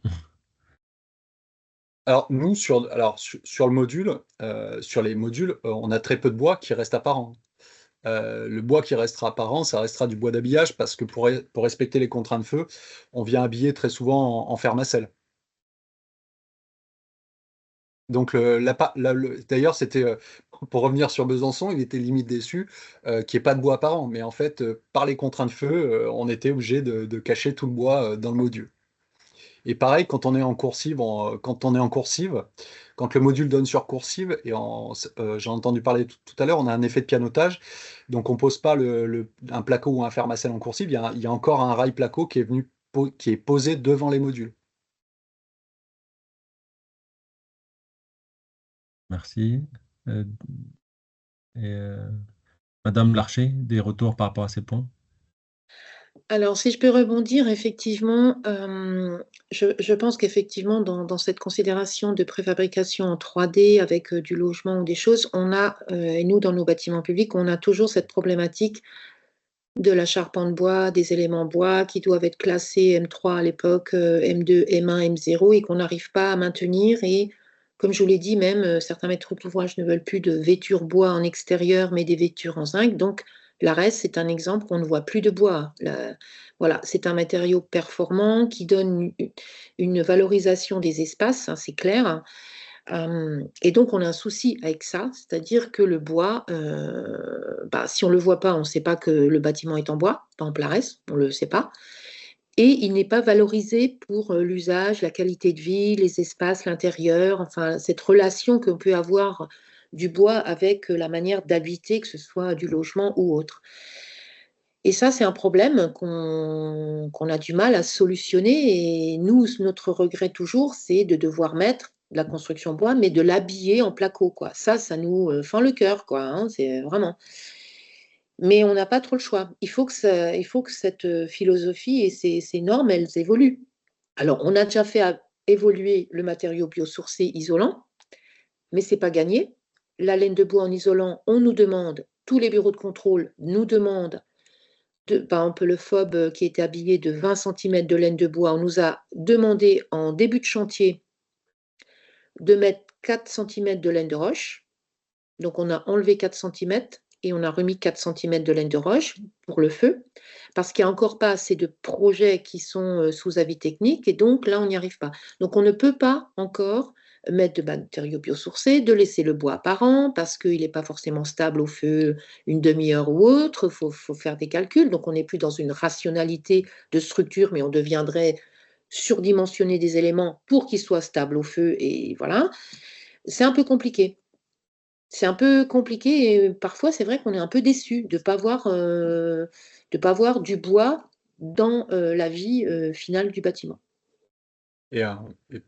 Alors nous, sur le module, sur les modules, on a très peu de bois qui reste apparent. Le bois qui restera apparent, ça restera du bois d'habillage parce que pour respecter les contraintes de feu, on vient habiller très souvent en fer nacelle. Donc d'ailleurs, c'était pour revenir sur Besançon, il était limite déçu qu'il n'y ait pas de bois apparent. Mais en fait, par les contraintes de feu, on était obligé de cacher tout le bois dans le module. Et pareil, quand on est en coursive, quand le module donne sur coursive, et j'ai entendu parler tout à l'heure, on a un effet de pianotage. Donc on pose pas un placo ou un fermacelle en coursive, il y a encore un rail placo qui est posé devant les modules. Merci. Euh, Madame Larcher, des retours par rapport à ces points? Alors, si je peux rebondir, effectivement, je pense qu'effectivement, dans cette considération de préfabrication en 3D avec du logement ou des choses, on a, et nous, dans nos bâtiments publics, on a toujours cette problématique de la charpente bois, des éléments bois qui doivent être classés M3 à l'époque, M2, M1, M0, et qu'on n'arrive pas à maintenir. Et comme je vous l'ai dit, même certains maîtres d'ouvrage ne veulent plus de vêtures bois en extérieur, mais des vêtures en zinc. Donc, l'Arès, c'est un exemple où on ne voit plus de bois. Voilà, c'est un matériau performant qui donne une valorisation des espaces, hein, c'est clair. Et donc, on a un souci avec ça, c'est-à-dire que le bois, si on ne le voit pas, on ne sait pas que le bâtiment est en bois, pas en Plarès, on ne le sait pas. Et il n'est pas valorisé pour l'usage, la qualité de vie, les espaces, l'intérieur, enfin, cette relation qu'on peut avoir du bois avec la manière d'habiter, que ce soit du logement ou autre. Et ça, c'est un problème qu'on a du mal à solutionner. Et nous, notre regret toujours, c'est de devoir mettre de la construction bois, mais de l'habiller en placo, quoi. Ça nous fend le cœur, quoi, hein, c'est vraiment. Mais on n'a pas trop le choix. Il faut que cette philosophie et ces normes, elles évoluent. Alors, on a déjà fait évoluer le matériau biosourcé isolant, mais ce n'est pas gagné. La laine de bois en isolant, on nous demande, tous les bureaux de contrôle nous demandent, par exemple, le FOB qui était habillé de 20 cm de laine de bois, on nous a demandé en début de chantier de mettre 4 cm de laine de roche. Donc, on a enlevé 4 cm et on a remis 4 cm de laine de roche pour le feu, parce qu'il n'y a encore pas assez de projets qui sont sous avis technique, et donc là, on n'y arrive pas. Donc, on ne peut pas encore mettre de matériaux biosourcés, de laisser le bois apparent, parce qu'il n'est pas forcément stable au feu une demi-heure ou autre, il faut faire des calculs, donc on n'est plus dans une rationalité de structure, mais on deviendrait surdimensionner des éléments pour qu'ils soient stables au feu, et voilà. C'est un peu compliqué. C'est un peu compliqué et parfois c'est vrai qu'on est un peu déçu de pas voir du bois dans la vie finale du bâtiment. Et,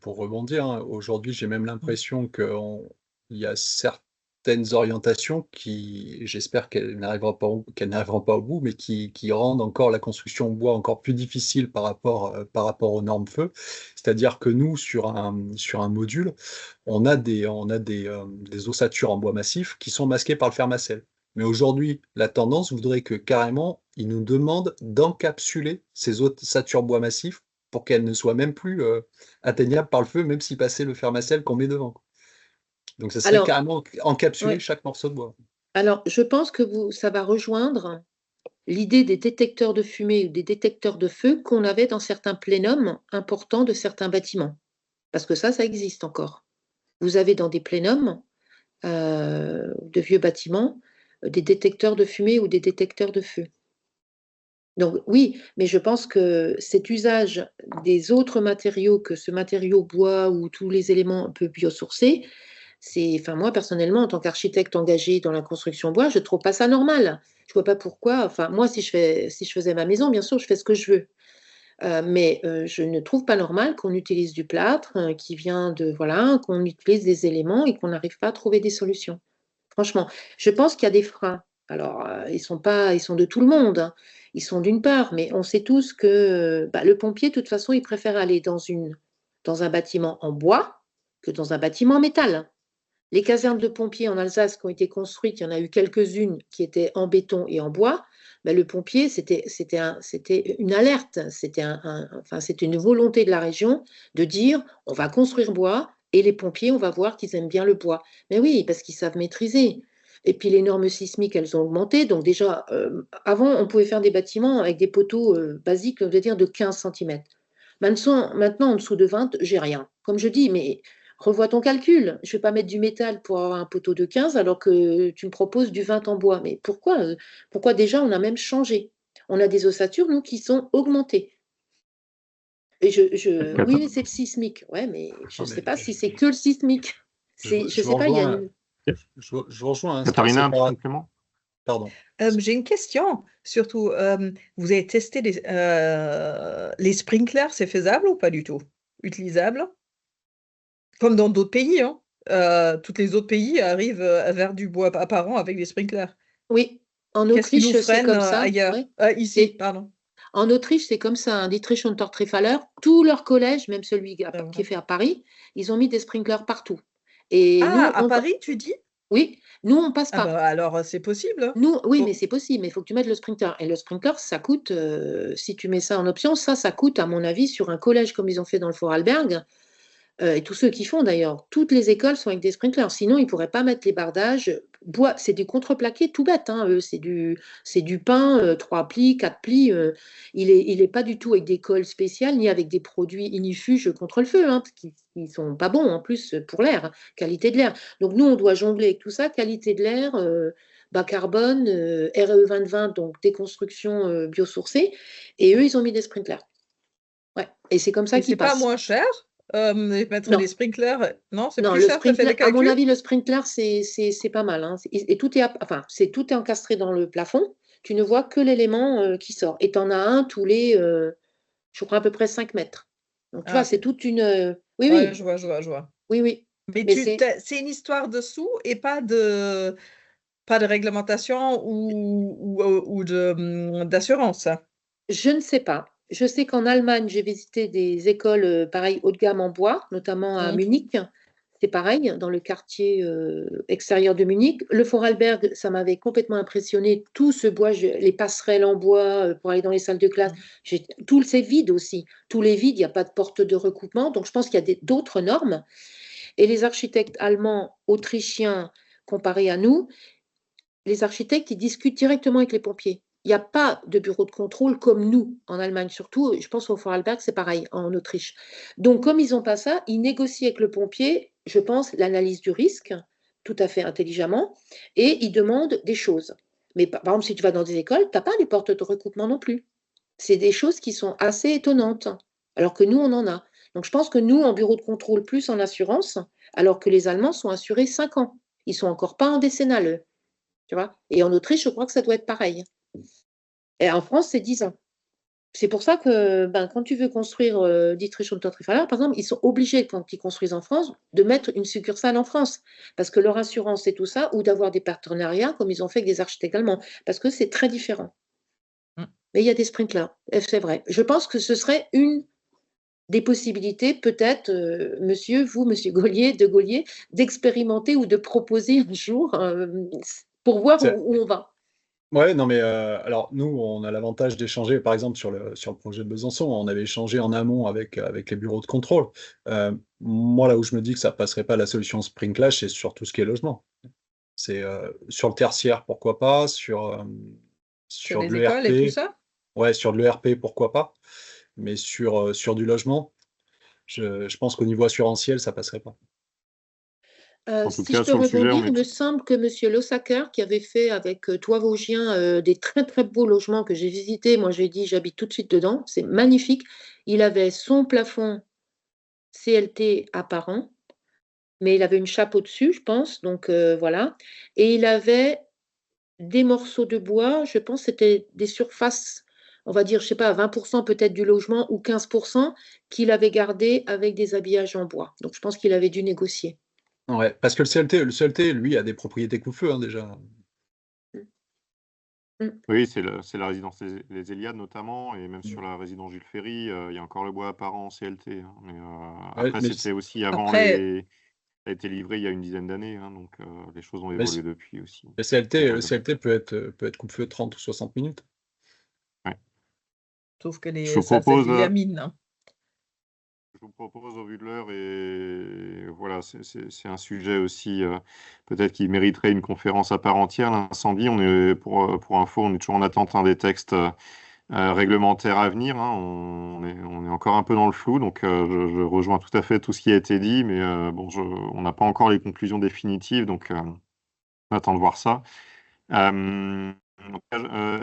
pour rebondir, hein, aujourd'hui, j'ai même l'impression qu'il y a certaines orientations qui, j'espère qu'elles n'arriveront pas au bout, mais qui rendent encore la construction en bois encore plus difficile par rapport aux normes feu. C'est-à-dire que nous, sur un module, on a des ossatures en bois massif qui sont masquées par le fermacell. Mais aujourd'hui, la tendance voudrait que carrément, ils nous demandent d'encapsuler ces ossatures bois massif pour qu'elles ne soient même plus atteignables par le feu, même si passait le fermacell qu'on met devant. Donc ça serait Alors, carrément encapsuler ouais. chaque morceau de bois. Alors, je pense que ça va rejoindre l'idée des détecteurs de fumée ou des détecteurs de feu qu'on avait dans certains plénums importants de certains bâtiments. Parce que ça existe encore. Vous avez dans des plénums de vieux bâtiments des détecteurs de fumée ou des détecteurs de feu. Donc oui, mais je pense que cet usage des autres matériaux que ce matériau bois ou tous les éléments un peu biosourcés, enfin moi personnellement, en tant qu'architecte engagé dans la construction bois, je ne trouve pas ça normal. Je ne vois pas pourquoi. Enfin moi, si je faisais ma maison, bien sûr, je fais ce que je veux. Mais je ne trouve pas normal qu'on utilise du plâtre qui vient qu'on utilise des éléments et qu'on n'arrive pas à trouver des solutions. Franchement, je pense qu'il y a des freins. Alors, ils sont de tout le monde, hein. Ils sont d'une part, mais on sait tous que le pompier, de toute façon, il préfère aller dans un bâtiment en bois que dans un bâtiment en métal. Les casernes de pompiers en Alsace qui ont été construites, il y en a eu quelques-unes qui étaient en béton et en bois. Le pompier, c'était une alerte, c'était une volonté de la région de dire on va construire bois et les pompiers, on va voir qu'ils aiment bien le bois. Mais oui, parce qu'ils savent maîtriser. Et puis les normes sismiques, elles ont augmenté. Donc déjà, avant, on pouvait faire des bâtiments avec des poteaux basiques, on veut dire de 15 cm. Maintenant, en dessous de 20, j'ai rien. Comme je dis, mais revois ton calcul. Je ne vais pas mettre du métal pour avoir un poteau de 15 alors que tu me proposes du 20 en bois. Mais pourquoi déjà on a même changé? On a des ossatures, nous, qui sont augmentées. Et oui, c'est le sismique. Ouais, mais je ne sais pas si c'est que le sismique. Je sais pas, il y a une... Je vous rejoins. Hein, Katharina, un petit complément? Pardon. J'ai une question, surtout, vous avez testé les sprinklers, c'est faisable ou pas du tout? Utilisable? Comme dans d'autres pays, hein. Tous les autres pays arrivent vers du bois apparent avec des sprinklers. Oui, en Qu'est-ce qui nous Autriche, c'est freine comme ça. ailleurs? Ouais. Ici, pardon. En Autriche, c'est comme ça. Dietrich Untertrefaller, tout leur collège, même celui qui vrai. est fait à Paris, ils ont mis des sprinklers partout. Et nous, à Paris, tu dis? Oui, nous, on passe Ah pas. bah alors c'est possible. Nous, oui, Bon. mais c'est possible, mais il faut que tu mettes le sprinkler. Et le sprinkler, ça coûte, si tu mets ça en option, ça coûte, à mon avis, sur un collège comme ils ont fait dans le Vorarlberg, et tous ceux qui font d'ailleurs, toutes les écoles sont avec des sprinklers. Sinon, ils ne pourraient pas mettre les bardages. Bois, c'est du contreplaqué tout bête, hein, c'est du pain, 3 plis, 4 plis. Il est pas du tout avec des colles spéciales, ni avec des produits inifuges contre le feu, hein, qui ne sont pas bons en plus pour l'air, hein, qualité de l'air. Donc nous, on doit jongler avec tout ça, qualité de l'air, bas carbone, RE 2020, donc déconstruction biosourcée. Et eux, ils ont mis des sprinklers. Ouais. Et c'est comme ça Et qu'ils c'est pas passent. moins cher mettre Non. des sprinklers? Non, c'est Non, plus le cher, tu as fait sprinkler, les à mon calculs? avis, le sprinkler, c'est pas mal, hein. Et tout est encastré dans le plafond. Tu ne vois que l'élément qui sort. Et tu en as un tous les, je crois, à peu près 5 mètres. Donc, tu vois, c'est OK. toute une. Oui, Ouais, oui, je vois. oui, oui. Mais Mais c'est. c'est une histoire de sous et pas de réglementation ou d'assurance. Je ne sais pas. Je sais qu'en Allemagne, j'ai visité des écoles pareil haut de gamme en bois, notamment à Munich. C'est pareil, dans le quartier extérieur de Munich. Le Vorarlberg, ça m'avait complètement impressionné. Tout ce bois, les passerelles en bois pour aller dans les salles de classe, tout c'est vide aussi. Tous les vides, il n'y a pas de porte de recoupement. Donc, je pense qu'il y a d'autres normes. Et les architectes allemands, autrichiens, comparés à nous, les architectes, ils discutent directement avec les pompiers. Il n'y a pas de bureau de contrôle comme nous, en Allemagne surtout. Je pense au Vorarlberg, c'est pareil, en Autriche. Donc, comme ils n'ont pas ça, ils négocient avec le pompier, je pense, l'analyse du risque, tout à fait intelligemment, et ils demandent des choses. Mais par exemple, si tu vas dans des écoles, tu n'as pas les portes de recoupement non plus. C'est des choses qui sont assez étonnantes, alors que nous, on en a. Donc, je pense que nous, en bureau de contrôle, plus en assurance, alors que les Allemands sont assurés 5 ans. Ils ne sont encore pas en décennale, eux. Tu vois. Et en Autriche, je crois que ça doit être pareil. Et en France, c'est 10 ans. C'est pour ça que quand tu veux construire Dietrich Untertriffaler, par exemple, ils sont obligés, quand ils construisent en France, de mettre une succursale en France, parce que leur assurance et tout ça, ou d'avoir des partenariats, comme ils ont fait avec des architectes allemands, parce que c'est très différent. Mais il y a des sprinklers, c'est vrai. Je pense que ce serait une des possibilités, peut-être, monsieur Gaulier, d'expérimenter ou de proposer un jour pour voir où on va. Ouais, non, mais alors nous, on a l'avantage d'échanger, par exemple, sur le projet de Besançon, on avait échangé en amont avec les bureaux de contrôle. Moi, là où je me dis que ça passerait pas la solution Sprinklash, c'est sur tout ce qui est logement. C'est sur le tertiaire, pourquoi pas, sur les de écoles et tout l'ERP, ça? ouais, sur de l'ERP, pourquoi pas, mais sur du logement, je pense qu'au niveau assurantiel, ça passerait pas. En tout Si je cas, peux sur le sujet, rebondir, on il me semble que M. Lossacker, qui avait fait avec Toit Vosgien des très très beaux logements que j'ai visités, moi j'ai dit j'habite tout de suite dedans, c'est magnifique. Il avait son plafond CLT apparent, mais il avait une chape au-dessus, je pense, donc voilà. Et il avait des morceaux de bois, je pense que c'était des surfaces, on va dire, je sais pas, à 20% peut-être du logement ou 15% qu'il avait gardé avec des habillages en bois. Donc je pense qu'il avait dû négocier. Ouais, parce que le CLT, lui, a des propriétés coup-feu, hein, déjà. Oui, c'est la résidence les Héliades notamment, et même sur la résidence Jules Ferry, il y a encore le bois apparent en CLT. Hein. Mais Ouais, après, mais c'était aussi avant Après, ça a été livré il y a une dizaine d'années, hein, donc les choses ont mais évolué depuis aussi. le CLT peut être coupe-feu 30 ou 60 minutes. Ouais. sauf que Je vous ça propose, l'illamine, hein. je vous propose au vu de l'heure, et voilà, c'est un sujet aussi peut-être qui mériterait une conférence à part entière. L'incendie, pour info, on est toujours en attente des textes réglementaires à venir. Hein. On est encore un peu dans le flou, donc je rejoins tout à fait tout ce qui a été dit, mais bon, on n'a pas encore les conclusions définitives, donc on attend de voir ça.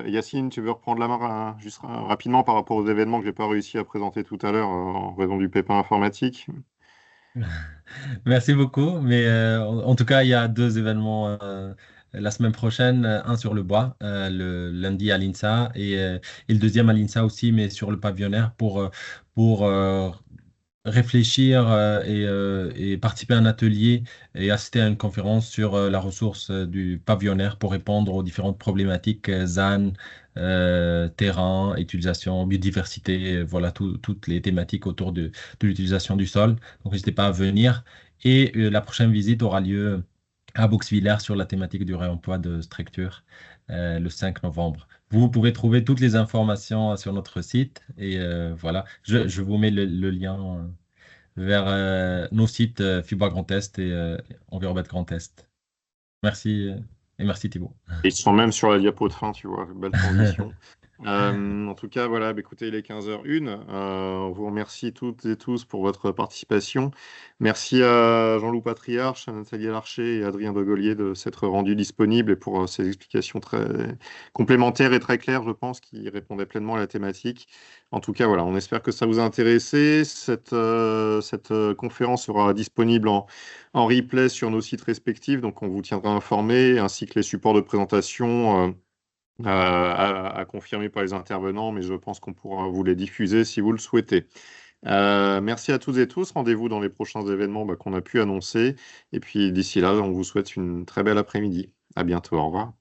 Yacine, tu veux reprendre la main juste rapidement par rapport aux événements que j'ai pas réussi à présenter tout à l'heure en raison du pépin informatique? Merci beaucoup. Mais en tout cas, il y a deux événements la semaine prochaine, un sur le bois, le lundi à l'INSA, et le deuxième à l'INSA aussi, mais sur le pavillonnaire pour réfléchir et participer à un atelier et assister à une conférence sur la ressource du pavillonnaire pour répondre aux différentes problématiques ZAN, terrain, utilisation, biodiversité, voilà toutes les thématiques autour de l'utilisation du sol. Donc n'hésitez pas à venir. Et la prochaine visite aura lieu à Bouxwiller sur la thématique du réemploi de structures le 5 novembre. Vous pouvez trouver toutes les informations sur notre site et voilà, je vous mets le lien vers nos sites FIBA Grand Est et Envirobat Grand Est. Merci et merci Thibaut. Et ils sont même sur la diapo de fin, tu vois, belle transition. En tout cas, voilà, écoutez, il est 15h01. On vous remercie toutes et tous pour votre participation. Merci à Jean-Loup Patriarche, à Nathalie Larcher et à Adrien Degollier de s'être rendus disponibles et pour ces explications très complémentaires et très claires, je pense, qui répondaient pleinement à la thématique. En tout cas, voilà, on espère que ça vous a intéressé. Cette conférence sera disponible en replay sur nos sites respectifs, donc on vous tiendra informé, ainsi que les supports de présentation à confirmer par les intervenants, mais je pense qu'on pourra vous les diffuser si vous le souhaitez. Merci à toutes et tous. Rendez-vous dans les prochains événements qu'on a pu annoncer. Et puis d'ici là, on vous souhaite une très belle après-midi. À bientôt. Au revoir.